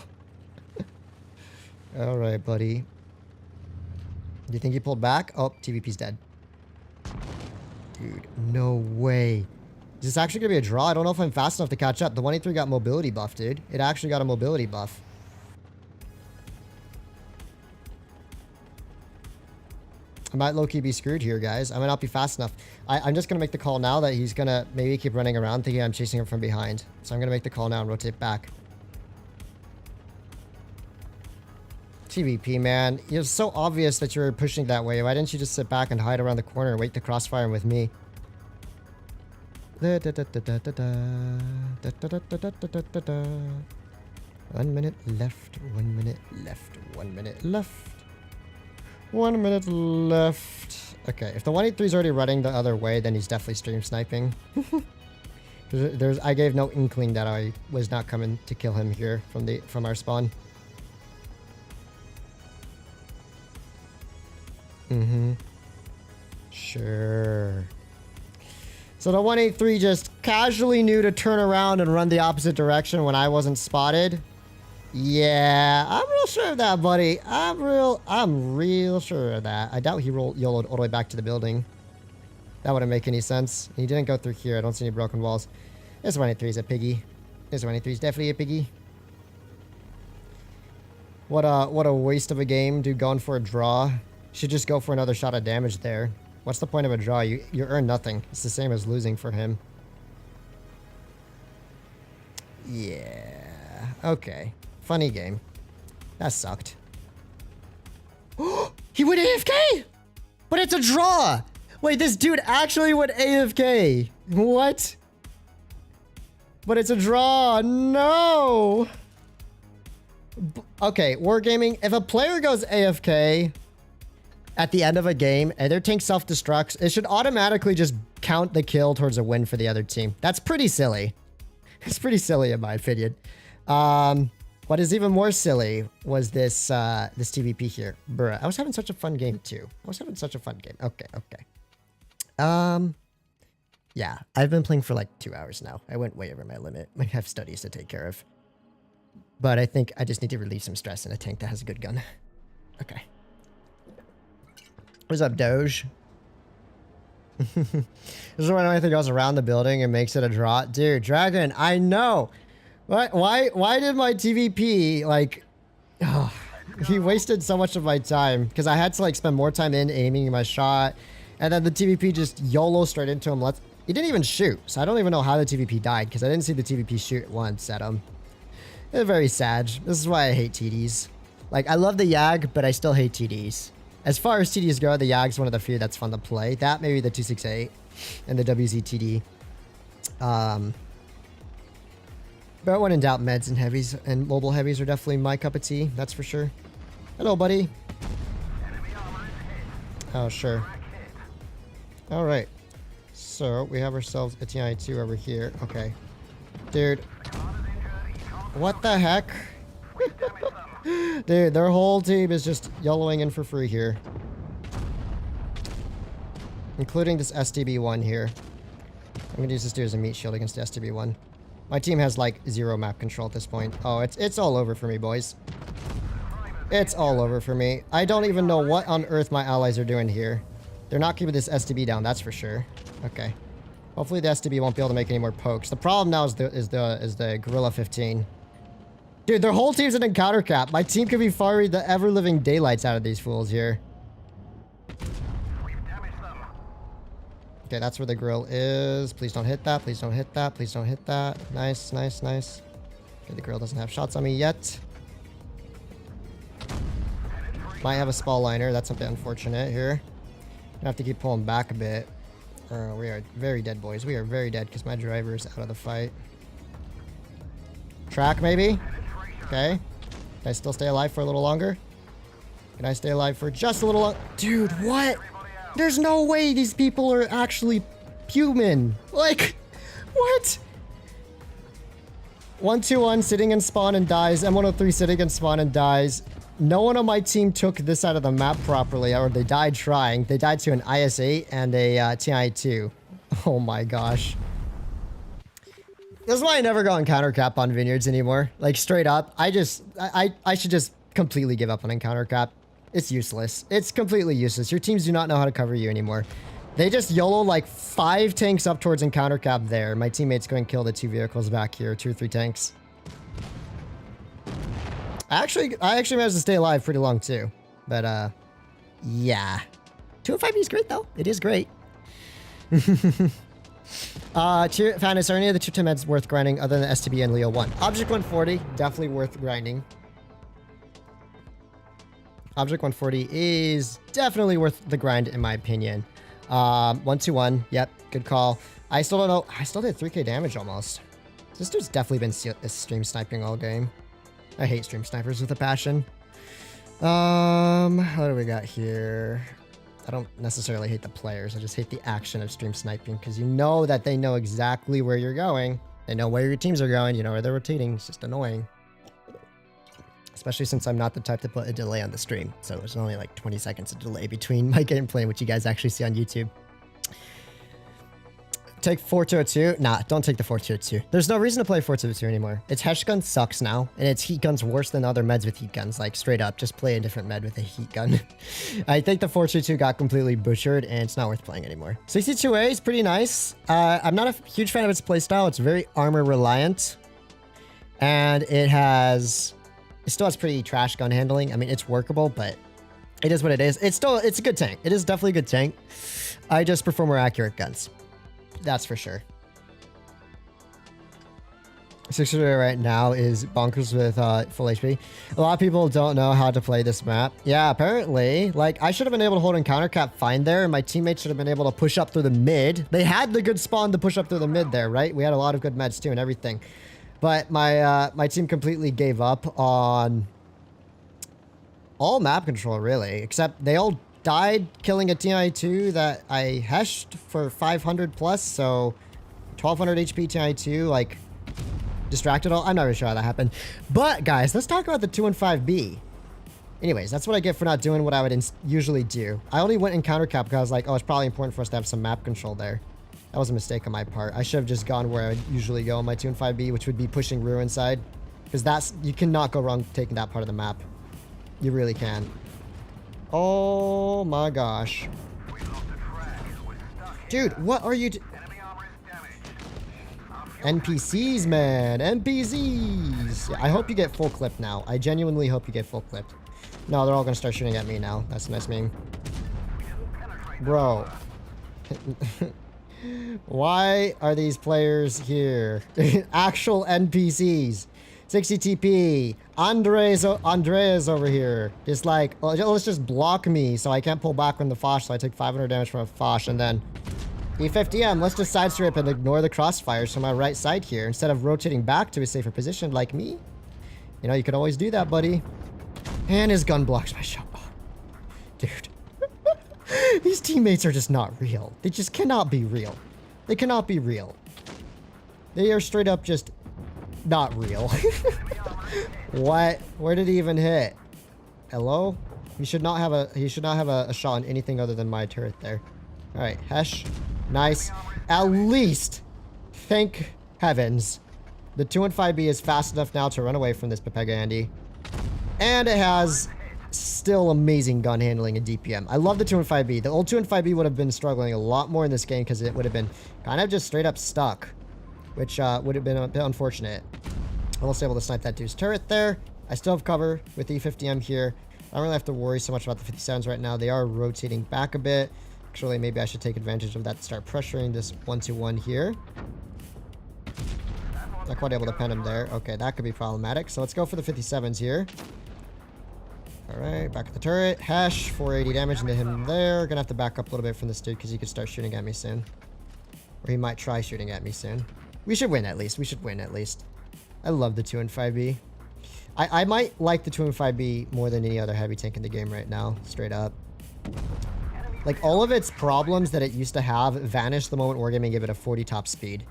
Alright, buddy. Do you think he pulled back? Oh, TVP's dead. Dude, no way. Is this actually going to be a draw? I don't know if I'm fast enough to catch up. The 183 got mobility buff, dude. It actually got a mobility buff. I might low-key be screwed here, guys. I might not be fast enough. I'm just going to make the call now that he's going to maybe keep running around thinking I'm chasing him from behind. So I'm going to make the call now and rotate back. TVP, man. It was so obvious that you were pushing that way. Why didn't you just sit back and hide around the corner and wait to crossfire him with me? 1 minute left. 1 minute left. 1 minute left. 1 minute left. Okay, if the 183 is already running the other way, then he's definitely stream sniping. I gave no inkling that I was not coming to kill him here from our spawn. Sure. So the 183 just casually knew to turn around and run the opposite direction when I wasn't spotted. Yeah, I'm real sure of that, buddy. I'm real sure of that. I doubt he YOLO'd all the way back to the building. That wouldn't make any sense. He didn't go through here. I don't see any broken walls. This 183 is a piggy. This 183 is definitely a piggy. What a waste of a game, dude. Going for a draw. Should just go for another shot of damage there. What's the point of a draw? You earn nothing. It's the same as losing for him. Yeah. Okay. Funny game. That sucked. He went AFK! But it's a draw! Wait, this dude actually went AFK. What? But it's a draw. No! Okay, wargaming. If a player goes AFK at the end of a game and their tank self-destructs, it should automatically just count the kill towards a win for the other team. That's pretty silly. It's pretty silly in my opinion. What is even more silly was this this TVP here. Bruh, I was having such a fun game too. I was having such a fun game. Okay. Yeah, I've been playing for like 2 hours now. I went way over my limit. I have studies to take care of. But I think I just need to relieve some stress in a tank that has a good gun. Okay. What's up, Doge? This is when anything goes around the building and makes it a draw. Dude, Dragon, I know. Why did my TVP, like... Oh, he wasted so much of my time. Because I had to, like, spend more time in aiming my shot. And then the TVP just YOLO straight into him. He didn't even shoot. So I don't even know how the TVP died. Because I didn't see the TVP shoot once at him. It's very sad. This is why I hate TDs. Like, I love the YAG, but I still hate TDs. As far as TDs go, the YAG's one of the few that's fun to play. That, maybe the 268 and the WZ TD. But when in doubt, meds and heavies and mobile heavies are definitely my cup of tea. That's for sure. Hello, buddy. Oh, sure. All right. So we have ourselves a TI2 over here. Okay. Dude. What the heck? Dude, their whole team is just YOLOing in for free here. Including this STB-1 here. I'm gonna use this dude as a meat shield against the STB-1. My team has like 0 map control at this point. Oh, it's all over for me, boys. It's all over for me. I don't even know what on earth my allies are doing here. They're not keeping this STB down, that's for sure. Okay. Hopefully the STB won't be able to make any more pokes. The problem now is the Gorilla 15. Dude, their whole team's an encounter cap. My team could be firing the ever-living daylights out of these fools here. Okay, that's where the grill is. Please don't hit that. Please don't hit that. Please don't hit that. Nice, nice, nice. Okay, the grill doesn't have shots on me yet. Might have a spall liner. That's a bit unfortunate here. I have to keep pulling back a bit. We are very dead, boys. We are very dead because my driver is out of the fight. Track, maybe? Okay. Can I still stay alive for a little longer? Can I stay alive for just a little longer? Dude, what? There's no way these people are actually human. Like, what? 1-2-1 sitting in spawn and dies. M103 sitting in spawn and dies. No one on my team took this side of the map properly, or they died trying. They died to an IS-8 and a TI-2. Oh my gosh. This is why I never go on counter cap on Vineyards anymore. Like, straight up. I should just completely give up on encounter cap. It's useless. It's completely useless. Your teams do not know how to cover you anymore. They just YOLO like 5 tanks up towards encounter cap there. My teammates go and kill the 2 vehicles back here. 2 or 3 tanks. I actually managed to stay alive pretty long too. But yeah. 2 and 5 is great though. It is great. Fatness, are any of the 2 meds worth grinding other than STB and Leo 1? Object 140, definitely worth grinding. Object 140 is definitely worth the grind in my opinion. 1-2-1, yep, good call. I still don't know. I still did 3k damage almost. This dude's definitely been stream sniping all game. I hate stream snipers with a passion. What do we got here? I don't necessarily hate the players. I just hate the action of stream sniping because you know that they know exactly where you're going. They know where your teams are going. You know where they're rotating. It's just annoying. Especially since I'm not the type to put a delay on the stream. So there's only like 20 seconds of delay between my gameplay and what you guys actually see on YouTube. Take 4-2-2. Nah, don't take the 4-2-2. There's no reason to play 4-2-2 anymore. Its Hesh gun sucks now, and its heat gun's worse than other meds with heat guns. Like, straight up, just play a different med with a heat gun. I think the 4-2-2 got completely butchered, and it's not worth playing anymore. 62A is pretty nice. I'm not a huge fan of its playstyle. It's very armor reliant, and it still has pretty trash gun handling. I mean, it's workable, but it is what it is. It's a good tank. It is definitely a good tank. I just prefer more accurate guns. That's for sure. 600 right now is bonkers with full HP. A lot of people don't know how to play this map. Yeah, apparently. Like, I should have been able to hold encounter cap fine there, and my teammates should have been able to push up through the mid. They had the good spawn to push up through the mid there, right? We had a lot of good meds too and everything. But my team completely gave up on all map control, really. Except they all died killing a TI-2 that I heshed for 500 plus, so 1200 HP TI-2, like, distracted all. I'm not really sure how that happened. But, guys, let's talk about the 2 and 5B. Anyways, that's what I get for not doing what I would usually do. I only went in counter cap because I was like, oh, it's probably important for us to have some map control there. That was a mistake on my part. I should have just gone where I would usually go on my 2 and 5B, which would be pushing Ruin side. Because you cannot go wrong taking that part of the map. You really can. Oh my gosh. Dude, what are you NPCs, man. NPCs. Yeah, I hope you get full clip now. I genuinely hope you get full clip. No, they're all going to start shooting at me now. That's nice mean. Bro. Why are these players here? Actual NPCs. 60 TP. Andre's over here. Just like, let's just block me so I can't pull back from the Foch, so I take 500 damage from a Foch, and then E50M, let's just side strip and ignore the crossfires from my right side here instead of rotating back to a safer position like me. You know, you could always do that, buddy. And his gun blocks my shot. Oh, dude. These teammates are just not real. They just cannot be real. They cannot be real. They are straight up just not real. What? Where did he even hit? Hello? He should not have a shot on anything other than my turret there. Alright, Hesh. Nice. At least, thank heavens, the 2 and 5B is fast enough now to run away from this Pepega Andy. And it has still amazing gun handling and DPM. I love the 2 and 5B. The old 2 and 5B would have been struggling a lot more in this game because it would have been kind of just straight up stuck, which would have been a bit unfortunate. Almost able to snipe that dude's turret there. I still have cover with the E50M here. I don't really have to worry so much about the 57s right now. They are rotating back a bit. Actually, maybe I should take advantage of that to start pressuring this 1-2-1 here. Not quite able to pen him there. Okay, that could be problematic. So let's go for the 57s here. Alright, back at the turret. Hash, 480 damage into him there. Gonna have to back up a little bit from this dude because he could start shooting at me soon. Or he might try shooting at me soon. We should win at least. We should win at least. I love the 2 and 5B. I might like the 2 and 5B more than any other heavy tank in the game right now. Straight up. Like, all of its problems that it used to have vanished the moment Wargaming gave it a 40 top speed.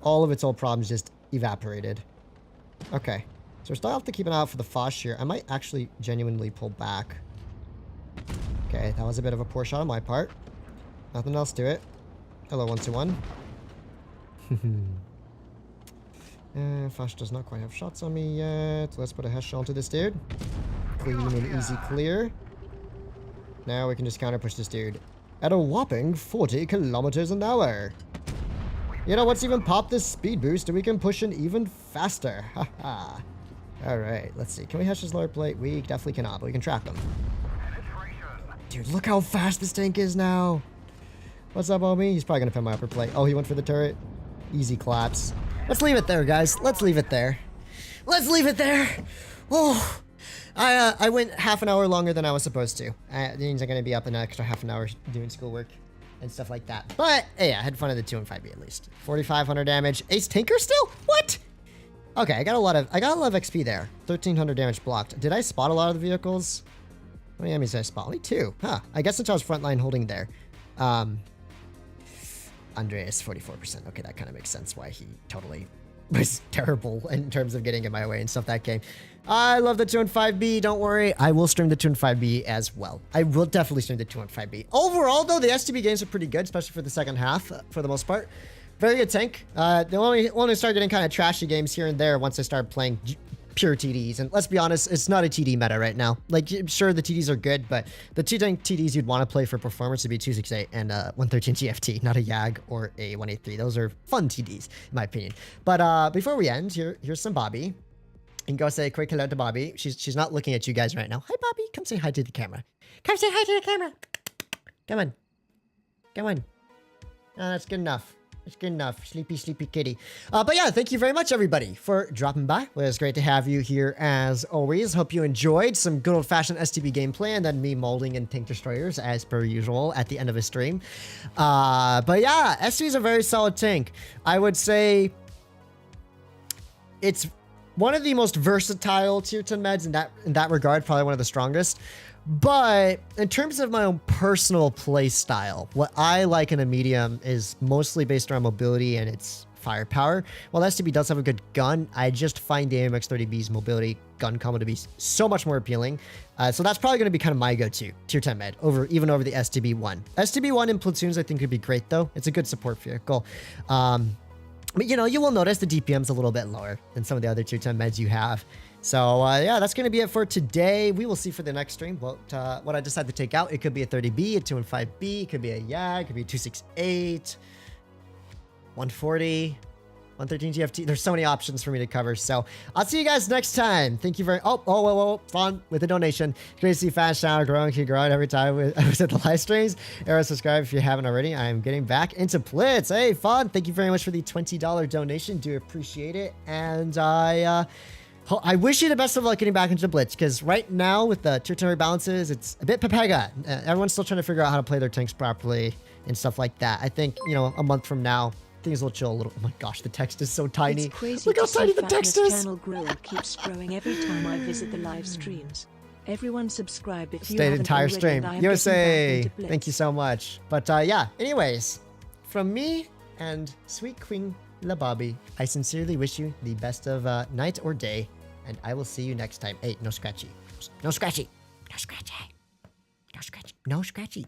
All of its old problems just evaporated. Okay. So we're still have to keep an eye out for the Foch here. I might actually genuinely pull back. Okay, that was a bit of a poor shot on my part. Nothing else to it. Hello, 1-2-1. Foch does not quite have shots on me yet. Let's put a hesh onto this dude. Clean and easy clear. Now we can just counter push this dude at a whopping 40 kilometers an hour. You know, let's even pop this speed boost and we can push in even faster. Haha. Alright, let's see. Can we hash his lower plate? We definitely cannot, but we can trap him. Dude, look how fast this tank is now. What's up, homie? He's probably gonna pin my upper plate. Oh, he went for the turret. Easy collapse. Let's leave it there, guys. Let's leave it there. Let's leave it there. Oh, I went half an hour longer than I was supposed to. It means I'm gonna be up an extra half an hour doing schoolwork and stuff like that. But hey, I had fun at the 2 and 5B at least. 4,500 damage. Ace Tinker still? What? Okay, I got a lot of XP there. 1,300 damage blocked. Did I spot a lot of the vehicles? How many enemies did I spot? Only 2. Huh. I guess since I was frontline holding there. Andreas, 44%. Okay, that kind of makes sense why he totally was terrible in terms of getting in my way and stuff that game. I love the 2 and 5B. Don't worry. I will stream the 2 and 5B as well. I will definitely stream the 2 and 5B. Overall, though, the STB games are pretty good, especially for the second half, for the most part. Very good tank. They only start getting kind of trashy games here and there once I start playing pure TDs. And let's be honest, it's not a TD meta right now. Like, sure, the TDs are good, but the two tank TDs you'd want to play for performance would be 268 and 113 GFT, not a YAG or a 183. Those are fun TDs, in my opinion. But before we end, here's some Bobby. And go say a quick hello to Bobby. She's not looking at you guys right now. Hi, Bobby. Come say hi to the camera. Come say hi to the camera. Come on. Come on. Oh, that's good enough. It's good enough. Sleepy, sleepy kitty. But yeah, thank you very much, everybody, for dropping by. Well, it's great to have you here as always. Hope you enjoyed some good old-fashioned STB gameplay and then me molding in tank destroyers as per usual at the end of a stream. But yeah, STB is a very solid tank. I would say it's one of the most versatile tier 10 meds in that regard, probably one of the strongest. But in terms of my own personal play style, what I like in a medium is mostly based around mobility and its firepower. While STB does have a good gun, I just find the AMX-30B's mobility gun combo to be so much more appealing. So that's probably going to be kind of my go-to tier 10 med, even over the STB-1. STB-1 in platoons I think would be great though. It's a good support vehicle. But you know, you will notice the DPM's a little bit lower than some of the other tier 10 meds you have. So yeah, that's going to be it for today. We will see for the next stream what I decide to take out. It could be a 30B, a 2 and 5B, it could be a YAG, it could be a 268, 140, 113 GFT. There's so many options for me to cover. So I'll see you guys next time. Thank you very whoa, fun with the donation. Great to see Fast Channel growing, keep growing every time I was at the live streams. Arrow, subscribe if you haven't already. I'm getting back into Blitz. Hey, fun. Thank you very much for the $20 donation. Do appreciate it. And I wish you the best of luck getting back into Blitz, because right now with the tier 10 rebalances, it's a bit papega. Everyone's still trying to figure out how to play their tanks properly and stuff like that. I think, you know, a month from now, things will chill a little. Oh my gosh, the text is so tiny. It's crazy. Look how tiny the text is. Channel keeps growing every time I visit the live streams. Everyone subscribe if you stayed haven't entire already, stream. and I am USA, thank you so much. But yeah, anyways, from me and sweet Queen La Bobby, I sincerely wish you the best of night or day, and I will see you next time. Hey, no scratchy. No scratchy. No scratchy. No scratchy. No scratchy.